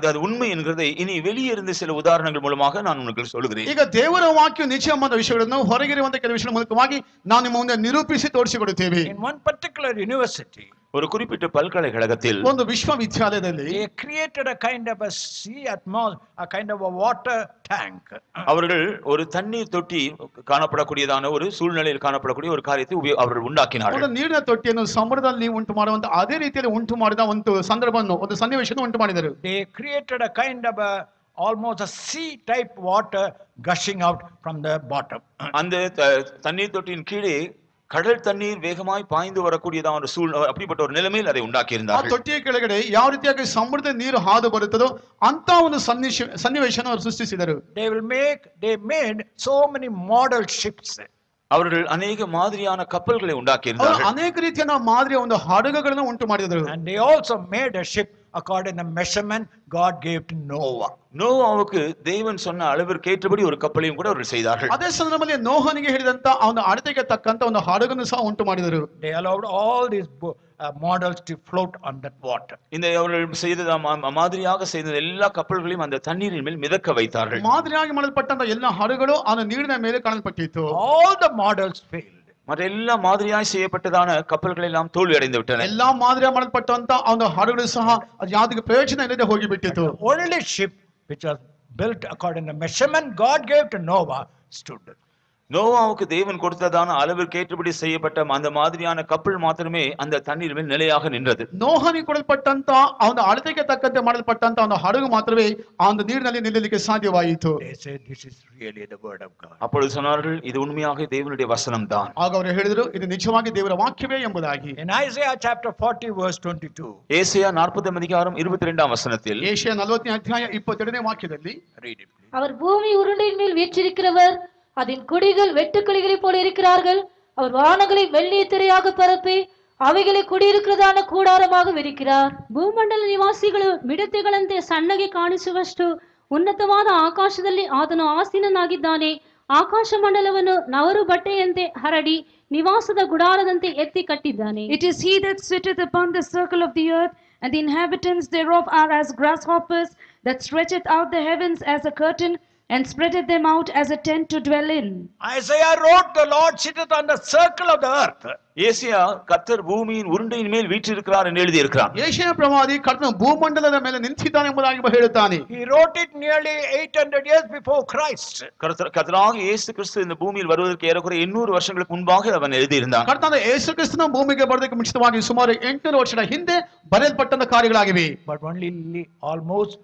அது உண்மை என்கிறதை இனி வெளியே இருந்து சில உதாரணங்கள் மூலமாக நான் உங்களுக்கு சொல்லுகிறேன். ಈಗ ದೇವರ ವಾಕ್ಯ ನಿಜ ಎಂಬ ವಿಷಯಗಳನ್ನು ಹೊರಗಿರುವಂತ ಕೆಲವು ವಿಷಯಗಳ ಮೂಲಕವಾಗಿ ನಾವು ನಿಮ್ಮ ಮುಂದೆ ನಿರೂಪಿಸಿ ತೋರಿಸಿಕೊಡುತ್ತೇವೆ. In one particular university, ஒரு குறிப்பிட்ட பல்கலைக்கழகத்தில் ಒಂದು ವಿಶ್ವವಿದ್ಯಾಲಯದಲ್ಲಿ they created a kind of a sea atmosphere, a kind of a water tank. அவர்கள் ஒரு தண்ணீர் தொட்டி காணப்படக்கூடியதான ஒரு சூழ்நிலையில் காணப்படக்கூடிய ஒரு காரியத்தை அவர்கள் உண்டாக்கினார்கள். ಒಂದು ನೀರಿನ ತೊಟ್ಟಿಯನ್ನು ಸಮುದ್ರದಲ್ಲಿ ಉಂಟು ಮಾಡುವಂತ ಅದೇ ರೀತಿಯಲ್ಲಿ ಉಂಟು ಮಾಡಿದ ಒಂದು ಸಂದರ್ಭವನ್ನು ಒಂದು ಸನ್ನಿವೇಶವನ್ನು ಉಂಟು ಮಾಡಿದರು. They created a kind of a almost a sea type water gushing out from the bottom. அந்த தண்ணீர் தொட்டியின் கீழே கடல் தண்ணீர் வேகமாய் பாய்ந்து வரக்கூடியதான அப்படிப்பட்ட ஒரு நிலைமையில் அதை உண்டாக்கி ಆ இருந்தார்கள். ತೊಟ್ಟಿಯ ಕೆಳಗಡೆ ಯಾವ ರೀತಿಯಾಗಿ ಸಮುದ್ರದ ನೀರು ಹಾದು ಬರುತ್ತದೋ ಅಂತ ಒಂದು ಸನ್ನಿವೇಶನ ಅವರು ಸೃಷ್ಟಿಸಿದರು. They made so many model ships. அவர்கள் அநேக மாதிரியான கப்பல்களை உண்டாக்கி ಅವರು இருந்தார்கள். ಅನೇಕ ರೀತಿಯ ಮಾದರಿಯ ಒಂದು ಹಡಗುಗಳನ್ನು ಉಂಟು ಮಾಡಿದರು. And they also made a ship according to the measurement God gave to Noah. நோவாவுக்கு தேவன் சொன்ன அளவிற்கு ஏற்றபடி ஒரு கப்பலையும் கூட அவர்கள் செய்தார்கள். ಅದೇ ಸಂದರ್ಭದಲ್ಲಿ ನೋಹನಿಗೆ ಹೇಳಿದಂತ ಅವನ ಅಳತೆಗೆ ತಕ್ಕಂತ ಒಂದು ಹಡಗನ್ನು ಸಹ ಉಂಟು ಮಾಡಿದರು. They allowed all these models to float on that water. இந்த அவர்கள் செய்த மாதிரியாக செய்த எல்லா கப்பல்களையும் அந்த தண்ணீரின் மேல் மிதக்க வைத்தார்கள். ಮಾದರಿಯಾಗಿ ಮಾಡಲ್ಪಟ್ಟ ಎಲ್ಲ ಹಡಗುಗಳು ಆ ನೀರಿನ ಮೇಲೆ ಕಾಣಲ್ಪಟ್ಟಿತ್ತು. All the models failed. மற்ற எல்லா மாதிரியாய் செய்யப்பட்டதான கப்பல்கள் எல்லாம் தோல்வி அடைந்து விட்டன. ಎಲ್ಲಾ ಮಾದರಿಯಾಗಿ ಮಾಡಲ್ಪಟ್ಟಂತ ಒಂದು ಹಡಗುಗಳು ಸಹ ಅದು ಯಾವುದಕ್ಕೆ ಪ್ರಯೋಜನ ಇಲ್ಲದೆ ಹೋಗಿಬಿಟ್ಟಿತು. Only ship which was built according to the measurement God gave to Noah stood. நோவாவுக்கு தேவன் கொடுத்ததான அளவிற்கு ஏற்றபடி செய்யப்பட்ட அந்த மாதிரியான கப்பல் மாத்திரமே அந்த தண்ணீர் மேல் நிலையாக நின்றது. ನೋಹನಿಗೆ ಕೊಡಲ್ಪಟ್ಟಂತ ಒಂದು ಅಳತೆಗೆ ತಕ್ಕಂತೆ ಮಾಡಲ್ಪಟ್ಟಂತ ಒಂದು ಹಡಗು ಮಾತ್ರವೇ ಆ ಒಂದು ನೀರಿನಲ್ಲಿ ನಿಲ್ಲಲಿಕ್ಕೆ ಸಾಧ್ಯವಾಯಿತು. They said this is really the word of God. அப்பொழுது சொன்னார்கள் இது உண்மையாக தேவனுடைய வசனம் தான். ಆಗ ಅವರು ಹೇಳಿದರು ಇದು ನಿಜವಾಗಿ ದೇವರ ವಾಕ್ಯವೇ ಎಂಬುದಾಗಿ. In Isaiah chapter 40 verse 22. ஏசாயா 40 அதிகாரம் 22ஆம் வசனத்தில் ಏಷಯ 40ನೇ ಅಧ್ಯಾಯ 22ನೇ ವಾಕ್ಯದಲ್ಲಿ Read it please. அவர் பூமி உருண்டையின் மேல் வீற்றிருக்கிறவர், அதன் குடிகள் வெட்டுக்கிளிகளைப் போல இருக்கிறார்கள். அவர் வானங்களை வெள்ளிய திரையாக பரப்பி ಅವುಗಳಿಗೆ ಕುಡಿಯಿರುವುದಾದ ಕೂಡಾರமாக ವಿರಿಕ್கிறார். ಭೂಮಂಡಲ ನಿವಾಸಿಗಳು ಮಿಡತೆಗಳಂತೆ ಸಣ್ಣಗೆ ಕಾಣಿಸುವಷ್ಟು ಉನ್ನತವಾದ ಆಕಾಶದಲ್ಲಿ ಆತನು ಆಸೀನನಾಗಿದ್ದಾನೆ. ಆಕಾಶ ಮಂಡಲವನ್ನು ನವರು ಬಟ್ಟೆಯಂತೆ ಹರಡಿ ನಿವಾಸದ ಗುಡಾರದಂತೆ ಎತ್ತಿ ಕಟ್ಟಿದ್ದಾನೆ. It is he that sitteth upon the circle of the earth, and the inhabitants thereof are as grasshoppers, that stretcheth out the heavens as a curtain, and spreadeth them out as a tent to dwell in. Isaiah wrote, the Lord sitteth on the circle of the earth. ஏசாயா கர்த்தர் பூமியின் உருண்டையின் மேல் வீற்றிருக்கிறார் என்று எழுதி இருக்கிறார். ಏಷಯ ಪ್ರವಾದಿ ಕರ್ತನು ಭೂಮಂಡಲದ ಮೇಲೆ ನಿಂತಿದ್ದಾನೆ ಎಂಬುದಾಗಿ ಹೇಳುತ್ತಾನೆ. He wrote it nearly 800 years before Christ. கர்த்தராக இயேசு கிறிஸ்து இந்த பூமியில் வருவதற்கு ஏறக்குறைய 800 வருஷங்களுக்கு முன்பாக அவன் எழுதி இருந்தான். ಕರ್ತನಾದ ಯೇಸು ಕ್ರಿಸ್ತನ ಭೂಮಿಗೆ ಬರೋದಕ್ಕೆ ಮುಂಚಿತವಾಗಿ ಸುಮಾರು 800 ವರ್ಷಗಳ ಹಿಂದೆ ಬರೆಯಲ್ಪಟ್ಟಂತ ಕಾರ್ಯಗಳಾಗಿವೆ. But only almost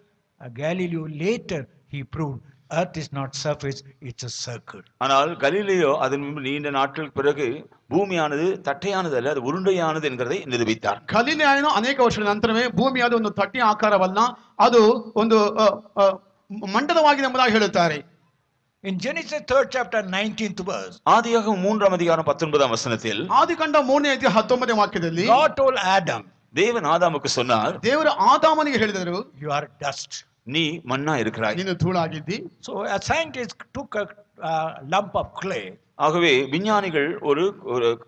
Galileo later he proved earth is not surface, it's a circle. ஆனால் கலிலியோ அதன் நீண்ட நாட்களுக்கு பிறகு பூமியானது தட்டையானது அல்ல, அது உருண்டையானது என்கிறதை நிரூபித்தார். ಗಲಿಲಿಯನು ಅನೇಕ ವರ್ಷಗಳ ನಂತರವೇ ಭೂಮಿಯಾದ ಒಂದು ತಟ್ಟೆಯ ಆಕಾರವಲ್ಲ, ಅದು ಒಂದು ಮಂಡಲವಾಗಿದೆ ಎಂಬುದಾಗಿ ಹೇಳುತ್ತಾರೆ. In Genesis 3rd chapter 19th verse, ஆதியாகமம் 3ஆம் அதிகாரம் 19ஆம் வசனத்தில் ಆದಿಕಾಂಡ 3ನೇ ಅಧ್ಯಾಯ 19ನೇ ವಾಕ್ಯದಲ್ಲಿ God told Adam, தேவன் ஆதாமுக்கு சொன்னார், ದೇವರು ಆದಾಮನಿಗೆ ಹೇಳಿದರು, you are dust. நீ மண்ணா இருக்கிறாய். ನೀನು ಧೂಳಾಗಿದ್ದಿ. So a scientist took a lump of clay. ஆகவே விஞ்ஞானிகள் ஒரு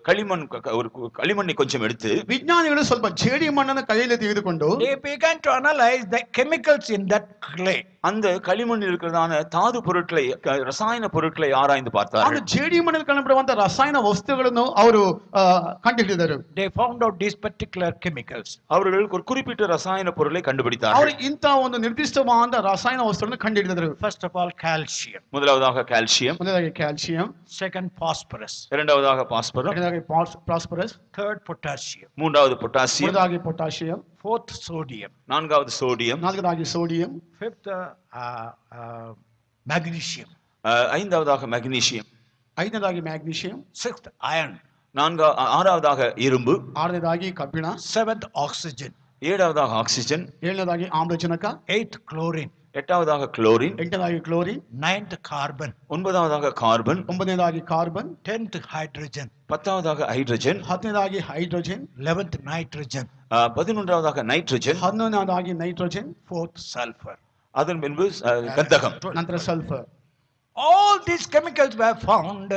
களிமண்ணை கொஞ்சம் எடுத்து ವಿಜ್ಞಾನಿಗಳು ಸ್ವಲ್ಪ ಜೇಡಿ ಮಣ್ಣನ್ನು ಕೈಯಲ್ಲಿ ತೆಗೆದುಕೊಂಡು They began to analyze the chemicals in that clay. அந்த களிமண்ணில் இருக்கிறதான தாது பொருட்களை ரசாயன பொருட்களை ஆராய்ந்து ಆ பார்த்தார்கள். ಜೇಡಿ ಮಣ್ಣಲ್ಲಿ ಕಂಡುಬರುವಂತಹ ರಸಾಯನ ವಸ್ತುಗಳನ್ನು ಅವರು ಕಂಡುಹಿಡಿದರು. They found out these particular chemicals. அவர்கள் ஒரு குறிப்பிட்ட ரசாயன பொருளை கண்டுபிடித்தார்கள். ಅವರು ಇಂಥ ಒಂದು ನಿರ್ದಿಷ್ಟವಾದ ರಸಾಯನ ವಸ್ತುಗಳನ್ನು ಕಂಡುಹಿಡಿದರು. First of all, calcium. முதலாவதாக கால்சியம், ಮೊದಲಾಗಿ ಕ್ಯಾಲ್ಸಿಯಂ, Second, phosphorus. இரண்டாவதாக பாஸ்பரம், ಎರಡನೇದಾಗಿ ಫಾಸ್ಫರಸ್, Third, potassium. மூன்றாவது பொட்டாசியம், ಮೂರನೇದಾಗಿ ಪೊಟ್ಯಾಷಿಯಂ, Fourth, sodium. நான்காவது சோடியம், ನಾಲ್ಕನೇದಾಗಿ ಸೋಡಿಯಂ, Fifth, magnesium. ஐந்தாவதாக மெக்னீசியம், ಐದನೇದಾಗಿ ಮ್ಯಾಗ್ನೀಷಿಯಂ, Sixth, iron. ஆறாவதாக இரும்பு, ಆರನೇದಾಗಿ ಕಬ್ಬಿಣ, Seventh, oxygen. ஏழாவதாக ஆக்சிஜன், ಏಳನೇದಾಗಿ ಆಮ್ಲಜನಕ, Eighth, chlorine. எட்டாவதாக குளோரின், ಎಂಟನೇದಾಗಿ ಕ್ಲೋರಿನ್, Ninth, carbon. ஒன்பதாவதாக கார்பன், ಒಂಬತ್ತನೇದಾಗಿ ಕಾರ್ಬನ್, 10th, hydrogen. பத்தாவதாக ஹைட்ரஜன், ಹತ್ತನೇದಾಗಿ ಹೈಡ್ರೋಜನ್, 11th, nitrogen. 11வது நைட்ரஜன், 11ನೇದಾಗಿ ನೈಟ್ರೋಜನ್, 4th, sulfur. அதன் பின்பு கந்தகம். ನಂತರ sulphur. All these chemicals were found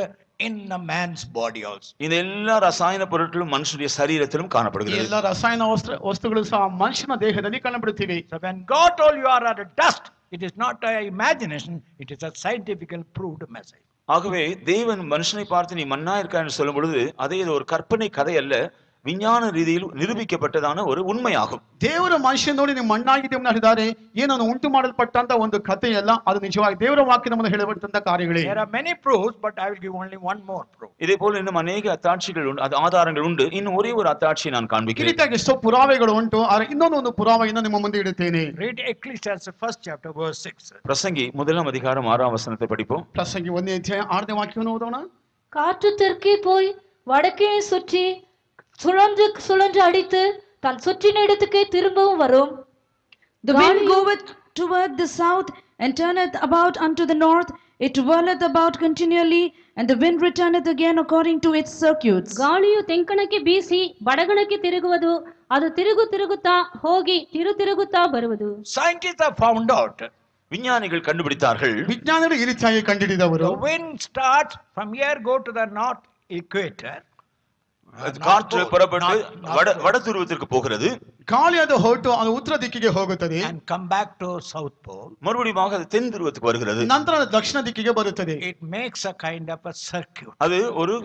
in a man's body also. இந்த எல்லா ரசாயன பொருட்களும் மனுஷனுடைய சரீரத்திலும் ಈ காணப்படுகிறது. ಎಲ್ಲ ರಸಾಯನ ವಸ್ತುಗಳು ಸಹ ಮನುಷ್ಯನ ದೇಹದಲ್ಲಿ ಕಂಡುಬಿಡುತ್ತಿವೆ. So when God told you are a dust, it is not an imagination, it is a scientifically proved message. ஆகவே தேவன் மனுஷனை பார்த்து நீ மண்ணா இருக்க என்று சொல்லும் பொழுது அதே இது ஒரு கற்பனை கதை அல்ல, ವಿಜ್ಞಾನ ರೀತಿಯಲ್ಲಿ ನಿರೂಪಿக்கப்பಟ್ಟದಾன ஒரு உண்மையாகும். ದೇವರ ಮನುಷ್ಯನ ನೋಡಿ ನೀವು ಮಣ್ಣಾಗಿದೆ ಎಂದು ಹೇಳಿದ್ದಾರೆ, ಏನನ್ನು ಉಂಟು ಮಾಡಲ್ಪಟ್ಟಂತ ಒಂದು ಕಥೆಯಲ್ಲ, ಅದು ನಿಜವಾಗಿ ದೇವರ ವಾಕ್ಯದಿಂದ ಹೇಳಲ್ಪಟ್ಟಂತ ಕಾರ್ಯಗಳೇ. There are many proofs, but I will give only one more proof. இதே போல இன்னும் அநேக அத்தாட்சிகள் உண்டு, அது ஆதாரங்கள் ಉಂಟು. இன்னும் ஒரே ஒரு அத்தாட்சியை நான் ಈ ಕಾಣ್ಬಿக்கிறேன். ರೀತಿಯಾಗಿ ಎಷ್ಟೋ ಪುರಾವೆಗಳು ಉಂಟು, ಆದರೆ ಇನ್ನೊಂದು ಪುರಾವೆಯನ್ನು ನಿಮ್ಮ ಮುಂದೆ ಇಡುತ್ತೇನೆ. Read Ecclesiastes 1st chapter verse 6. பிரசங்கி 1ஆம் அதிகாரம் 6ஆம் வசனத்தை படிப்போம். ಪ್ರಸಂಗಿ 1ನೇ ಅಧ್ಯಾಯ 6ನೇ ವಾಕ್ಯವನ್ನು ಓದೋಣ. காற்று தெற்கே போய் வடக்கே சுற்றி சுழன்று சுழன்று அடித்து தான் சுற்றின இடத்துக்கே திரும்பவும் வரும். The wind goeth toward the south and turneth about unto the north. It whirleth about continually, and the wind returneth again according to its circuits. ಗಾಳಿಯು ತೆಂಕಣಕ್ಕೆ ಬೀಸಿ ಬಡಗಣಕ್ಕೆ ತಿರುಗುವುದು, ಅದು ತಿರುಗುತ್ತಾ ಹೋಗಿ ತಿರುಗುತ್ತಾ ಬರುವುದು. Scientists have found out. விஞ்ஞானிகள் கண்டுபிடித்தார்கள். ವಿಜ್ಞಾನಿಗಳು ಈ ರೀತಿಯಾಗಿ ಕಂಡುಹಿಡಿದವರು. The wind starts from here, go to the north equator. காற்று புறப்பட்டு வட துருவத்திற்கு போகிறது. ಗಾಳಿ ಅದು ಹೊರಟು ಅದು ಉತ್ತರ ದಿಕ್ಕಿಗೆ ಹೋಗುತ್ತದೆ and come back to South Pole. மறுபடியும் அது தென் துருவத்துக்கு வருகிறது. ನಂತರ ಅದು ದಕ್ಷಿಣ ದಿಕ್ಕಿಗೆ ಬರುತ್ತದೆ. It makes a kind of a circuit. அது ஒரு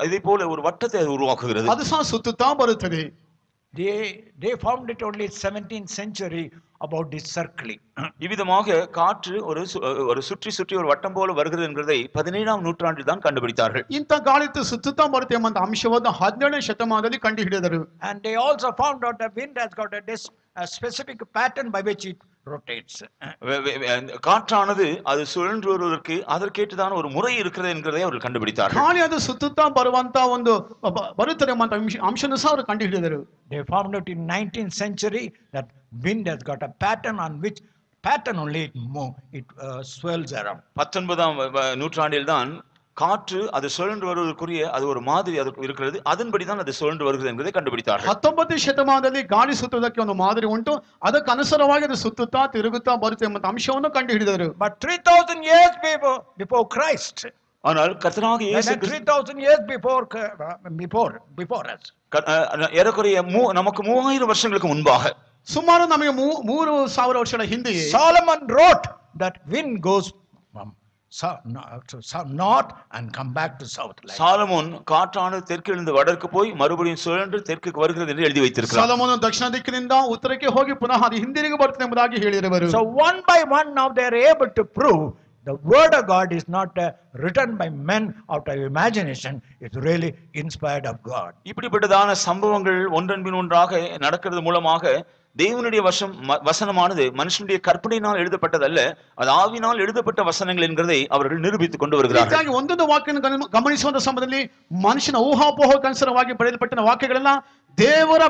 இதே போல ஒரு வட்டத்தை அது உருவாக்குகிறது. ಅದು ಸಹ ಸುತ್ತುತ್ತಾ ಬರುತ್ತದೆ. They found it only 17th century about this circling. இவ்விதமாக காற்று ஒரு சுற்றி சுற்றி ஒரு வட்டம் போல வருகிறது என்கிறதை 17ஆம் நூற்றாண்டில் தான் கண்டுபிடித்தார்கள். ಇಂಥ ಗಾಳಿ ಸುತ್ತುತ್ತಾ ಬರುತ್ತೆ ಎಂಬ ಅಂಶವನ್ನು 17ನೇ ಶತಮಾನದಲ್ಲಿ ಕಂಡುಹಿಡಿದರು. And they also found out the wind has got a specific pattern by which it rotates. காற்றானது அது சுழன்று வருவதற்கு அதற்கேற்றதான ஒரு முறை இருக்கிறது என்கிறதை அவர்கள் கண்டுபிடித்தார்கள். ಗಾಳಿ ಅದು ಸುತ್ತುತ್ತಾ ಬರುವಂತ ಒಂದು ಬರುತ್ತದೆ ಎಂಬ ಅಂಶವನ್ನು ಸಹ ಅವರು ಕಂಡುಹಿಡಿದರು. They found out in 19th century that wind has got a pattern on which pattern only it swirls around. 19ஆம் நூற்றாண்டில் தான் காற்று அது சுழன்று வருவதற்குரிய அது ஒரு மாதிரி அது இருக்கிறது, அதன்படி தான் அது சுழன்று வருகிறது என்பதை கண்டுபிடித்தார்கள். 19ನೇ ಶತಮಾನದಲ್ಲಿ ಗಾಳಿ ಸುತ್ತುವುದಕ್ಕೆ ಒಂದು ಮಾದರಿ ಉಂಟು, ಅದಕ್ಕೆ ಅನುಸಾರವಾಗಿ ಅದು ಸುತ್ತುತ್ತಾ ತಿರುಗುತ್ತಾ ಬರುತ್ತೆ ಎಂಬ ಅಂಶವನ್ನು ಕಂಡುಹಿಡಿದರು. But 3000 years before Christ, ஆனால் கர்த்தராகிய இயேசு 3000 years before us, ஏறக்குறைய நமக்கு 3000 வருஷங்களுக்கு முன்பாக, ಸುಮಾರು ನಮಗೆ 3000 ವರ್ಷಗಳ ಹಿಂದೆಯೇ Solomon wrote that wind goes from north and come back to south. சாலமோன் காற்றானது தெற்கிலிருந்து வடக்கு போய் மறுபடியும் சுழன்று தெற்குக்கு வருகிறது என்று எழுதி வைத்திருக்கிறார். ಸಾಲಮೋನನು ದಕ್ಷಿಣ ದಿಕ್ಕಿನಿಂದ ಉತ್ತರಕ್ಕೆ ಹೋಗಿ ಪುನಃ ಅದು ಹಿಂದಿರುಗಿ ಬರುತ್ತದೆ ಎಂಬುದಾಗಿ ಹೇಳಿರುವರು. So one by one now they are able to prove the word of God is not written by men out of imagination, it's really inspired of God. இப்படிப்பட்டதான சம்பவங்கள் ஒன்றன் பின் ஒன்றாக நடக்கிறது மூலமாக தேவனுடைய வசனமானது மனுஷனுடைய கற்பனையினால் எழுதப்பட்டதல்ல, அது ஆவியினால் எழுதப்பட்ட வசனங்கள் என்கிறதை அவர்கள் நிரூபித்துக் கொண்டு வருகிறார்கள். ಒಂದೊಂದು ವಾಕ್ಯವನ್ನು ಗಮನಿಸುವಂತ ಸಮಯದಲ್ಲಿ ಮನುಷ್ಯನ ಊಹಾಪೋಹಕ್ಕನುಸಾರವಾಗಿ ಬರೆಯಲ್ಪಟ್ಟ ವಾಕ್ಯಗಳೆಲ್ಲ ದೇವರ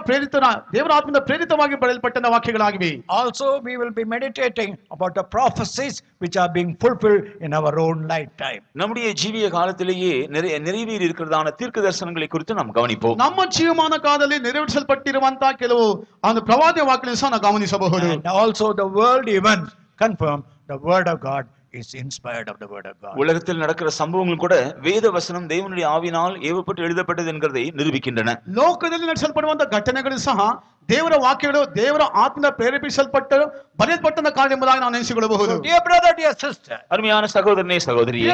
ಆತ್ಮದ ಪ್ರೇರಿತವಾಗಿ ಬರೆಯಲ್ಪಟ್ಟ ವಾಕ್ಯಗಳಾಗಿವೆ. Also we will be meditating about the prophecies which are being fulfilled in our own lifetime. நம்முடைய ஜீவிய காலத்திலேயே நிறைவேறி இருக்கிறதான தீர்க்க தரிசனங்களை குறித்து நாம் கவனிப்போம். ನಮ್ಮ ಜೀವಮಾನ ಕಾಲದಲ್ಲಿ ನೆರವೇರಿಸಲ್ಪಟ್ಟಿರುವಂತಹ ಕೆಲವು ಒಂದು ಪ್ರವಾದಿ ವಾಕ್ಯಗಳನ್ನು ಸಹ ನಾವು ಗಮನಿಸಬಹುದು. And also the world events confirm the word of God is inspired of the word of God. உலகத்தில் நடக்கிற சம்பவங்கள் கூட வேத வசனம் தேவனுடைய ஆவியினால் ஏவப்பட்டு எழுதப்பட்டது என்கிறதை நிரூபிக்கின்றன. ಲೋಕದಲ್ಲಿ ನಡೆಸಲ್ಪಡುವಂತಹ ಘಟನೆಗಳು ಸಹ ದೇವರ ವಾಕ್ಯಗಳು ದೇವರ ಆತ್ಮದ ಪ್ರೇರೇಪಿಸಲ್ಪಟ್ಟ ಬರೆಯಲ್ಪಟ್ಟ ಕಾರಣ ಎಂಬುದಾಗಿ ನಾವು ನೆನೆಸಿಕೊಳ್ಳಬಹುದು. Dear brother, dear sister, அருமையான சகோதரனே சகோதரியே,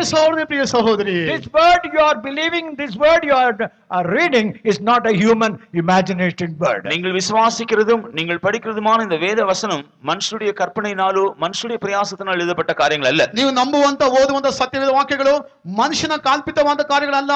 ಪ್ರಿಯ ಸಹೋದರಿ, this word you are believing, this word you are reading is not a human imagination word. நீங்கள் விசுவாசிக்கிறதும் நீங்கள் படிக்கிறதுமான இந்த வேத வசனம் மனுஷனுடைய கற்பனையினாலோ மனுஷனுடைய பிரயாசத்தினால் எழுதப்பட்ட காரியங்கள் அல்ல. ನೀವು ನಂಬುವಂತ ಓದುವಂತ ಸತ್ಯವೇದ ವಾಕ್ಯಗಳು ಮನುಷ್ಯನ ಕಾಲ್ಪಿತವಾದ ಕಾರ್ಯಗಳಲ್ಲ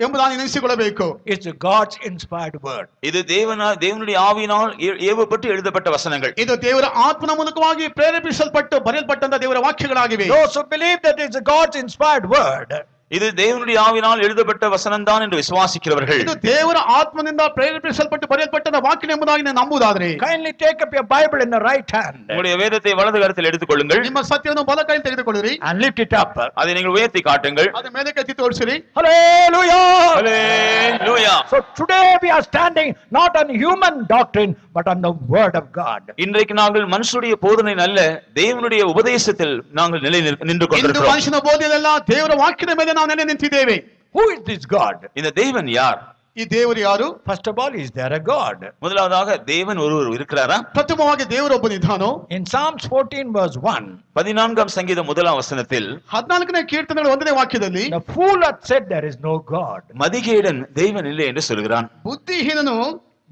ಎಂಬುದಾಗಿ ನೆನೆಸಿಕೊಳ್ಳಬೇಕು. It's God's inspired word. இது தேவனுடைய ஆவியினால் ஏவப்பட்டு எழுதப்பட்ட வசனங்கள். ಇದು ದೇವರ ಆತ್ಮನ ಮೂಲಕವಾಗಿ ಪ್ರೇರೇಪಿಸಲ್ಪಟ್ಟು ಬರೆಯಲ್ಪಟ್ಟಂತ ದೇವರ ವಾಕ್ಯಗಳಾಗಿವೆ. Those who believe that it's God's inspired word, இது தேவனுடைய ஆவியினால் எழுதப்பட்ட வசனம் தான் என்று விசுவாசிக்கிறவர்கள், ಇದು ದೇವರ ಆತ್ಮನಿಂದ ಪ್ರೇರೇಪಿಸಲ್ಪಟ್ಟು ಬರೆಯಲ್ಪಟ್ಟ ವಾಕ್ಯ ಎಂಬುದಾಗಿ ನಂಬುವುದಾದರೆ kindly take up your Bible in the right hand உங்களுடைய வேதத்தை வலது கரத்தில் எடுத்துக்கொள்ளுங்கள். ನಿಮ್ಮ ಸತ್ಯವನ್ನು ಬಲ ಕೈಯಲ್ಲಿ ತೆಗೆದುಕೊಳ್ಳಿರಿ, and lift it up. அதை நீங்கள் உயர்த்தி காட்டுங்கள். ಅದರ ಮೇಲೆ ಎತ್ತಿ ತೋರಿಸಿರಿ. Hallelujah! Hallelujah! So today we are standing not on human doctrine but on the word of God. இன்றைக்கு நாங்கள் மனுஷனுடைய போதனை அல்ல, தேவனுடைய உபதேசத்தில் நாங்கள் நின்று ಇಂದು கொண்டிருக்கிறோம். ಮನುಷ್ಯನ ಬೋಧನೆಯಲ್ಲ, ದೇವರ ವಾಕ್ಯದ ಮೇಲೆ ನಾವು ನೆಲೆ ನಿಂತಿದ್ದೇವೆ. Who is this God? இந்த தேவன் யார்? ಈ ದೇವರು ಯಾರು? First of all, is there a God? முதலாவதாக தேவன் ஒருவர் இருக்கிறாரா? ಪ್ರಥಮವಾಗಿ ದೇವರೊಬ್ಬನಿದ್ದಾನೋ? In Psalms 14 verse 1, 14ஆம் சங்கீதம் 1ஆம் வசனத்தில் 14ನೇ ಕೀರ್ತನೆಗಳ 1ನೇ ವಾಕ್ಯದಲ್ಲಿ the fool hath said there is no God. மதிகேடன் தேவன் இல்லை என்று சொல்கிறான். ಬುದ್ಧಿಹೀನನು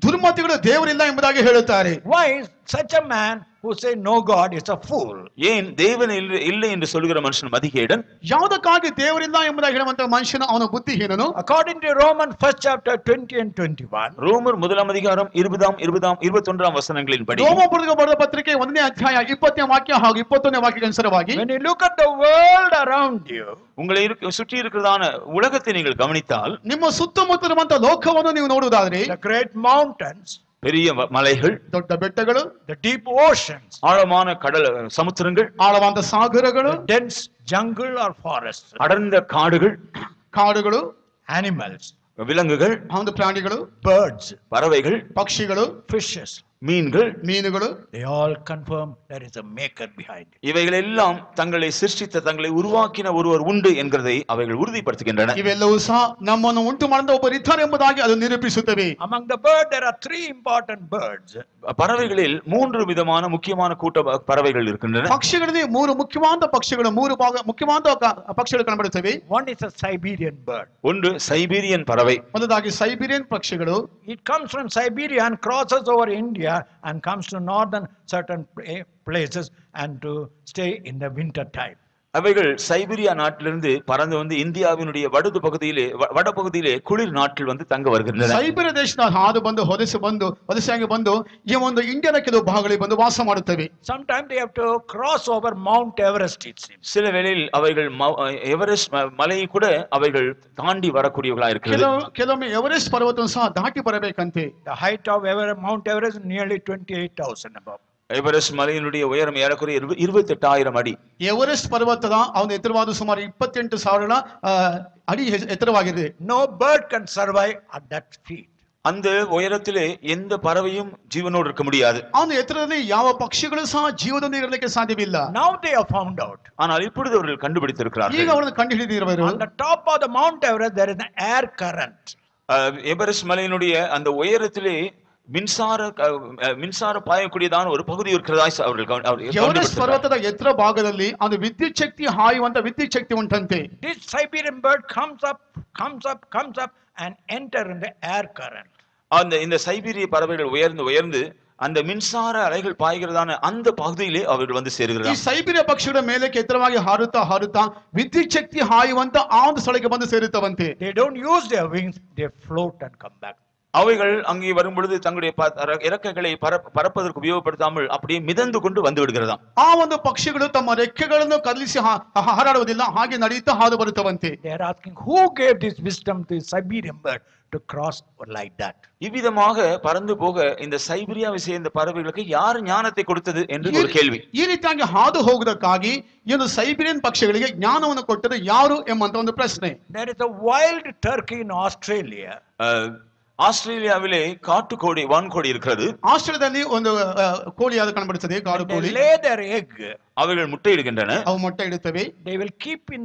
ದುರ್ಮತಿಗಳು ದೇವರಿಲ್ಲ ಎಂಬುದಾಗಿ ಹೇಳುತ್ತಾರೆ. Why is such a man who say no God is a fool? ஏன் தேவன் இல்லை என்று சொல்கிற மனுஷன் மதிகேடன்? ಯಾವುದಕ್ಕಾಗಿ ದೇವರಿಲ್ಲ ಎಂಬುದಾಗಿ ಹೇಳುವಂತ ಮನುಷ್ಯನು ಅವನು ಬುದ್ಧಿಹೀನನು? According to Romans 1st chapter 20 and 21, ரோமர் 1ஆம் அதிகாரம் 20, 21ஆம் வசனங்களின்படி, ರೋಮಪುರಕ್ಕೆ ಬರೆದ ಪತ್ರಿಕೆ 1ನೇ ಅಧ್ಯಾಯ 20ನೇ ವಾಕ್ಯ ಹಾಗೂ 21ನೇ ವಾಕ್ಯಕ್ಕೆ ಅನುಸಾರವಾಗಿ, when you look at the world around you, உங்களை சுற்றி இருக்கிறதான உலகத்தை நீங்கள் கவனித்தால், ನಿಮ್ಮ ಸುತ್ತಮುತ್ತಲಿರುವಂತ ಲೋಕವನ್ನು ನೀವು ನೋಡುವುದಾದರೆ, the great mountains, பெரிய மலைகள், ದೊಡ್ಡ ಬೆಟ್ಟಗಳು, the deep oceans, ஆழமான கடல் சமுத்திரங்கள், ಆಳವಾದ ಸಾಗರಗಳು, the dense jungle or forests, அடர்ந்த ಕಾಡುಗಳು, animals, விலங்குகள், ಒಂದು ಪ್ರಾಣಿಗಳು, birds, பறவைகள், ಪಕ್ಷಿಗಳು, fishes, ಮೀನುಗಳು they all confirm there is a maker behind it. இவைகள் எல்லாம் தங்களை சிருஷ்டித்த தங்களை உருவாக்கின ஒருவர் உண்டு என்கிறதை அவைகள் உறுதிப்படுத்துகின்றன. ಇವೆಲ್ಲವೂ ಸಹ ನಮ್ಮನ್ನು ಉಂಟು ಮಾಡಿದ ಒಬ್ಬರು ಇದ್ದಾರೆ ಎಂಬುದಾಗಿ ಅದು ನಿರೂಪಿಸುತ್ತವೆ. Among the birds there are three important birds. பறவைகளில் 3 விதமான முக்கியமான கூட்ட பறவைகள் இருக்கின்றன. ಪಕ್ಷಿಗಳಲ್ಲಿ 3 ಮುಖ್ಯವಾದ ಪಕ್ಷಿಗಳು 3 ಭಾಗ ಮುಖ್ಯವಾದ ಪಕ್ಷಿಗಳು ಕಂಡುಬರುತ್ತವೆ. One is a Siberian bird. ஒன்று சைபீரியன் பறவை. ಮೊದಲಾಗಿ ಸೈಬೀರಿಯನ್ ಪಕ್ಷಿಗಳು. It comes from Siberia and crosses over India and comes to northern certain places and to stay in the winter time. அவைகள் சைபீரியா நாட்டிலிருந்து பறந்து வந்து இந்தியாவினுடைய வடபகுதியிலே குளிர் நாட்டில் வந்து தங்க வருகின்றன. ಸೈಬೀರಿಯಾ ದೇಶದ ಹಾದು ಬಂದು ಹೊದಸಾಗಿ ಬಂದು ಈ ಒಂದು ಇಂಡಿಯಾದ ಕೆಲವು ಭಾಗಗಳಿಗೆ ಬಂದು ವಾಸ ಮಾಡುತ್ತವೆ. Sometimes they have to cross over Mount Everest, it seems. சில வேளையில் அவைகள் எவரெஸ்ட் மலையை கூட அவைகள் தாண்டி வரக்கூடியவர்களாக இருக்கிறது. ಕೆಲವೊಮ್ಮೆ ಎವರೆಸ್ಟ್ ಪರ್ವತವನ್ನು ಸಹ ದಾಟಿ ಬರಬೇಕಂತೆ. The height of Mount Everest is nearly 28,000 above. Everest மலையினுடைய உயரம் ஏறக்குறைய 28,000 அடி. ಎವರೆಸ್ಟ್ ಪರ್ವತದ ಅವನ ಎತ್ತರವಾದ ಸುಮಾರು 28,000 ಅಡಿ ಎತ್ತರವಾಗಿದೆ. No bird can survive at that feet. அந்த உயரத்திலே எந்த பறவையும் ஜீவனோடு இருக்க முடியாது. ಅವನ ಎತ್ತರದಲ್ಲಿ ಯಾವ ಪಕ್ಷಿಗಳು ಸಹ ಜೀವನದಲ್ಲಿ ಇರಲಿಕ್ಕೆ ಸಾಧ್ಯವಿಲ್ಲ. Now they have found out. ஆனால் இப்பொழுது அவர்கள் கண்டுபிடித்திருக்கிறார்கள். ಈಗ ಅವರನ್ನು ಕಂಡುಹಿಡಿದಿರುವರು. On the top of the Mount Everest there is an air current. Everest மலையினுடைய அந்த உயரத்திலே மின்சார பாயக்கூடியதான ஒரு பகுதி இருக்கிறதா அவர்கள் ಎವರೆಸ್ಟ್ ಪರ್ವತದ ಎತ್ತರ ಭಾಗದಲ್ಲಿ ಒಂದು ವಿದ್ಯುತ್ ಶಕ್ತಿ ಹಾಯುವಂತ ವಿದ್ಯುತ್ ಶಕ್ತಿ ಉಂಟಂತೆ. This Siberian bird comes up and enter in the air current. இந்த சைபீரிய பறவைகள் உயர்ந்து அந்த மின்சார அலைகள் பாய்கிறதான அந்த பகுதியிலே அவர்கள் வந்து சேருகிறார்கள். ಈ ಸೈಬೀರಿಯಾ ಪಕ್ಷಿಗಳ ಮೇಲೆ ಎತ್ತರವಾಗಿ ಹಾರುತ್ತಾ ವಿದ್ಯುತ್ ಶಕ್ತಿ ಹಾಯುವಂತ ಆ ಒಂದು ಸ್ಥಳಕ್ಕೆ ಬಂದು ಸೇರುತ್ತವಂತೆ. They don't use their wings, they float and come back. அவைகள் அங்கே வரும் பொழுது தங்களுடைய இறக்கைகளை பறப்பதற்கு உபயோகப்படுத்தாமல் அப்படியே மிதந்து கொண்டு வந்து விடுகிறதாம். ಆ ಒಂದು ಪಕ್ಷಿಗಳು ತಮ್ಮ ರೆಕ್ಕೆಗಳನ್ನು ಕದಲಿಸಿ ಹಾರಾಡುವುದಿಲ್ಲ, ಹಾಗೆ ನಡೆಯುತ್ತಾ ಹಾದು ಬರುತ್ತವಂತೆ. They are asking who gave this wisdom to the Siberian bird to cross like that. இவ்விதமாக பறந்து போக இந்த சைபீரியாவை சேர்ந்த பறவைகளுக்கு யார் ஞானத்தை கொடுத்தது என்று ஒரு கேள்வி. ಈ ರೀತಿಯಾಗಿ ಹಾದು ಹೋಗುವುದಕ್ಕಾಗಿ ಈ ಒಂದು ಸೈಬೀರಿಯನ್ ಪಕ್ಷಿಗಳಿಗೆ ಜ್ಞಾನವನ್ನು ಕೊಟ್ಟது ಯಾರು ಎಂಬಂತ ಒಂದು ಪ್ರಶ್ನೆ. There is a wild turkey in Australia. ஆஸ்திரேலியாவிலே காட்டுக்கோழி வான்கோழி இருக்கிறது. ஆஸ்திரேலியாದಲ್ಲಿ ಒಂದು ಕೋಳಿಯಾದ ಕಂಡುಬರುತ್ತದೆ, ಕಾಡು ಕೋಳಿ. They lay their egg. அவைகள் முட்டையிடுகின்றன. ಅವು ಮೊಟ್ಟೆ ಇಡುತ್ತವೆ. They will keep in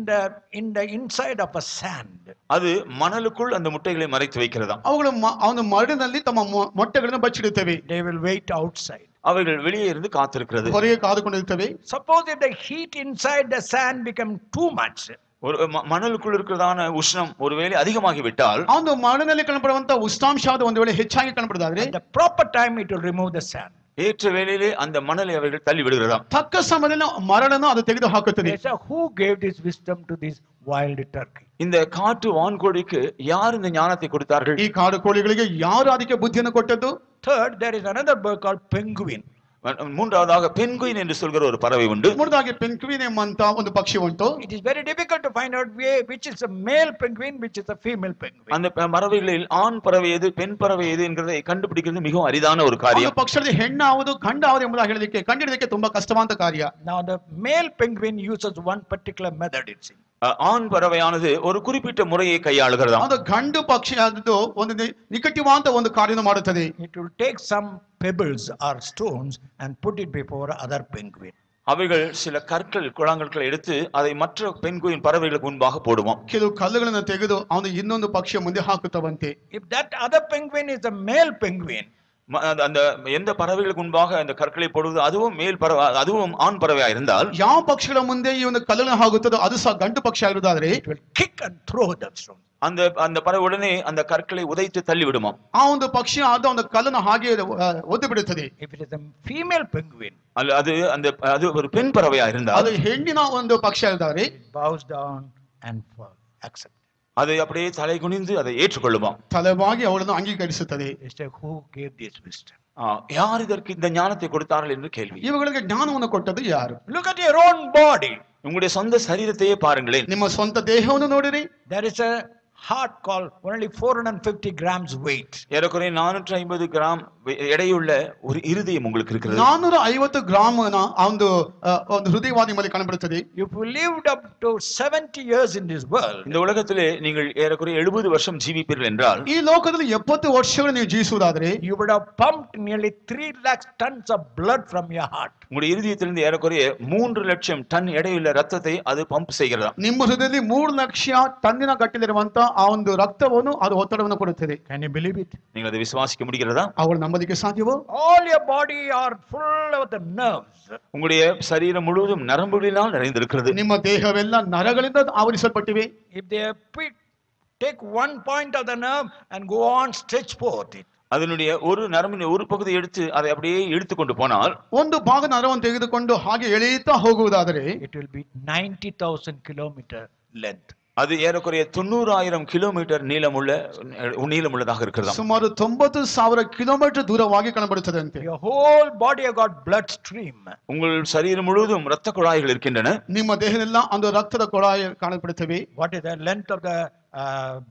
the inside of a sand. அது மணலுக்குள் அந்த முட்டைகளை மறைத்து வைக்கிறதாம். ಅವುಗಳು ಅವನ ಮರಳಿನಲ್ಲಿ ತಮ್ಮ ಮೊಟ್ಟೆಗಳನ್ನು ಬಚ್ಚಿಡುತ್ತವೆ. They will wait outside. அவைகள் வெளியே இருந்து காத்திருக்கிறது. ಹೊರಗೆ ಕಾದುಕೊಂಡಿರುತ್ತವೆ. Suppose if the heat inside the sand become too much. ஒரு மணலுக்குள் இருக்கிறதான உஷ்ணம் ஒருவேளை அதிகமாகி விட்டால் அந்த மணலிನಲ್ಲಿ ಕಂಡುಬರುವಂತ ಉಷ್ಣಾಂಶದ ಒಂದು ವೇಳೆ ಹೆಚ್ಚಾಗಿ ಕಂಡುಬರುವುದಾದರೆ the proper time it will remove the sand. ஏற்ற வேளையிலே அந்த மணலை அவைகள் தள்ளி விடுகிறதாம். ತಕ್ಕ ಸಮಯದಲ್ಲಿ ಮರಳನ್ನು ಅದು ತೆಗೆದು ಹಾಕುತ್ತದೆ. Who gave this wisdom to this wild turkey? இந்த காட்டு வான்கோழிக்கு யார் இந்த ஞானத்தை கொடுத்தார்கள்? ಈ ಕಾಡು ಕೋಳಿಗಳಿಗೆ ಯಾರು ಅದಕ್ಕೆ ಬುದ್ಧಿಯನ್ನು ಕೊಟ್ಟದ್ದು? Third, there is another bird called penguin. மூன்றாவதாக பென்குயின் என்று சொல்கிற ஒரு பறவை உண்டு. ಮೂರನೇದಾಗಿ ಪೆಂಗ್ವಿನ್ ಎಂಬಂತ ಒಂದು ಪಕ್ಷಿ ಉಂಟು. It is very difficult to find out which is a male penguin, which is a female penguin. அந்த பறவைகளில் ஆண் பறவை எது பெண் பறவை எது என்கிறதை கண்டுபிடிக்கிறது மிகவும் அரிதான ஒரு காரியம். ಪಕ್ಷದಲ್ಲಿ ಹೆಣ್ಣು ಯಾವುದು ಗಂಡು ಯಾವುದು ಎಂಬುದಾಗಿ ಹೇಳಲಿಕ್ಕೆ ಕಂಡುಹಿಡಿಯಲಿಕ್ಕೆ ತುಂಬಾ ಕಷ್ಟವಾದ ಕಾರ್ಯ. Now the male penguin uses one particular method, it seems. ஆண் பறவையானது ஒரு குறிப்பிட்ட முறையை கையாளுகிறது. ಅದು ಗಂಡು ಪಕ್ಷಿ ಆದದ್ದು ಒಂದು ನಿಕಟವಾದ ಒಂದು ಕಾರ್ಯವನ್ನು ಮಾಡುತ್ತದೆ. It will take some pebbles or stones and put it before other penguin. அவைகள் சில கற்கள் குழாங்கற்களை எடுத்து அதை மற்ற பெண்குயின் பறவைகளுக்கு முன்பாக போடுவோம். ಕೆಲವು ಕಲ್ಲುಗಳನ್ನು ತೆಗೆದು ಅವನು ಇನ್ನೊಂದು ಪಕ್ಷಿಯ ಮುಂದೆ ಹಾಕುತ್ತವಂತೆ. If that other penguin is a male penguin, அந்த எந்த பறவைகளுக்கு முன்பாக அந்த கற்களை போடுவது அதுவும் மேல் பறவை அதுவும் ஆண் பறவையா இருந்தால் ಯಾವ ಪಕ್ಷಿಗಳ ಮುಂದೆ ಈ ಒಂದು ಕಲ್ಲನ್ನು ಹಾಕುತ್ತದೋ ಅದು ಸಹ ಗಂಡು ಪಕ್ಷಿ ಆಗಿರುವುದಾದರೆ it will kick and throw that stone. அந்த பறவை உடனே அந்த கற்களை உதைத்து தள்ளி விடுமாம். ಆ ಒಂದು ಪಕ್ಷಿ ಅದು ಒಂದು ಕಲ್ಲನ್ನು ಹಾಗೆ ಒದ್ದು ಬಿಡುತ್ತದೆ. If it is a female penguin, அது ஒரு பெண் பறவையா இருந்தால் ಅದು ಹೆಣ್ಣಿನ ಒಂದು ಪಕ್ಷಿ ಆಗಿದ್ದಾರೆ it bows down and accepts. அதை அப்படியே தலை குனிந்து அதை ஏற்றுக்கொள்ளுமாம். ತಲೆಬಾಗಿ ಅವಳನ್ನು ಅಂಗೀಕರಿಸುತ್ತದೆ. Who gave this wisdom? யார் இதற்கு இந்த ஞானத்தை கொடுத்தார்கள் என்று கேள்வி. ಇವುಗಳಿಗೆ ಜ್ಞಾನವನ್ನು ಕೊಟ್ಟದ್ದು ಯಾರು? Look at your own body. உங்களுடைய சொந்த சரீரத்தையே பாருங்களேன். ನಿಮ್ಮ ಸ್ವಂತ ದೇಹವನ್ನು ನೋಡಿರಿ. There is a heart called only 450 grams weight. ஏறக்குறைய 450 கிராம் எடையுள்ள ஒரு இருதயம் உங்களுக்கு இருக்கிறது. 450 ಗ್ರಾಮನ ಒಂದು ಹೃದಯವಾದ ನಿಮ್ಮಲ್ಲಿ ಕಾಣಬರುತ್ತದೆ. If you lived up to 70 years in this world, இந்த உலகத்திலே நீங்கள் ஏறக்குறைய 70 வருஷம் ஜீவிப்பீர்கள் என்றால், ಈ ಲೋಕದಲ್ಲಿ 70 ವರ್ಷಗಳು ನೀವು ಜೀವಿಸುವುದಾದರೆ, you would have pumped nearly 3 lakh tons of blood from your heart. உங்களுடைய இருதயத்திலிருந்து ஏறக்குறைய 3 லட்சம் டன் எடையுள்ள ரத்தத்தை அது பம்ப் செய்கிறதா. ನಿಮ್ಮ ಹೃದಯದಲ್ಲಿ 3 ಲಕ್ಷ ಟನ್ನಿನ ಗಟ್ಟಲಿರುವಂತ ಆ ಒಂದು ರಕ್ತವನ್ನು ಅದು ಒತ್ತಡವನ್ನು ಕೊಡುತ್ತದೆ. Can you believe it? நீங்கள் அதை விசுவாசிக்க முடிகிறதா? ಅವಳು ನಂಬಲಿಕ್ಕೆ ಸಾಧ್ಯವೋ? All your body are full of the nerves. உங்களுடைய சரீரம் முழுவதும் நரம்புகளினால் நிறைந்திருக்கிறது. ನಿಮ್ಮ ದೇಹವೆಲ್ಲ ನರಗಳಿಂದ ಆವರಿಸಲ್ಪಟ್ಟಿವೆ. If they take one point of the nerve and go on stretch forth it, அதனுடைய ஒரு நரம்பின் ஒரு பகுதியை எடுத்து அதை அப்படியே இழுத்து கொண்டு போனால், ಒಂದು ಭಾಗ ನರವನ್ನು ತೆಗೆದುಕೊಂಡು ಹಾಗೆ ಎಳೆಯುತ್ತಾ ಹೋಗುವುದಾದರೆ, it will be 90,000 kilometer length. அது ஏறக்குறைய 90,000 கிலோமீட்டர் நீளமுள்ளதாக இருக்கிறது. ಸುಮಾರು 90,000 ಕಿಲೋಮೀಟರ್ ದೂರವಾಗಿ ಕಾಣಬರುತ್ತದೆ ಅಂತೆ. Your whole body have got blood stream. உங்கள் சரீரம் முழுவதும் இரத்த குழாய்கள் இருக்கின்றன. ನಿಮ್ಮ ದೇಹದೆಲ್ಲ ಒಂದು ರಕ್ತದ ಕೊಳಾಯಿ ಕಾಣப்படுತ್ತವೆ. What is the length of the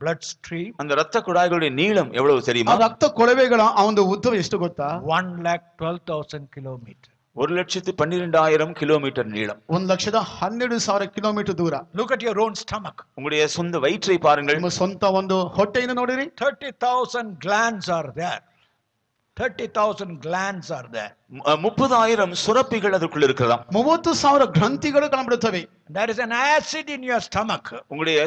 blood stream? அந்த இரத்த குழாய்களுடைய நீளம் எவ்வளவு தெரியுமா? ಆ ರಕ್ತ ಕೊಳವೆಗಳ ಆ ಒಂದು ಉದ್ದವು ಎಷ್ಟು ಗೊತ್ತಾ? 1,12,000 kilometers. 1,12,000 கிலோமீட்டர் நீளம். 1,12,000 ಕಿಲೋಮೀಟರ್ ದೂರ. Look at your own stomach. உங்களுடைய சொந்த வயிற்றை பாருங்கள். ನಿಮ್ಮ ಸ್ವಂತ ಒಂದು ಹೊಟ್ಟೆಯನ್ನು ನೋಡಿರಿ. 30,000 glands are there. 30,000 glands are there. 30,000 சுரப்பிகள் ಅದಕ್ಕುள்ள இருக்கிறதாம். 30,000 ಗ್ರಂಥಿಗಳು ಕಾಣಬರುತ್ತವೆ. There is an acid in your stomach. உங்களுடைய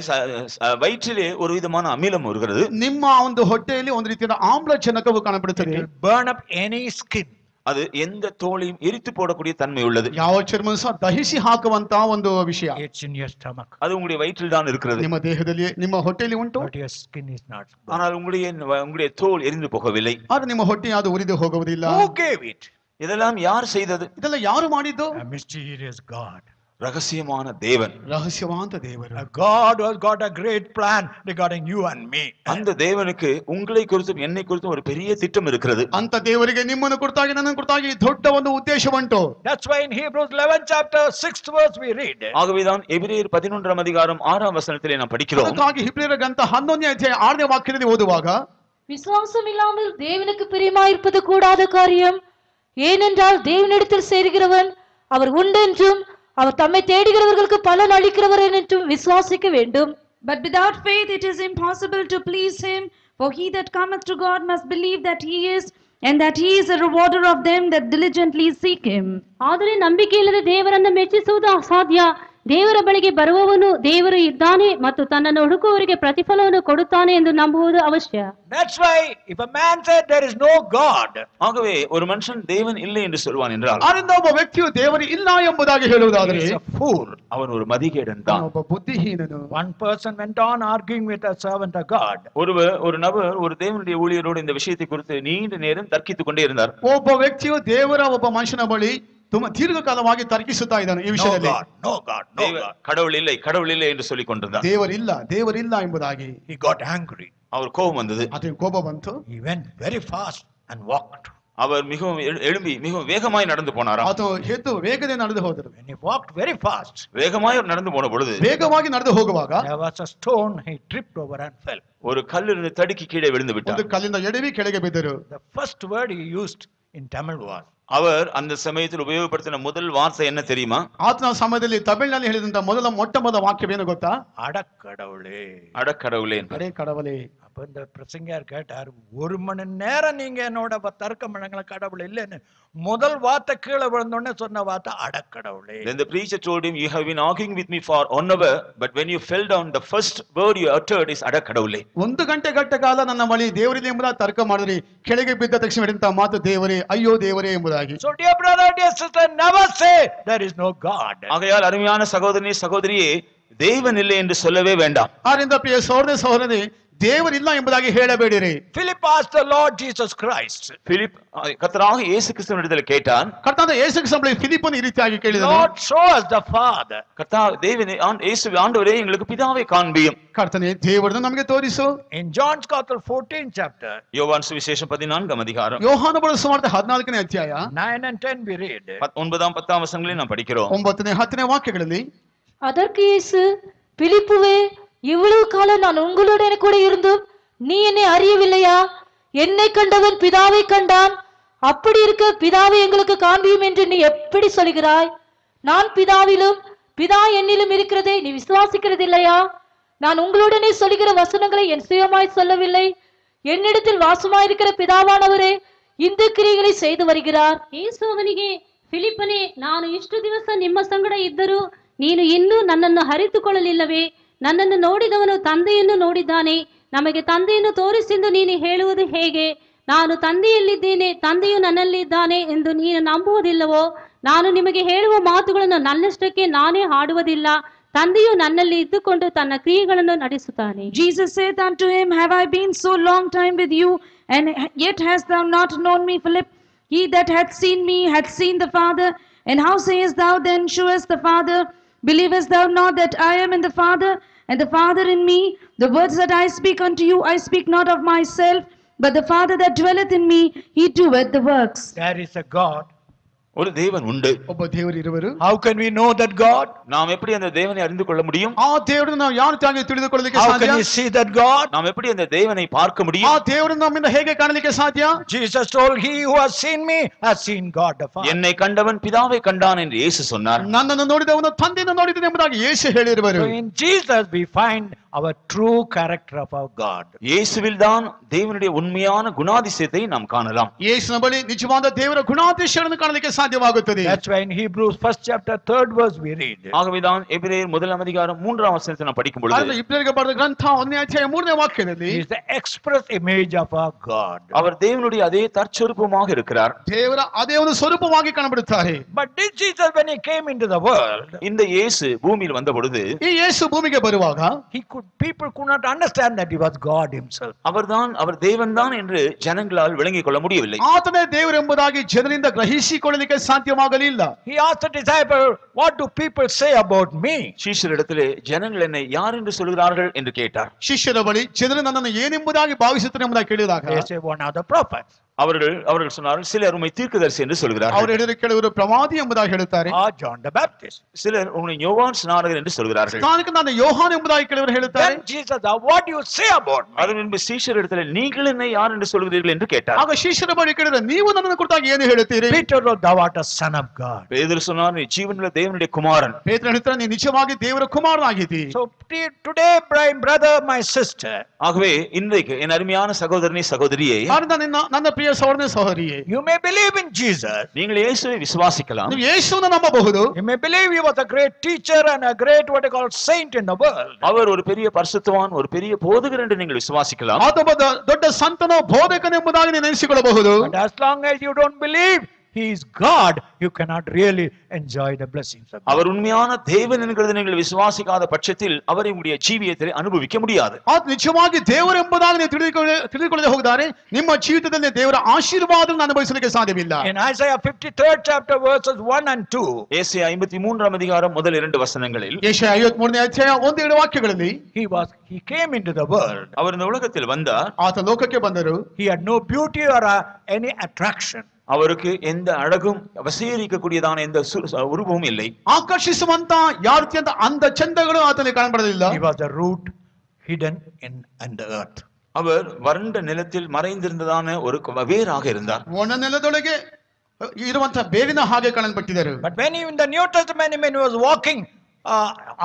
வயிற்றிலே ஒரு விதமான அமிலம் வருகிறது. ನಿಮ್ಮ ಒಂದು ಹೊಟ್ಟೆಯಲ್ಲಿ ಒಂದು ರೀತಿಯ ಆಮ್ಲಜನಕವು ಕಾಣಬರುತ್ತದೆ. It will burn up any skin. அது எந்த தோலையும் எரித்து போடக்கூடிய தன்மை உள்ளது. ಯಾವ ಚರ್ಮ ಸಹ ದಹಿಸಿ ಹಾಕುವಂತ ಒಂದು ವಿಷಯ. It's in your stomach. அது உங்களுடைய வயிற்றில் தான் இருக்கிறது. ನಿಮ್ಮ ದೇಹದಲ್ಲಿ ನಿಮ್ಮ ಹೊಟ್ಟೆಯಲ್ಲಿ ಉಂಟು. But your skin is not. ஆனால் உங்களுடைய தோல் எரிந்து போகவில்லை. ಆದ್ರೆ ನಿಮ್ಮ ಹೊಟ್ಟೆ ಅದು ಉರಿದು ಹೋಗುವುದಿಲ್ಲ. Who gave it? இதெல்லாம் யார் செய்தது? ಇದೆಲ್ಲ ಯಾರು ಮಾಡಿದ್ದು? A mysterious God. ரகசியமான தேவன். ರಹಸ್ಯವಾದ ದೇವರು. A God who has got a great plan regarding you and me. அந்த தேவனுக்கு உங்களை குறித்தும் என்னை குறித்தும் ஒரு பெரிய திட்டம் இருக்கிறது. ಅಂತ ದೇವರಿಗೆ ನಿಮ್ಮನ್ನು ಕುರಿತಾಗಿ ನನ್ನನ್ನು ಕುರಿತಾಗಿ ದೊಡ್ಡ ಒಂದು ಉದ್ದೇಶ ಉಂಟು. That's why in Hebrews 11 chapter 6th verse we read. ஆகவேதான் எபிரேயர் 11ஆம் அதிகாரம் 6ஆம் வசனத்திலே நாம் படிக்கிறோம். ಅದಕ್ಕಾಗಿ ಹಿಬ್ರಿಯರ ಗ್ರಂಥ 11ನೇ ಅಧ್ಯಾಯ 6ನೇ ವಾಕ್ಯದಲ್ಲಿ ಓದುವಾಗ, விசுவாசம் இல்லாமல் தேவனுக்கு பிரியமாயிருப்பது கூடாத காரியம். ஏனென்றால் தேவனிடத்தில் சேருகிறவன் அவர் உண்டென்றும் அவர் தம்மை தேடுகிறவர்களுக்கு பலன் அளிக்கிறவர் என்றும் விசுவாசிக்க வேண்டும். But without faith it is impossible to please him, for he that cometh to God must believe that he is, and that he is a rewarder of them that diligently seek him. ಆದರೆ ನಂಬಿಕೆಯಿಲ್ಲದೆ ದೇವರನ್ನು ಮೆಚ್ಚಿಸುವುದು ಅಸಾಧ್ಯ. ದೇವರ ಬಳಿಗೆ ಬರುವವನು ದೇವರು ಇದ್ದಾನೆ ಮತ್ತು ತನ್ನನ್ನು ಹುಡುಕುವವರಿಗೆ ಪ್ರತಿಫಲವನ್ನು ಕೊಡುತ್ತಾನೆ ಎಂದು ನಂಬುವುದು ಅವಶ್ಯ. That's why if a man said there is no God, ஆகவே ஒரு மனுஷன் தேவன் இல்லை என்று சொல்வான் என்றால், ಆದ್ದರಿಂದ ಒಬ್ಬ ವ್ಯಕ್ತಿಯು ದೇವರು ಇಲ್ಲ ಎಂಬುದಾಗಿ ಹೇಳುವುದಾದರೆ he is a fool. அவன் ஒரு மதிகேடன் தான். ಒಬ್ಬ ಬುದ್ಧಿಹೀನನು. One person went on arguing with a servant of God. ஒரு நபர் ஒரு தேவனுடைய ஊழியரோடு இந்த விஷயத்தை குறித்து நீண்ட நேரம் தர்க்கித்துக் கொண்டே இருந்தார். ಒಬ್ಬ ವ್ಯಕ್ತಿಯು ದೇವರ ಒಬ್ಬ ಮನುಷ್ಯನ ಬಳಿ ತುಂಬಾ ದೀರ್ಘಕಾಲವಾಗಿ ತರ್ಕಿಸುತ್ತಾ ಇದ್ದಾನೆ ಈ ವಿಷಯದಲ್ಲಿ. No God. கடவுள் இல்லை என்று சொல்லிக் கொண்டிருந்தார். ದೇವರಿಲ್ಲ ಎಂಬುದಾಗಿ. He got angry. அவர் கோபம் வந்தது. ಅದಕ್ಕೆ ಕೋಪ ಬಂತು. He went very fast and walked. அவர் மிகவும் எழும்பி மிகவும் வேகமாய் நடந்து போனாராம். ಅದು ಎದ್ದು ವೇಗದಿಂದ ನಡೆದು ಹೋದರು. When he walked very fast, வேகமாய் நடந்து போன பொழுது ವೇಗವಾಗಿ ನಡೆದು ಹೋಗುವಾಗ there was a stone, he tripped over and fell. ஒரு கல்லிருந்து தடுக்கி கீழே விழுந்து ಒಂದು விட்டார். ಕಲ್ಲಿಂದ ಎಡವಿ ಕೆಳಗೆ ಬಿದ್ದರು. The first word he used in Tamil was, அவர் அந்த சமயத்தில் உபயோகப்படுத்தின முதல் வார்த்தை என்ன தெரியுமா? ಆತನ ಸಮಯದಲ್ಲಿ ತಮಿಳಿನಲ್ಲಿ ಹೇಳಿದಂತ ಮೊಟ್ಟ ಮೊದಲ ವಾಕ್ಯವೇನು ಗೊತ್ತಾ? அடக்கடவுளே. அடக்கடவுளே. ಅರೆ ಕಡವಲೇ. அப்ப இந்த பிரசங்கர் கேட்டார், 1 மணி நேரம் நீங்க என்னோட தர்க்கம் பண்ணங்கள கடவுள் இல்லைன்னு முதல் வார்த்தை கீழே விழுந்தோடனே சொன்ன வார்த்தை அடக்கடவுளே. Then the preacher told him, you have been arguing with me for 1 hour, but when you fell down, the first word you uttered is ಅಡಕಡவுளே. 1 ಗಂಟೆ ಕಾಲ ನನ್ನ ಬಳಿ ದೇವರಿದೆ ಎಂಬುದಾಗಿ ತರ್ಕ ಮಾಡಿದ್ರಿ, ಕೆಳಗೆ ಬಿದ್ದ ತಕ್ಷಣ ಹೇಳಿದಂತ ಮಾತು ದೇವರೇ, ಅಯ್ಯೋ ದೇವರೇ ಎಂಬುದಾಗಿ. So dear brother, dear sister, never say there is no God. ஆகையால் அருமையான சகோதரனே சகோதரியே, தேவன் இல்லை என்று சொல்லவே வேண்டாம். ಆರಿಂದ ಪ್ರಿಯ ಸಹೋದರನೇ ದೇವರಿಲ್ಲ ಎಂಬುದಾಗಿ ಹೇಳಬೇಡಿರಿ. Philip asked the Lord Jesus Christ. Philip கர்த்தராகிய இயேசு கிறிஸ்துவினிடத்தில் கேட்டான். ಕರ್ತನಾದ ಯೇಸು ಕ್ರಿಸ್ತನ ಫಿಲಿಪ್ಪನು ಈ ರೀತಿಯಾಗಿ ಕೇಳಿದನು, Lord, show us the Father. தேவனே இயேசு ஆண்டவரே எங்களுக்கு பிதாவை காண்பியும். ಕರ್ತನೇ ದೇವರನ್ನು ನಮಗೆ ತೋರಿಸು. In John's Gospel 14th chapter, யோவான் சுவிசேஷம் 14ஆம் அதிகாரம் ಯೋಹಾನ ಬರೆದ ಸುವಾರ್ತೆ 14ನೇ ಅಧ್ಯಾಯ 9 and 10 we read. 9, 10 வசனங்களை நாம் படிக்கிறோம். 9, 10 ವಾಕ್ಯಗಳಲ್ಲಿ, அதற்கு இயேசு, பிலிப்புவே, இவ்வளவு காலம் நான் உங்களுடன் கூட இருந்தும் நீ என்னை அறியவில்லையா? என்னை கண்டவன் பிதாவை கண்டான். அப்படி இருக்க பிதாவை எங்களுக்கு காண்பியும் என்று நீ எப்படி சொல்கிறாய்? நான் பிதாவிலும் பிதா என்னிலும் இருக்கிறதை நீ விசுவாசிக்கிறது இல்லையா? நான் உங்களுடனே சொல்லுகிற வசனங்களை என் சுயமாய் சொல்லவில்லை. என்னிடத்தில் வாசமாயிருக்கிற பிதாவானவரே இந்த ಕ್ರಿಯೆகளை செய்து வருகிறார். ಯೇಸು ಅವನಿಗೆ, ಫಿಲಿಪ್ಪನೇ, ನಾನು ಇಷ್ಟು ದಿವಸ ನಿಮ್ಮ ಸಂಗಡ ಇದ್ದರೂ ನೀನು ಇನ್ನೂ ನನ್ನನ್ನು ಅರಿತುಕೊಳ್ಳಲಿಲ್ಲವೇ? ನನ್ನನ್ನು ನೋಡಿದವನು ತಂದೆಯನ್ನು ನೋಡಿದ್ದಾನೆ. ನಮಗೆ ತಂದೆಯನ್ನು ತೋರಿಸೆಂದು ನೀನು ಹೇಳುವುದು ಹೇಗೆ? ನಾನು ತಂದೆಯಲ್ಲಿದ್ದೇನೆ, ತಂದೆಯು ನನ್ನಲ್ಲಿದ್ದಾನೆ ಎಂದು ನೀನು ನಂಬುವುದಿಲ್ಲವೋ? ನಾನು ನಿಮಗೆ ಹೇಳುವ ಮಾತುಗಳನ್ನು ನನ್ನಷ್ಟಕ್ಕೆ ನಾನೇ ಆಡುವುದಿಲ್ಲ. ತಂದೆಯು ನನ್ನಲ್ಲಿ ಇದ್ದುಕೊಂಡು ತನ್ನ ಕ್ರಿಯೆಗಳನ್ನು ನಡೆಸುತ್ತಾನೆ. Jesus saith unto him, Have I been so long time with you, and yet hast thou not known me, Philip? He that hath seen me hath seen the Father. And how sayest thou then, Shewest the Father? Believest thou not that I am in the Father, and the Father in me? The words that I speak unto you, I speak not of myself, but the Father that dwelleth in me, he doeth the works. There is a God. ஒரு தேவன் உண்டு. ಒಬ್ಬ ದೇವರು ಇರುವರು. How can we know that God? நாம் எப்படி அந்த தேவனை அறிந்து கொள்ள முடியும்? ಆ ದೇವರನ್ನು ನಾವು ಯಾವ ರೀತಿಯಾಗಿ ತಿಳಿದುಕೊಳ್ಳಲಿಕ್ಕೆ How ಸಾಧ್ಯ? can we see that God? நாம் எப்படி அந்த தேவனை பார்க்க ಆ முடியும்? ದೇವರನ್ನು ನಮ್ಮಿಂದ ಹೇಗೆ ಕಾಣಲಿಕ್ಕೆ ಸಾಧ್ಯ? Jesus told, He who has seen me has seen God the Father. என்னை கண்டவன் பிதாவை கண்டான் என்று இயேசு சொன்னார். ನನ್ನನ್ನು ನೋಡಿದವನು ತಂದೆಯನ್ನು ನೋಡಿದನು ಎಂಬುದಾಗಿ ಯೇಸು ಹೇಳಿರುವರು. So in Jesus we find our true character of our God. இயேசுவில் தான் தேவனுடைய உண்மையான குணாதிசயத்தை நாம் காணலாம். ಯೇಸುವಿನ ಬಳಿ ನಿಜವಾದ ದೇವರ ಗುಣಾತಿಶಯಗಳನ್ನು ಕಾಣಲಿಕ್ಕೆ ಸಾಧ್ಯವಾಗುತ್ತದೆ. That's why in Hebrews 1st chapter 3rd verse we read. ஆகவேதான் எபிரேயர் 1 அதிகாரம் 3 வசனத்தை நாம் படிக்கும் ಅದನ್ನು பொழுது ಇಬ್ರಿಯರಿಗೆ ಬರೆದ ಗ್ರಂಥ 1ನೇ ಅಧ್ಯಾಯ 3ನೇ ವಾಕ್ಯದಲ್ಲಿ He is the express image of our God. அவர் தேவனுடைய அதே தற்சொரூபமாக இருக்கிறார். ದೇವರ ಅದೇ ಒಂದು ಸ್ವರೂಪವಾಗಿ ಕಾಣಬಿಡುತ್ತಾರೆ. But this Jesus, when he came into the world, இந்த இயேசு பூமியில் வந்த பொழுது ಈ ಯೇಸು ಭೂಮಿಗೆ ಬರುವಾಗ people could not understand that he was God himself. அவர் தேவன்தான் என்று ஜனங்களால் விளங்கிக் கொள்ள முடியவில்லை. ಆತನೇ ದೇವರು ಎಂಬುದಾಗಿ ಜನರಿಂದ ಗ್ರಹಿಸಿಕೊಳ್ಳಲಿಕ್ಕೆ ಸಾಧ್ಯವಾಗಲಿಲ್ಲ. He asked the disciple, what do people say about me? ಶಿಷ್ಯರಿடத்திலே ஜனங்கள் என்னை யார் என்று சொல்கிறார்கள் என்று கேட்டார். ಶಿಷ್ಯರ ಬಳಿ ಜನರು ನನ್ನನ್ನು ಏನೆಂಬುದಾಗಿ ಭಾವಿಸುತ್ತಾರೆ ಎಂಬುದಾಗಿ ಕೇಳಿದಾಗ They say one of the prophets. அவர்கள் சொன்னார்கள், சிலர் உம்மை தீர்க்கதரிசி என்று ಅವರು சொல்கிறார்கள். ಹೇಳಿದ ಕೆಲವರು ಪ್ರವಾದಿ ಎಂಬುದಾಗಿ ಹೇಳುತ್ತಾರೆ. Or John the Baptist. சிலர் உன்னை யோவான் ஸ்நானகர் என்று சொல்கிறார்கள். ಸ್ನಾನಕ ನಾನು ಯೋಹಾನ ಎಂಬುದಾಗಿ ಕೆಲವರು ಹೇಳುತ್ತಾರೆ. Then Jesus, what do you say about me? அதன் பின்பு சீஷரிடத்திலே நீங்கள் என்னை யார் என்று சொல்கிறீர்கள் என்று கேட்டார். ಆಗ ಶಿಷ್ಯರ ಬಳಿ ಕೇಳಿದ್ರೆ ನೀವು ನನ್ನನ್ನು ಕುರಿತಾಗಿ ಏನು ಹೇಳುತ್ತೀರಿ? Peter wrote, thou art a son of God. பேதுரு சொன்னார், நீ ஜீவனுள்ள தேவனுடைய குமாரன். ಪೇತ್ರನು ಹೇಳ್ತಾನೆ, ನೀನು ನಿಜವಾಗಿ ದೇವರ ಕುಮಾರನಾಗಿದ್ದೀ. So today, my brother, my sister, ஆகவே இன்றைக்கு என் அருமையான சகோதரனே சகோதரியே, ನನ್ನ ಪ್ರಿಯ ಸಹೋದರನೇ ಸಹೋದರಿಯೇ, you may believe in Jesus. நீங்கள் இயேசுவை விசுவாசிக்கலாம். ನೀವು ಯೇಸುವನ್ನು ನಂಬಬಹುದು. You may believe he was a great teacher and a great what they call saint in the world. அவர் ஒரு பெரிய பரிசுத்தவான், ஒரு பெரிய போதகர் என்று நீங்கள் விசுவாசிக்கலாம். ಆತ ಒಬ್ಬ ದೊಡ್ಡ ಸಂತನೋ ಬೋಧಕನೆಂಬುದಾಗಿ ನೀವು ನೆನೆಸಿಕೊಳ್ಳಬಹುದು. But as long as you don't believe he is God, you cannot really enjoy the blessings of God. அவர் உண்மையான தேவன் என்கிறது நீங்கள் விசுவாசிக்காத பட்சத்தில் அவரை உங்களுடைய ஜீவியத்தில் அனுபவிக்க முடியாது. ಆತ ನಿಜವಾಗಿ ದೇವರೆಂಬುದಾಗಿ ನೀವು ತಿಳಿದುಕೊಳ್ಳದೆ ಹೋಗಿದ್ದಾರೆ, ನಿಮ್ಮ ಜೀವಿತದಲ್ಲಿ ದೇವರ ಆಶೀರ್ವಾದವನ್ನು ಅನುಭವಿಸಲಿಕ್ಕೆ ಸಾಧ್ಯವಿಲ್ಲ. In Isaiah 53rd chapter verses 1 and 2, ஏசாயா 53 அதிகாரம் முதல் 2 வசனங்களில், ಯೆಶಾಯ 53ನೇ ಅಧ್ಯಾಯ 1-2 ವಾಕ್ಯಗಳಲ್ಲಿ he came into the world. அவர் இந்த உலகத்தில் வந்தார். ಆತ ಲೋಕಕ್ಕೆ ಬಂದರು. He had no beauty or any attraction. அவருக்கு எந்த அழகும் வசீகரிக்கக்கூடியதான எந்த உருவமும் இல்லை. ಆಕರ್ಷಿಸುವಂತ ಯಾವ ರೀತಿಯಂತ ಅಂದ ಚಂದಗಳು ಆತನಿಗೆ ಕಾಣಬರಲಿಲ್ಲ. He was a root hidden in the earth. அவர் வறண்ட நிலத்தில் மறைந்திருந்ததான ஒரு வேராக இருந்தார். ಒಣ ನೆಲದೊಳಗೆ ಇರುವಂತ ಬೇರಿನ ಹಾಗೆ ಕಾಣಲ್ಪಟ್ಟಿದ್ದರು. But when he in the New Testament, when he was walking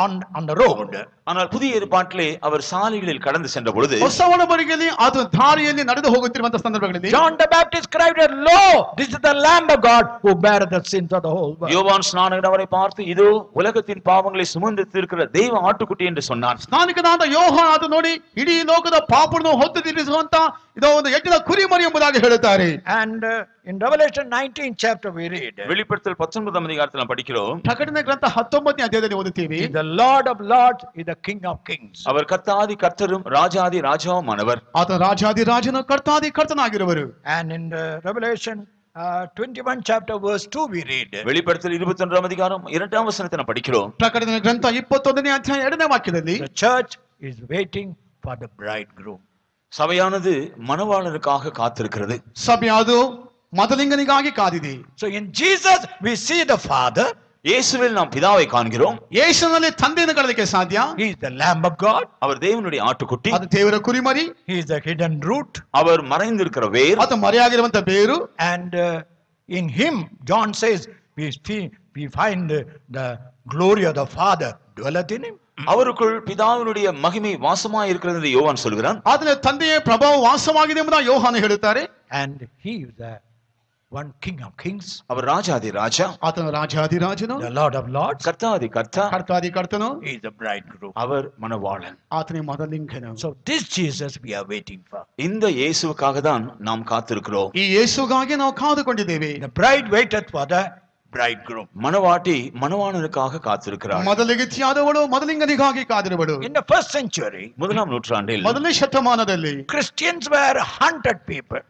on the road, ஆனால் புதிய ஏற்பாட்டிலே அவர் சாலைகளில் கடந்து சென்ற பொழுது, ಹೊಸ ಒಡಂಬಡಿಕೆಯಲ್ಲಿ ಆತ ದಾರಿಯಲ್ಲಿ ನಡೆದು ಹೋಗುತ್ತಿರುವಂತ ಸಂದರ್ಭಗಳಲ್ಲಿ John the Baptist cried, "Lo, this is the Lamb of God who beareth the sins of the whole world." யோவான் ஸ்நானகர் அவரை பார்த்து, இதோ உலகத்தின் பாவங்களை சுமந்து தீர்க்கிற தெய்வ ஆட்டுக்குட்டி என்று சொன்னான். ಸ್ನಾನಿಕನಾದ ಯೋಹಾನ ಆತ ನೋಡಿ ಇಡೀ ಲೋಕದ ಪಾಪವನ್ನು ಹೊತ್ತು ತೀರಿಸುವಂತ ಇದೋ ಒಂದು ಯಜ್ಞದ ಕುರಿಮರಿ ಎಂಬುದಾಗಿ ಹೇಳುತ್ತಾರೆ. And in Revelation 19th chapter we read, வெளிப்படுத்தல் 19 அதிகாரத்தில் நாம் படிக்கிறோம், ಪ್ರಕಟಣೆ ಗ್ರಂಥ 19ನೇ ಅಧ್ಯಾಯದಲ್ಲಿ ಓದುತ್ತೀವಿ, "He is the Lord of lords, he is the King of kings." அவர் கர்த்தாதி கர்த்தரும் ராஜாதி ராஜாவுமானவர். ಆತ ರಾಜಾದಿ ರಾಜನು ಕರ್ತಾದಿ ಕರ್ತನಾಗಿರುವರು. And in the Revelation 21 chapter verse 2 we read, வெளிப்படுத்தல் 21 அதிகாரம் 2 வசனத்தை நாம் படிக்கிறோம், ಪ್ರಕಟಣೆ ಗ್ರಂಥ 21ನೇ ಅಧ್ಯಾಯ 2ನೇ ವಾಕ್ಯದಲ್ಲಿ, the church is waiting for the bridegroom. சபையானது மணவாளனுக்காக காத்திருக்கிறது. ಸಭೆಯಾದು ಮೊದಲಿಂಗನಿಗಾಗಿ ಕಾದಿದೆ. So in Jesus we see the Father, இயேசுவில் நாம் பிதாவை காண்கிறோம். ಯೇಸುವಿನಲ್ಲಿ ತಂದೆಯನ್ನು ಕಾಣಲಿಕ್ಕೆ ಸಾಧ್ಯ. He is the Lamb of God. அவர் தேவனுடைய ஆட்டுக்குட்டி. ಅದು ದೇವರ ಕುರಿಮರಿ. He is the hidden root. அவர் மறைந்திருக்கிற வேர். ಅದು ಮರೆಯಾಗಿರುವಂತ ಬೇರು. And in him, John says, we find the glory of the Father dwelleth in him. அவருக்குள் பிதாவினுடைய மகிமை வாசமாய் இருக்கிறது என்று யோவான் சொல்கிறான். ಅದರ ತಂದೆಯ ಪ್ರಭಾವ ವಾಸವಾಗಿದೆ ಎಂಬುದಾಗಿ ಯೋಹಾನ ಹೇಳುತ್ತಾರೆ. And he is the one King of kings. அவர் ராஜாதி ராஜா. ಆತನು ರಾಜಾಧಿರಾಜನು. The Lord of lords. கர்த்தாதி கர்த்தா. ಕರ್ತಾದಿ ಕರ್ತನು. He is the bridegroom. அவர் மணவாளன். ಆತನೇ ಮೊದಲಿಂಗನು. So this Jesus we are waiting for. இந்த இயேசுவுக்காக தான் நாம் காத்திருக்கிறோம். ಈ ಯೇಸುಗಾಗಿ ನಾವು ಕಾದುಕೊಂಡಿದ್ದೇವೆ. The bride waiteth for the bridegroom. மணவாட்டி மணவாளனுக்காக காத்திருக்கிறார். ಮೊದಲಿಗತಿಯಾದವಳು ಮೊದಲಿಂಗನಿಗಾಗಿ ಕಾದಿರುವಳು. In the first century, முதலாம் நூற்றாண்டில் ಮೊದಲನೇ ಶತಮಾನದಲ್ಲಿ Christians were hunted people.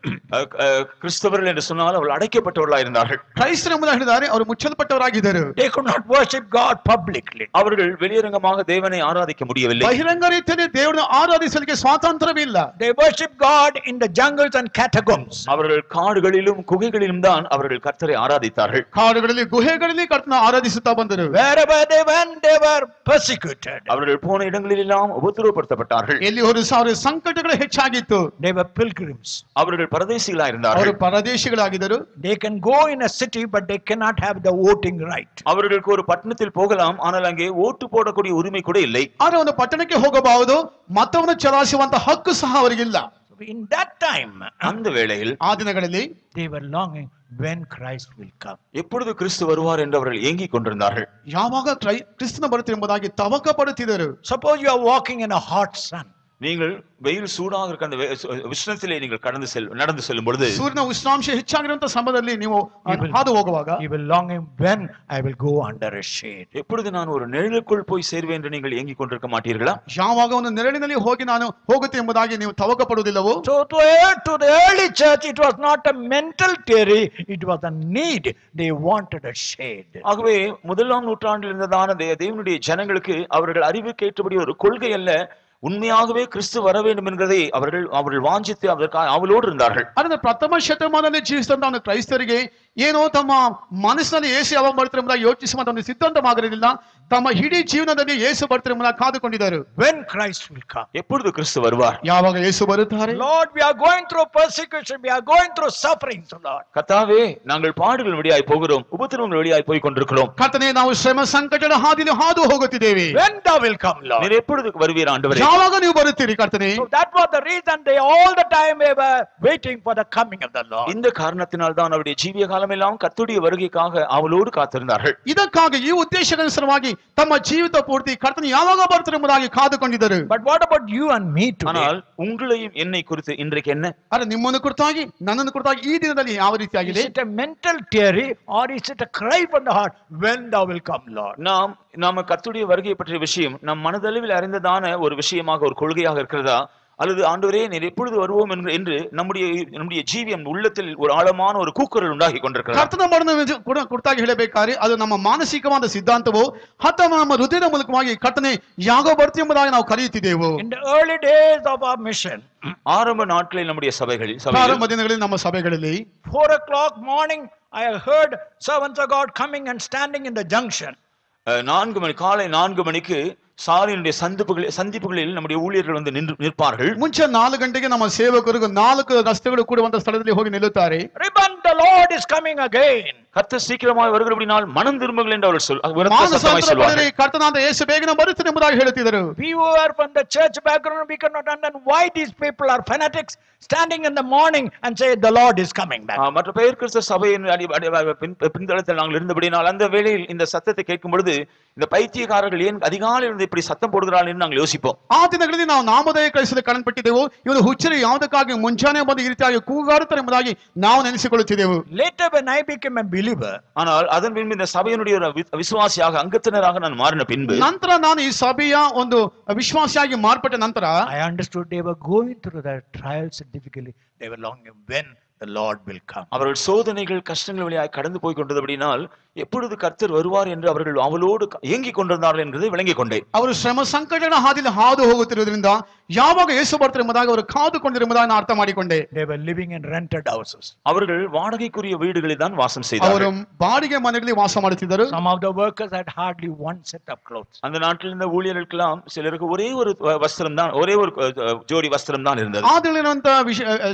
கிறிஸ்தவர்கள் என்று சொன்னால் அவர்கள் அடைக்கப்பட்டவர்களாக இருந்தார்கள். ಕ್ರೈಸ್ತರು ಎಂಬುದಾಗಿ ಹೇಳಿದ್ದಾರೆ, ಅವರು ಮುಚ್ಚಲ್ಪಟ್ಟವರಾಗಿದ್ದರು. They could not worship God publicly. அவர்கள் வெளியரங்கமாக தேவனை ஆராதிக்க முடியவில்லை. ಬಹಿರಂಗ ರೀತಿಯಲ್ಲಿ ದೇವರನ್ನು ಆರಾಧಿಸಲಿಕ್ಕೆ ಸ್ವಾತಂತ್ರ್ಯವಿಲ್ಲ. They worship God in the jungles and catacombs. அவர்கள் காடுகளிலும் குகைகளிலும் தான் அவர்கள் கர்த்தரை ஆராதித்தார்கள். ಕಾಡುಗಳಲ್ಲಿ ಗುಹೆಗಳಲ್ಲಿ ಕರ್ತನ ಆರಾಧಿಸುತ್ತಾ ಬಂದರು. Wherever they went, they were persecuted. அவர்கள் போன இடங்களிலெல்லாம் உபத்திரவப்படுத்தப்பட்டார்கள். ಎಲ್ಲಿ ಹೋದರೂ ಅವರ ಸಂಕಟಗಳು ಹೆಚ್ಚಾಗಿತ್ತು. They were pilgrims. அவர்கள் பரதேசிகளாக ಅವರು இருந்தார்கள். ಪರದೇಶಿಗಳಾಗಿದ್ದರು. They can go in a city, but they cannot have the voting right. அவர்களுக்கு ஒரு பட்டணத்தில் போகலாம், ஆனால் அங்கே ஓட்டு போடக்கூடிய உரிமை கூட இல்லை. ಆದರೆ ಒಂದು ಪಟ್ಟಣಕ್ಕೆ ಹೋಗಬಹುದು, ಮತವನ್ನು ಚಲಾಯಿಸುವಂತ ಹಕ್ಕು ಸಹ ಅವರಿಗಿಲ್ಲ. In that time, அந்த வேளையில் ಆ ದಿನಗಳಲ್ಲಿ they were longing when Christ will come. எப்பொழுது கிறிஸ்து வருவார் என்று அவர்கள் ஏங்கிக் கொண்டிருந்தார்கள். ಯಾವಾಗ ಕ್ರಿಸ್ತನ ಬರುತ್ತದೆ ಎಂಬುದಾಗಿ ತವಕ ಪಡುತ್ತಿದ್ದರು. Suppose you are walking in a hot sun. நீங்கள் வெயில் சூடாக இருக்க அந்த உஷ்ணத்திலே நீங்கள் நடந்து செல்லும் பொழுது ಸೂರ್ಯನ ಉಷ್ಣಾಂಶ ಹೆಚ್ಚಾಗಿರುವಂತ ಸಮಯದಲ್ಲಿ ನೀವು ಹಾದು ಹೋಗುವಾಗ You will longing when I will go under a shade. எப்பொழுது நான் ஒரு நிழலுக்குள் போய் சேர்வேன் என்று நீங்கள் ஏங்கிக் கொண்டிருக்க மாட்டீர்களா? ಯಾವಾಗ ಒಂದು ನೆರಳಿನಲ್ಲಿ ಹೋಗಿ ನಾನು ಹೋಗುತ್ತೆ ಎಂಬುದಾಗಿ ನೀವು ತವಕ ಪಡುವುದಿಲ್ಲವೋ? So to the early church, it was not a mental theory, it was a need. They wanted a shade. ஆகவே முதலாம் நூற்றாண்டில் இருந்ததான தேவனுடைய ஜனங்களுக்கு அவர்கள் அறிவுக்கேற்றபடி ஒரு கொள்கை அல்ல, உண்மையாகவே கிறிஸ்து வர வேண்டும் என்கிறதை அவர்கள் வாஞ்சித்து அதற்காக அவளோடு இருந்தார்கள். ಆದರೆ ಪ್ರಥಮ ಶತಮಾನದಲ್ಲಿ ಜೀವಿಸಿದಂತ ಕ್ರೈಸ್ತರಿಗೆ ಏನೋ ತಮ್ಮ ಮನಸ್ಸಿನಲ್ಲಿ ಯೇಸು ಯಾವಾಗ ಬರ್ತಾರೆ ಎಂಬುದಾಗಿ ಯೋಚಿಸುವಂತ ಒಂದು ಸಿದ್ಧಾಂತವಾಗಿರಲಿಲ್ಲ. ತಮ್ಮ ಇಡೀ ಜೀವನದಲ್ಲಿ ಯೇಸು ಬರ್ತಾರೆ ಎಂಬುದಾಗಿ ಕಾದುಕೊಂಡಿದ್ದರು. When Christ will come. எப்பொழுது கிறிஸ்து வருவார்? ಯಾವಾಗ ಯೇಸು ಬರುತ್ತಾರೆ? Lord, we are going through persecution, we are going through sufferings, Lord. கர்த்தாவே, நாங்கள் பாடுகள் வழியாய் போகிறோம், உபத்திரவங்கள் வழியாய் போய் கொண்டிருக்கிறோம். ಕರ್ತನೇ, ನಾವು ಶ್ರಮ ಸಂಕಟದ ಹಾದಿಯಲ್ಲಿ ಹಾದು ಹೋಗುತ್ತಿದ್ದೇವೆ. When thou will come, Lord. நீர் எப்பொழுது வருவீர் ஆண்டவரே? ಯಾವಾಗ ನೀವು ಬರುತ್ತೀರಿ ಕರ್ತನೇ? So that was the reason they all the time they were waiting for the coming of the Lord. இந்த காரணத்தினால் தான் அவருடைய ஜீவிய காலமெல்லாம் கர்த்தருடைய வருகைக்காக அவளோடு காத்திருந்தார்கள். ಇದಕ್ಕಾಗಿ ಈ ಉದ್ದೇಶಕ್ಕನುಸಾರವಾಗಿ ತಮ್ಮ ಜೀವಿತ ಪೂರ್ತಿ ಕರ್ತನು ಯಾವಾಗ ಬರ್ತಾರೆ ಎಂಬುದಾಗಿ ಕಾದುಕೊಂಡಿದ್ದರು. But what about you and me today? ஆனால் உங்களையும் என்னை குறித்து இன்றைக்கு என்ன? ಅರೆ, ನಿಮ್ಮನ್ನು ಕುರಿತಾಗಿ ನನ್ನನ್ನು ಕುರಿತಾಗಿ ಈ ದಿನದಲ್ಲಿ ಯಾವ ರೀತಿಯಾಗಿದೆ? Is it a mental theory or is it a cry from the heart when thou will come, Lord? நாம கர்த்தருடைய வருகை பற்றிய விஷயம் நம் மனதளவில் அறிந்ததான ஒரு விஷயமாக, ஒரு கொள்கையாக இருக்கிறதா, அல்லது ஆண்டவரே நீர் எப்பொழுது வருவோம் என்று நம்முடைய ஜீவியம் உள்ளத்தில் ஒரு ஆழமான ஒரு கூக்குரல் உண்டாகி கொண்டிருக்கிறது. ಕರ್ತನ ಮರಣವನ್ನು ಕುರಿತಾಗಿ ಹೇಳಬೇಕಾದ್ರೆ ಅದು ನಮ್ಮ ಮಾನಸಿಕವಾದ ಸಿದ್ಧಾಂತವೋ ಅಥವಾ ನಮ್ಮ ಹೃದಯದ ಮೂಲಕವಾಗಿ ಕರ್ತನೆ ಯಾವಾಗ ಬರ್ತೀವಿ ಎಂಬುದಾಗಿ ನಾವು ಕರೆಯುತ್ತಿದ್ದೆವು. In the early days of our mission, ஆரம்ப நாட்களில் நம்முடைய சபைகளில் ಪ್ರಾರಂಭ ದಿನಗಳಲ್ಲಿ ನಮ್ಮ ಸಭೆಗಳಲ್ಲಿ 4 o'clock morning, I heard servants of God coming and standing in the junction. 4 மணி காலை 4 மணிக்கு சாலையினுடைய சந்திப்புகளில் நம்முடைய ஊழியர்கள் வந்து நிற்பார்கள். ಮುಂಚೆ 4 ಗಂಟೆಗೆ ನಮ್ಮ ಸೇವಕರು 4 ರಸ್ತೆಗಳು ಕೂಡುವಂತ ಸ್ಥಳದಲ್ಲಿ ಹೋಗಿ ನಿಲ್ಲುತ್ತಾರೆ. Repent, the Lord is coming again. கர்த்தர் சீக்கிரமாய் வருகிறபடினால் மனம் திரும்புங்கள் என்று அவர்கள் சொல்வார்கள். ಕರ್ತನಾದ ಯೇಸು ಬೇಗನೆ ಬರುತ್ತಾನೆ ಎಂಬುದಾಗಿ ಹೇಳುತ್ತಿದ್ದರು. We who are from the church background, we cannot understand why these people are fanatics standing in the morning and say the Lord is coming back. மற்ற பெயர் கிறிஸ்தவ சபையின் பின்தளத்தில் நாங்கள் இருந்தபடினால் அந்த வேளையில் இந்த சத்தத்தை கேட்கும் பொழுது இந்த பைத்தியக்காரர்கள் ஏன் அதிகாலையில் இருந்து இப்படி சத்தம் போடுகிறார்கள் என்று நாங்கள் யோசிப்போம். ಆ ದಿನಗಳಲ್ಲಿ ನಾವು ನಾಮಧೇಯ ಕ್ರೈಸ್ತರಲ್ಲಿ ಕಾಣಲ್ಪಟ್ಟಿದ್ದೆವು. ಇವರು ಹುಚ್ಚರು ಯಾವುದಕ್ಕಾಗಿ ಮುಂಜಾನೆ ಬಂದು ಈ ರೀತಿಯಾಗಿ ಕೂಗಾಡುತ್ತಾರೆ ಎಂಬುದಾಗಿ ನಾವು ನೆನೆಸಿಕೊಳ್ಳುತ್ತಿದ್ದೆವು. Later when I became a believer, ஆனால் அதன் பின்பு இந்த சபையினுடைய விசுவாசியாக அங்கத்தினராக நான் மாறின பின்பு ನಂತರ ನಾನು ಈ ಸಭೆಯ ಒಂದು ವಿಶ್ವಾಸಿಯಾಗಿ ಮಾರ್ಪಟ್ಟ ನಂತರ I understood they were going through the trials and difficulty. They were longing when the Lord will come. அவர்கள் சோதனைகள் கஷ்டங்கள் வழியாக கடந்து போய் கொண்டபடினால் எப்பொழுது கர்த்தர் வருவார் என்று அவர்கள் அவளோடு ஏங்கிக் கொண்டிருந்தார்கள் என்பதை விளங்கிக் கொண்டேன். ಅವರು ಶ್ರಮ ಸಂಕಟಗಳ ಹಾದಿಯಲ್ಲಿ ಹಾದು ಹೋಗುತ್ತಿರುವುದರಿಂದ ಯಾವಾಗ ಯೇಸು ಬರ್ತಾರೆ ಎಂಬುದಾಗಿ ಅವರು ಕಾದು ಕೊಂಡಿರುವುದಾಗಿ ನಾನು ಅರ್ಥ ಮಾಡಿಕೊಂಡೆ. They were living in rented houses. அவர்கள் வாடகைக்குரிய வீடுகளில் தான் வாசம் ಅವರು செய்தார்கள். ಬಾಡಿಗೆ ಮನೆಗಳಲ್ಲಿ ವಾಸ ಮಾಡುತ್ತಿದ್ದರು. Some of the workers had hardly one set of clothes. அந்த நாட்டில் இருந்த ஊழியர்களுக்கெல்லாம் சிலருக்கு ஒரே ஒரு வஸ்திரம் தான், ஒரே ஒரு ஜோடி வஸ்திரம் தான் இருந்தது. ಆ ದಿನದಂತ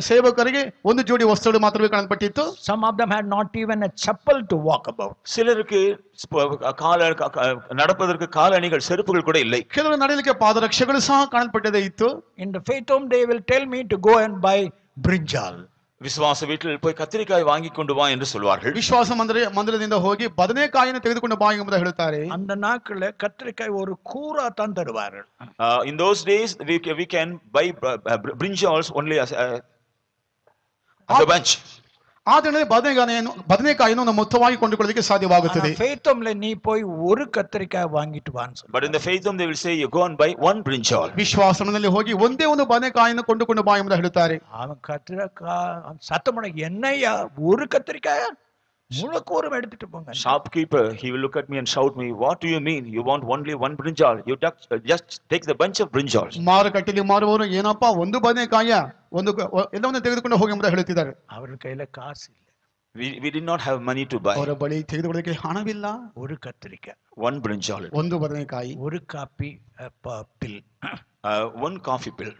ಸೇವಕರಿಗೆ ಒಂದು ಜೋಡಿ ವಸ್ತ್ರಗಳು ಮಾತ್ರವೇ ಕಾಣಲ್ಪಟ್ಟಿತ್ತು. Some of them had not even a chapel to walk about. சிலருக்கு நடப்பதற்கு காலணிகள், செருப்புகள் கூட இல்லை. ಕೆಲವರು ನಡೆಯಲಿಕ್ಕೆ ಪಾದರಕ್ಷೆಗಳು ಸಹ ಕಾಣಲ್ಪಟ್ಟದೇ ಇತ್ತು. In the faith home they will tell me to go and buy brinjal. விசுவாச வீட்டில் போய் கத்திரிக்காய் வாங்கி கொண்டு வா என்று சொல்வார்கள். ವಿಶ್ವಾಸ ಮಂದಿರದಿಂದ ಹೋಗಿ ಬದನೆಕಾಯಿಯನ್ನು ತೆಗೆದುಕೊಂಡು ಬಾ ಎಂಬುದಾಗಿ ಹೇಳುತ್ತಾರೆ. அந்த நாட்கள கத்திரிக்காய் ஒரு கூரா தான் தருவார்கள். In those days we can buy brinjals only as a bunch. ಆ ದಿನದಲ್ಲಿ ಬದನೆಕಾಯಿಯನ್ನು ನಾವು ಮೊತ್ತವಾಗಿ ಕೊಂಡುಕೊಳ್ಳಲಿಕ್ಕೆ ಸಾಧ್ಯವಾಗುತ್ತದೆ. faith home நீ போய் ஒரு கத்திரிக்காய் வாங்கிட்டு வான்னு சொல்லுவாங்க. But in the faith home they will say you go and buy one brinjal. ವಿಶ್ವಾಸದಲ್ಲಿ ಹೋಗಿ ಒಂದೇ ಒಂದು ಬದನೆಕಾಯಿಯನ್ನು ಕೊಂಡುಕೊಂಡು ಬಾ ಎಂಬುದಾಗಿ ಹೇಳುತ್ತಾರೆ. அவன் கத்திரிக்காய் சத்தமட என்னையா ஒரு கத்திரிக்காயா முழக்கூரம் எடுத்துட்டு போங்க. Shopkeeper, he will look at me and shout me, what do you mean you want only one brinjal? You just take the bunch of brinjals. ಮಾರುಕಟ್ಟೆಯಲ್ಲಿ ಮಾರುವವರು ಏನಪ್ಪ ಒಂದು ಬದನೆಕಾಯ ಒಂದು ಎಲ್ಲವನ್ನು ತೆಗೆದುಕೊಂಡು ಹೋಗಿ ಎಂಬುದಾಗಿ ಹೇಳುತ್ತಿದ್ದಾರೆ. ಅವರ ಕೈಯಲ್ಲಿ ಕಾಸು ಇಲ್ಲ. We did not have money to buy. ಅವರ ಬಳಿ ತೆಗೆದುಕೊಳ್ಳಕ್ಕೆ ಹಣವಿಲ್ಲ. ஒரு கத்திரிக்காய், one brinjal, ಒಂದು ಬದನೆಕಾಯಿ, ஒரு ಕಾಪಿ ಪಿಲ್, one coffee pill.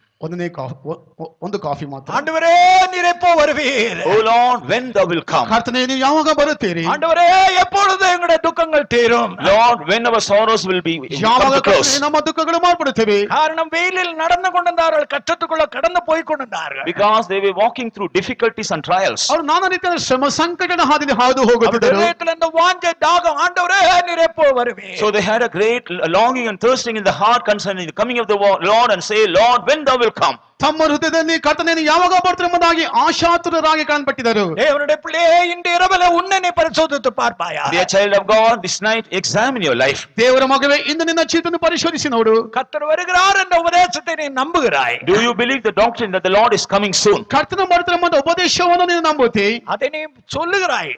ಒಂದು ಕಾಫಿ ಮಾತ್ರ. ஆண்டவரே நீர் எப்போ வருவீர்? Oh Lord, when thou will come. ಕರ್ತನೇ ನೀವು ಯಾವಾಗ ಬರುತ್ತೀರಿ? ஆண்டவரே எப்பொழுது எங்களுடைய துக்கங்கள் தீரும்? Lord, when our sorrows will be ಯಾವಾಗ close. ನಮ್ಮ ದುಃಖಗಳು ಮಾರ್ಪಡುತ್ತವೆ? காரணம் வெயிலில் நடந்து கொண்டிருந்தார்கள், கஷ்டத்துக்குள்ள கடந்து போய் கொண்டிருந்தார்கள். Because they were walking through difficulties and trials. ಅವರು ನಾನಾ ರೀತಿಯ ಶ್ರಮ ಸಂಕಟದ ಹಾದಿಯಲ್ಲಿ ಹಾದು ಹೋಗುತ್ತಿದ್ದರು. அவர்கள் இந்த வாஞ்சை தாகம், ஆண்டவரே நீர் எப்போ வருவீர்? So they had a great longing and thirsting in the heart concerning the coming of the Lord, and say, Lord, when thou will come. ತಮ್ಮ ಹೃದಯದಲ್ಲಿ ಕರ್ತನೇ ಯಾವಾಗ ಬರ್ತಾರೆ ಎಂಬುದಾಗಿ ಆಶಾತುರರಾಗಿ ಕಾಣಲ್ಪಟ್ಟಿದ್ದರು. தேவனுடைய பிள்ளையே, இன்று இரவிலே உன்னை நீ பரிசோதித்து பார்ப்பாயா? Dear child of God, this night examine your life. ದೇವರ ಮಗವೇ, ಇಂದು ನಿನ್ನ ಜೀವಿತವನ್ನು ಪರಿಶೋಧಿಸಿ ನೋಡು. கர்த்தர் வருகிறார் என்ற உபதேசத்தை நீ நம்புகிறாய்? Do you believe the doctrine that the Lord is coming soon? ಕರ್ತನ ಬರ್ತಾರೆ ಎಂಬ ಉಪದೇಶವನ್ನು ನೀನು ನಂಬುತ್ತಿ? அதை நீ சொல்லுகிறாய்.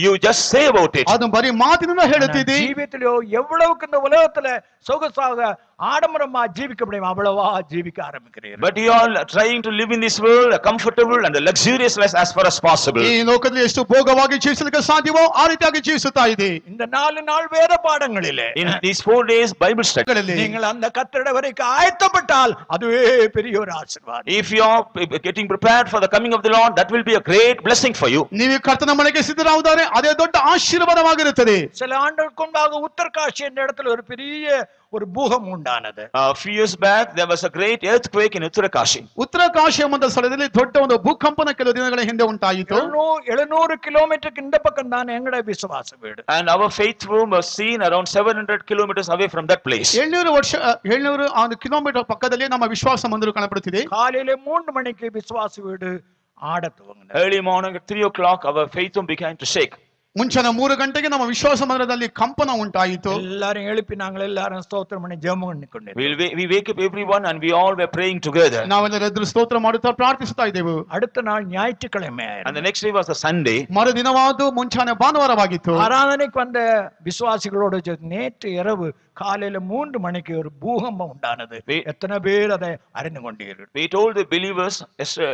You just say about it. ಅದು ಬರೀ ಮಾತಿನಿಂದ ಹೇಳುತ್ತಿದ್ದಿ. ஜீவியத்திலோ எவ்வளவுக்கு இந்த உலகத்துல சொகுசாக ஆடம்பரமா ஜீவிக்க முடியும் அவ்வளவா ஜீவிக்க ஆரம்பிக்கிறீர்கள். But you are trying to live in this world a comfortable and a luxurious life as far as possible. ಈ ಲೋಕದಲ್ಲಿ ಎಷ್ಟು ಭೋಗವಾಗಿ ಜೀವಿಸಲಿಕ್ಕೆ ಸಾಧ್ಯವೋ ಆ ರೀತಿಯಾಗಿ ಜೀವಿಸುತ್ತಾ ಇದೆ. இந்த 4 நாள் வேத பாடங்களிலே, In these 4 days Bible study, நீங்கள் அந்த கர்த்தருடைய வரைக்கு ஆயத்தப்பட்டால் அதுவே பெரிய ஒரு ஆசீர்வாதம். if you are getting prepared for the coming of the Lord, that will be a great blessing for you. ನೀವು ಕರ್ತನ ಮನೆಗೆ ಸಿದ್ಧರಾಗುತ್ತಾರೆ, ಅದೇ ದೊಡ್ಡ ಆಶೀರ್ವಾದವಾಗಿರುತ್ತದೆ. சில ஆண்டுகளுக்கு முன்பாக உத்தரகாஷி என்ற இடத்துல ஒரு பெரிய ஒரு பூகம் உண்டானது. A few years back there was a great earthquake in Uttarakashi. Uttarkashi ಎಂಬ ಸ್ಥಳದಲ್ಲಿ ದೊಡ್ಡ ಒಂದು ಭೂಕಂಪನ ಕೆಲವು ದಿನಗಳ ಹಿಂದೆ ಉಂಟಾಯಿತು. 700 ಕಿಲೋಮೀಟರ್ இந்த பக்கம் தான் எங்களுடைய விசுவாச வீடு. And our faith room was seen around 700 kilometers away from that place. 700 kilometre ಪಕ್ಕದಲ್ಲಿ ನಮ್ಮ ವಿಶ್ವಾಸ ಮಂದಿರ ಕಾಣப்படுತ್ತಿದೆ. காலையில 3 மணிக்கு விசுவாச வீடு ஆட துவங்கினது. Early morning at 3 o'clock our faith room began to shake. ಮುಂಚೆನ 3 ಗಂಟೆಗೆ ನಮ್ಮ ವಿಶ್ವಾಸ ಮಂದಿರದಲ್ಲಿ ಕಂಪನ ಉಂಟಾಯಿತು. எல்லாரும் எழுப்பி நாங்கள் எல்லாரும் ஸ்தோத்திரம் பண்ணி ஜெபம் பண்ணிக்கொண்டிருந்தோம். We wake up everyone and we all were praying together. ನಾವೆಲ್ಲರೂ ಎದ್ದು ಸ್ತೋತ್ರ ಮಾಡುತ್ತಾ ಪ್ರಾರ್ಥಿಸುತ್ತಾ ಇದ್ದೆವು. அடுத்த நாள் ஞாயிற்றுக்கிழமை. And the next day was a Sunday. ಮರುದಿನವಾದ ಮುಂಚಾನೆ ಭಾನುವಾರವಾಗಿತ್ತು. ஆராதனைக்கு வந்த விசுவாசிகளோடு நேற்று இரவு காலையில 3 மணிக்கு ஒரு பூகம்பம் உண்டானது. எத்தனை பேர் அதை அறிந்து கொண்டீர்கள்? We told the believers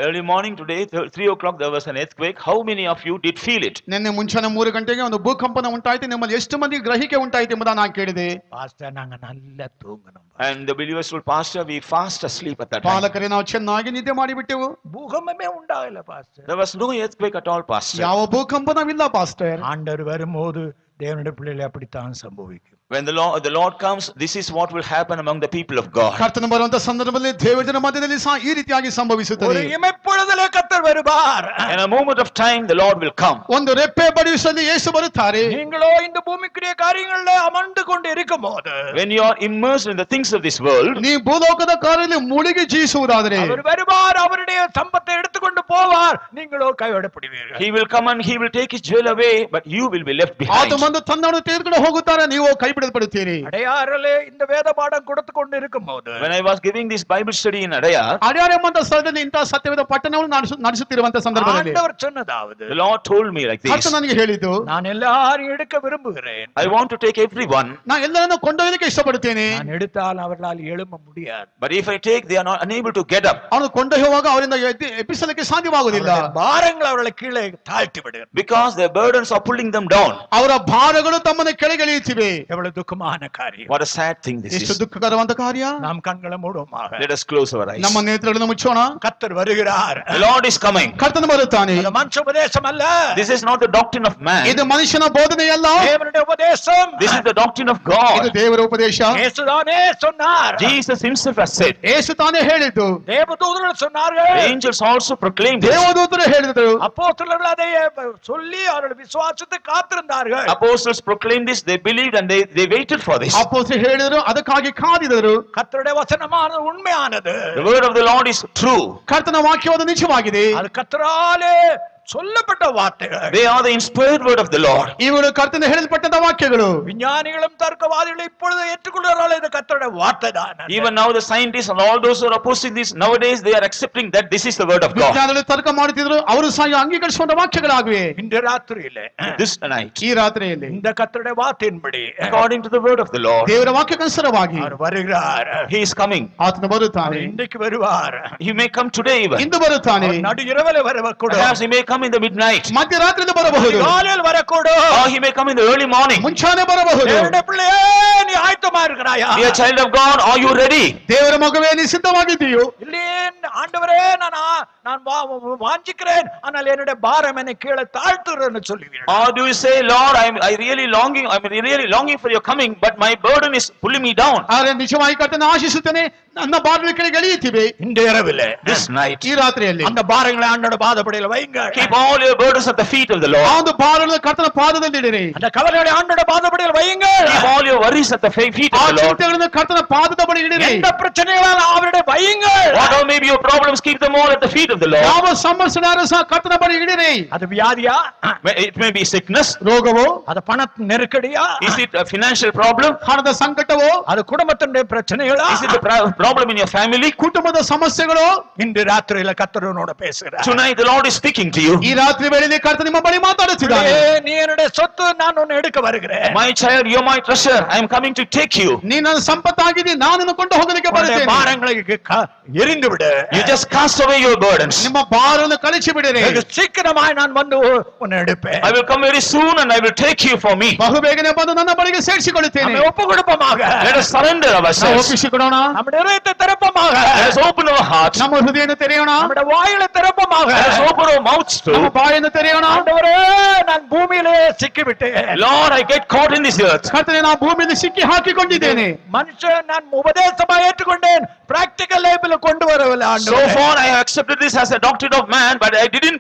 early morning today 3 o'clock there was an earthquake. How many of you did feel it? ನಿನ್ನೆ ಮುಂಚಾನೆ 3 ಗಂಟೆಗೆ ಒಂದು ಭೂಕಂಪನ ಉಂಟಾಯಿತು. ನಿಮ್ಮಲ್ಲಿ ಎಷ್ಟು ಮಂದಿ ಗ್ರಹಿಕೆ ಉಂಟಾಯಿತು ಎಂಬುದನ್ನು ನಾನು ಕೇಳಿದೆ. ಪಾಸ್ಟರ್ ನಾங்க நல்லா தூங்கணும். And the believers told pastor we fast asleep at that time. ಪಾಲಕರೇ ನಾವು ಚೆನ್ನಾಗಿ ನಿದ್ದೆ ಮಾಡಿಬಿಟ್ಟೆವು. பூகம்பமே உண்டாகல pastor. There was no earthquake at all pastor. ಯಾವ ಭೂಕಂಪನವಿಲ್ಲ ಪಾಸ್ಟರ್. ஆண்டவர் வரும்போது தேவனுடைய பிள்ளைகளை அப்படித்தான் சம்பவிக்கும். When the Lord comes, this is what will happen among the people of God. ಕರ್ತನ ಬರುವಂತ ಸಂದರ್ಭದಲ್ಲಿ ದೇವರ ಮಧ್ಯದಲ್ಲಿ ಸಹ ಈ ರೀತಿಯಾಗಿ ಸಂಭವಿಸುತ್ತದೆ. ஒரு இமைப்பொழுதிலே கர்த்தர் வருவார். In a moment of time the Lord will come. ಒಂದು ರೆಪ್ಪೆ ಬಡಿಯುವಲ್ಲಿ ಯೇಸು ಬರುತ್ತಾರೆ. நீங்களோ இந்த பூமிக்குரிய காரியங்களிலே அமர்ந்து கொண்டு இருக்கும்போது, When you are immersed in the things of this world, ನೀವು ಭೂಲೋಕದ ಕಾರ್ಯದಲ್ಲಿ ಮುಳುಗಿ ಜೀವಿಸುವುದಾದರೆ அவர் வருவார், அவருடைய சம்பத்தை எடுத்துக்கொண்டு போவார், நீங்களோ கைவிடப்படுவீர்கள். he will come and he will take his jewel away, but you will be left behind. ಆತ ಬಂದು ತನ್ನನ್ನು ತೆಗೆದುಕೊಂಡು ಹೋಗುತ್ತಾರೆ, ನೀವು ಕೈ ಭಯಪಡಲ್ಪಡುತ್ತೀರಿ? அடையாறிலே இந்த வேத பாடம் கொடுத்து கொண்டு இருக்கும்போது When I was giving this Bible study in Adayar, Adyar ಎಂಬಂತ ಸ್ಥಳದಲ್ಲಿ ಇಂತಹ ಸತ್ಯವೇದ ಪಟ್ಟಣವನ್ನು ನಡೆಸುತ್ತಿರುವಂತಹ ಸಂದರ್ಭದಲ್ಲಿ ஆண்டவர் சொன்னதாவது, the Lord told me like this. ಕರ್ತನು ನನಗೆ ಹೇಳಿದ್ದು, நான் எல்லாரையும் எடுக்க விரும்புகிறேன். I want to take everyone, ನಾನು ಎಲ್ಲರನ್ನು ಕೊಂಡೊಯ್ಯಲಿಕ್ಕೆ ಇಷ್ಟಪಡುತ್ತೇನೆ. நான் எடுத்தால் அவர்களால் எழும்ப முடியாது. but if I take, they are not unable to get up. ಅವನು ಕೊಂಡೊಯ್ಯುವಾಗ ಅವರಿಂದ ಎಬ್ಬಿಸಲಿಕ್ಕೆ ಸಾಧ್ಯವಾಗುವುದಿಲ್ಲ. அவருடைய பாரங்கள் அவர்களை கீழே தாழ்த்தி விடுகிறது. Because their burdens are pulling them down. ಅವರ ಭಾರಗಳು ತಮ್ಮನ್ನು ಕೆಳಗೆಳೆಯುತ್ತಿವೆ. எவ்வளவு துக்கமான காரியம். What a sad thing this ಎಷ್ಟು is. ದುಃಖಕರವಾದ ಕಾರ್ಯ. நாம் கண்களை மூடுவோமாக. Let us close our eyes. ನಮ್ಮ ನೇತ್ರಗಳನ್ನು ಮುಚ್ಚೋಣ. கர்த்தர் வருகிறார். The Lord is coming. ಕರ್ತನು ಬರುತ್ತಾನೆ. இது மனுஷ உபதேசம் அல்ல. This is not the doctrine of man. ಇದು ಮನುಷ್ಯನ ಬೋಧನೆಯಲ್ಲ. தேவனுடைய உபதேசம். This is the doctrine of ಇದು God. ದೇವರ ಉಪದೇಶ. இயேசுதானே சொன்னார். Jesus himself has said. ಯೇಸು ತಾನೇ ಹೇಳಿದ್ದು. தேவதூதர்கள் சொன்னார்கள். The angels also proclaimed this. ದೇವದೂತರು ಹೇಳಿದರು. அப்போஸ்தலர்கள் அதை சொல்லி அவர்கள் விசுவாசத்தை காத்திருந்தார்கள். Apostles proclaimed this. They believed and they waited for this. ಅಪೊಸ್ತಲರು ಹೇಳಿದರು, ಅದಕ್ಕಾಗಿ ಕಾದಿದರು. கர்த்தருடைய வசனமானது உண்மையானது. The word of the Lord is true. ಕರ್ತನ ವಾಕ್ಯವಾದ ನಿಜವಾಗಿದೆ. அது கர்த்தராலே சொல்லப்பட்ட வார்த்தைகள். They are the inspired word of the Lord. ಇವುಗಳು ಕರ್ತನ ಹೇಳಲ್ಪಟ್ಟಂತ ವಾಕ್ಯಗಳು. விஞ்ஞானிகளும் தர்க்கவாதிகளும் இப்பொழுது ஏற்றுக்கொள்கிறார்கள், இது கர்த்தருடைய வார்த்தை தான். Even now the scientists and all those who are opposing this nowadays, they are accepting that this is the word of God. ವಿಜ್ಞಾನಿಗಳು ತರ್ಕ ಮಾಡುತ್ತಿದ್ರು, ಅವರು ಸಹ ಅಂಗೀಕರಿಸುವಂತ ವಾಕ್ಯಗಳಾಗಿವೆ. இன்று ராத்திரியிலே This night, ಈ ರಾತ್ರಿಯಲ್ಲಿ இந்த கர்த்தருடைய வார்த்தையின்படி according to the word of the Lord, ದೇವರ ವಾಕ್ಯಕ್ಕನುಸಾರವಾಗಿ அவர் வருகிறார். he is coming. ಆತನು ಬರುತ್ತಾನೆ. இன்றைக்கு வருவார். He may come today even. ಇಂದು ಬರುತ್ತಾನೆ. அவர் நடு இரவிலே வரக்கூடும். Perhaps he may come in the midnight. ಮಧ್ಯರಾತ್ರಿಯಲ್ಲಿ ಬರಬಹುದು. காலையில் வரக்கூடும். Or he may come in the early morning. ಮುಂಚಾನೆ ಬರಬಹುದು. தேவனுடைய பிள்ளையே, நீ ஆயத்தமா இருக்கிறாயா? Dear child of God, are you ready? ದೇವರ ಮಗುವೇ, ನೀ ಸಿದ್ಧವಾಗಿದ್ದೀಯೋ? இல்லையே ஆண்டவரே, நான் வாஞ்சிக்கிறேன், ஆனால் என்னுடைய பாரம் என்னை கீழே தாழ்த்துகிறேன்னு சொல்லுவீர்கள். Or do you say, Lord, I'm really longing for your coming, but my burden is pulling me down. ಆದರೆ ನಿಜವಾಗಿ ಕರ್ತನ ಆಶಿಸುತ್ತೇನೆ, ನನ್ನ ಭಾರಗಳ ಕೆಳಗೆ ಎಳೆಯುತ್ತಿವೆ. இந்த இரவிலே, This night, ಈ ರಾತ್ರಿಯಲ್ಲಿ அந்த பாரங்களை ஆண்டோட பாதப்படியில் வைங்க. keep all your burdens at the feet of the Lord. ಆ ಒಂದು ಭಾರಗಳನ್ನು ಕರ್ತನ ಪಾದದಲ್ಲಿ ಇಡಿರಿ. அந்த கவலைகளை ஆண்டோட பாதப்படியில் வைங்க. Keep all your worries at the feet ಆ of the Lord. ಚಿಂತೆಗಳನ್ನು ಕರ್ತನ ಪಾದದ ಬಳಿ ಇಡಿರಿ. எந்த பிரச்சனைகளால் அவருடைய வைங்க. Whatever may be your problems, keep them all at the feet of the Lord. ಯಾವ ಸಮಸ್ಯೆನಾದರೂ ಸಹ ಕರ್ತನ ಬಳಿ ಇಡಿರಿ. அது வியாதியா? It may be sickness. ರೋಗವೋ, அது பண நெருக்கடியா? Is it a financial problem? ಹಣದ ಸಂಕಟವೋ, அது குடும்பத்தினுடைய பிரச்சனைகளா? Is it the problem in your family? ಕುಟುಂಬದ ಸಮಸ್ಯೆಗಳು. இன்று ராத்திரியில கர்த்தரோட பேசுகிறார். Tonight the Lord is speaking to you. ಈ ರಾತ್ರಿ ವೇಳೆಯಲ್ಲಿ ಕರ್ತನ ನಿಮ್ಮ ಬಳಿ ಮಾತಾಡುತ್ತಿದ್ದಾನೆ. நீ என்னுடைய சொத்து, நான் உன்னை எடுக்க வருகிறேன். My child, you're my treasure. I am coming to take you. ನೀ ನನ್ನ ಸಂಪತ್ತಾಗಿದ್ದೀ, ನಾನು ನಿನ್ನ ಕೊಂಡು ಹೋಗಲಿಕ್ಕೆ உன்னுடைய ಬರುತ್ತೇನೆ. பாரங்களை எரிந்து விடு. You just cast away your burdens. ನಿಮ್ಮ ಭಾರವನ್ನು ಕಳಿಸಿ ಬಿಡಿರಿ. வெகு சீக்கிரமாய் நான் வந்து உன்னை எடுப்பேன். I will come very soon and I will take you for me. ಬಹು ಬೇಗನೆ ಬಂದು ನನ್ನ ಬಳಿಗೆ ಸೇರಿಸಿಕೊಳ್ಳುತ್ತೇನೆ. நம்மை ஒப்பு கொடுப்போமாக. Let us surrender ನಾವು ourselves. ಒಪ್ಪಿಸಿಕೊಡೋಣ. நம்முடைய இதயத்தை திறப்போமாக. Let us open our hearts. ನಮ್ಮ ಹೃದಯವನ್ನು ತೆರೆಯೋಣ. நம்முடைய வாயிலை திறப்போமாக. Let us open our mouths ನಮ್ಮ too. ಬಾಯನ್ನು ತೆರೆಯೋಣ. ஆண்டவரே, நான் பூமியிலே சிக்கிவிட்டேன். Lord, I get caught in this earth. ಕರ್ತನೇ, ನಾನು ಭೂಮಿಯಲ್ಲಿ ಸಿಕ್ಕಿ ಹಾಕಿಕೊಂಡಿದ್ದೇನೆ. மனுஷன் நான் உபதேசமாக ஏற்றுக்கொண்டேன், பிராக்டிಕಲ್ லைஃப்ல கொண்டு வரவில்லை. So ஆண்டவரே, far I have accepted this as a doctrine of man, but I didn't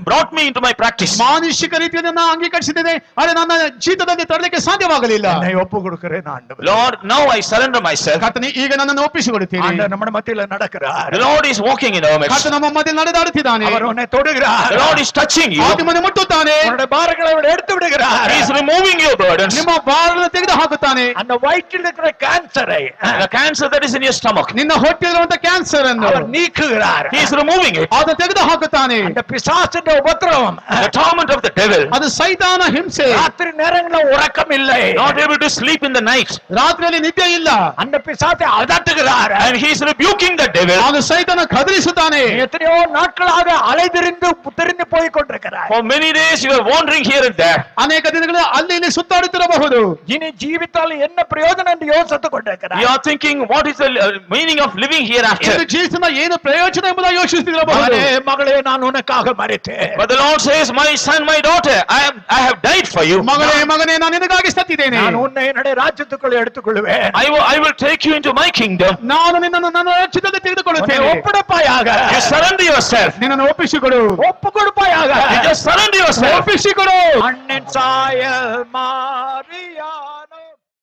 brought me into my practice. ಮಾನುಷಿಕ ರೀತಿಯಲ್ಲಿ ನಾನು ಅಂಗೀಕರಿಸಿದ್ದೇನೆ, ಆದರೆ ನನ್ನ ಜೀವಿತದಲ್ಲಿ ತರಲಿಕ್ಕೆ ಸಾಧ್ಯವಾಗಲಿಲ್ಲ. என்னை ஒப்பு கொடுக்கிறேன் ஆண்டவரே. Lord, now I surrender myself. ಕರ್ತನೇ, ಈಗ ನನ್ನನ್ನು ಒಪ್ಪಿಸಿಕೊಡುತ್ತೇನೆ. ஆண்டவர் நம்ம மத்தியில நடக்கிறார். The Lord is walking in our midst. ಕರ್ತನ ನಮ್ಮ ಮಧ್ಯೆ ನಡೆದಾಡುತ್ತಿದ್ದಾನೆ. அவர் உன்னை தொடுகிறார். The Lord is touching you. ಆತಮನ್ನು ಮುಟ್ಟುತ್ತಾನೆ. உன்னுடைய பாரங்களை அவர் எடுத்து விடுகிறார். He is removing your burdens. ನಿಮ್ಮ ಭಾರವನ್ನು ತೆಗೆದು ಹಾಕುತ್ತಾನೆ. அந்த வயிற்றில் இருக்கிற கேன்சரை The cancer that is in your stomach, ನಿನ್ನ ಹೊಟ್ಟೆಯಲ್ಲಿರುವಂತ ಕ್ಯಾನ್ಸರ್ ಅನ್ನು அவர் நீக்குகிறார். He is removing it. ಆತ ತೆಗೆದು ಹಾಕುತ್ತಾನೆ. அந்த பிசாசின் உபத்திரவம், The torment of the devil, ಅದು ಸೈತಾನ ಹಿಂಸೆ. ராத்திரி நேரங்களில் உறக்கம் இல்லை. not able to sleep in the night. ರಾತ್ರಿಯಲ್ಲಿ ನಿದ್ದೆ ಇಲ್ಲ. அந்த பிசாசை அதட்டுகிறார். And he is rebuking the devil. ಆಗ ಸೈತಾನ ಕದಲಿಸುತ್ತಾನೆ. எத்தனையோ நாட்களாக அலைதிரிந்து போய் கொண்டிருக்கிறார். For many days you are wandering here and there. ಅನೇಕ ದಿನಗಳು ಅಲ್ಲಿ ಇಲ್ಲಿ ಸುತ್ತಾಡುತ್ತಿರಬಹುದು. இனி ஜீவித்தால் என்ன பிரயோஜனம் என்று யோசித்துக் கொண்டிருக்கிறார். You are thinking, what is the meaning of living hereafter? ಇದು ಜೀವಿತದ ಏನು ಪ್ರಯೋಜನ ಎಂಬುದಾಗಿ ಯೋಚಿಸುತ್ತಿರಬಹುದು. மகனே, மகளே, நான் உனக்காக மரித்தேன். But the Lord says, my son, my daughter, I have died for you. ಮಗಳೇ, ಮಗನೇ, ನಾನು ನಿನಗಾಗಿ ಸತ್ತಿದ್ದೇನೆ. நான் உன்னை என்னுடைய ராஜ்யத்துக்குள் எடுத்துக்கொள்வேன். I will take you into my kingdom. ನಾನು ನಿನ್ನನ್ನು ನನ್ನ ರಾಜ್ಯದಲ್ಲಿ ತೆಗೆದುಕೊಳ್ಳುತ್ತೇನೆ. ஒப்புடுப்பாயாக. You surrender yourself. ನಿನ್ನನ್ನು ಒಪ್ಪಿಸಿಕೊಡು. ஒப்பு கொடுப்பாயாக. You just surrender yourself. ಒಪ್ಪಿಸಿಕೊಡು. அண்ணன் சாயல் மாறியா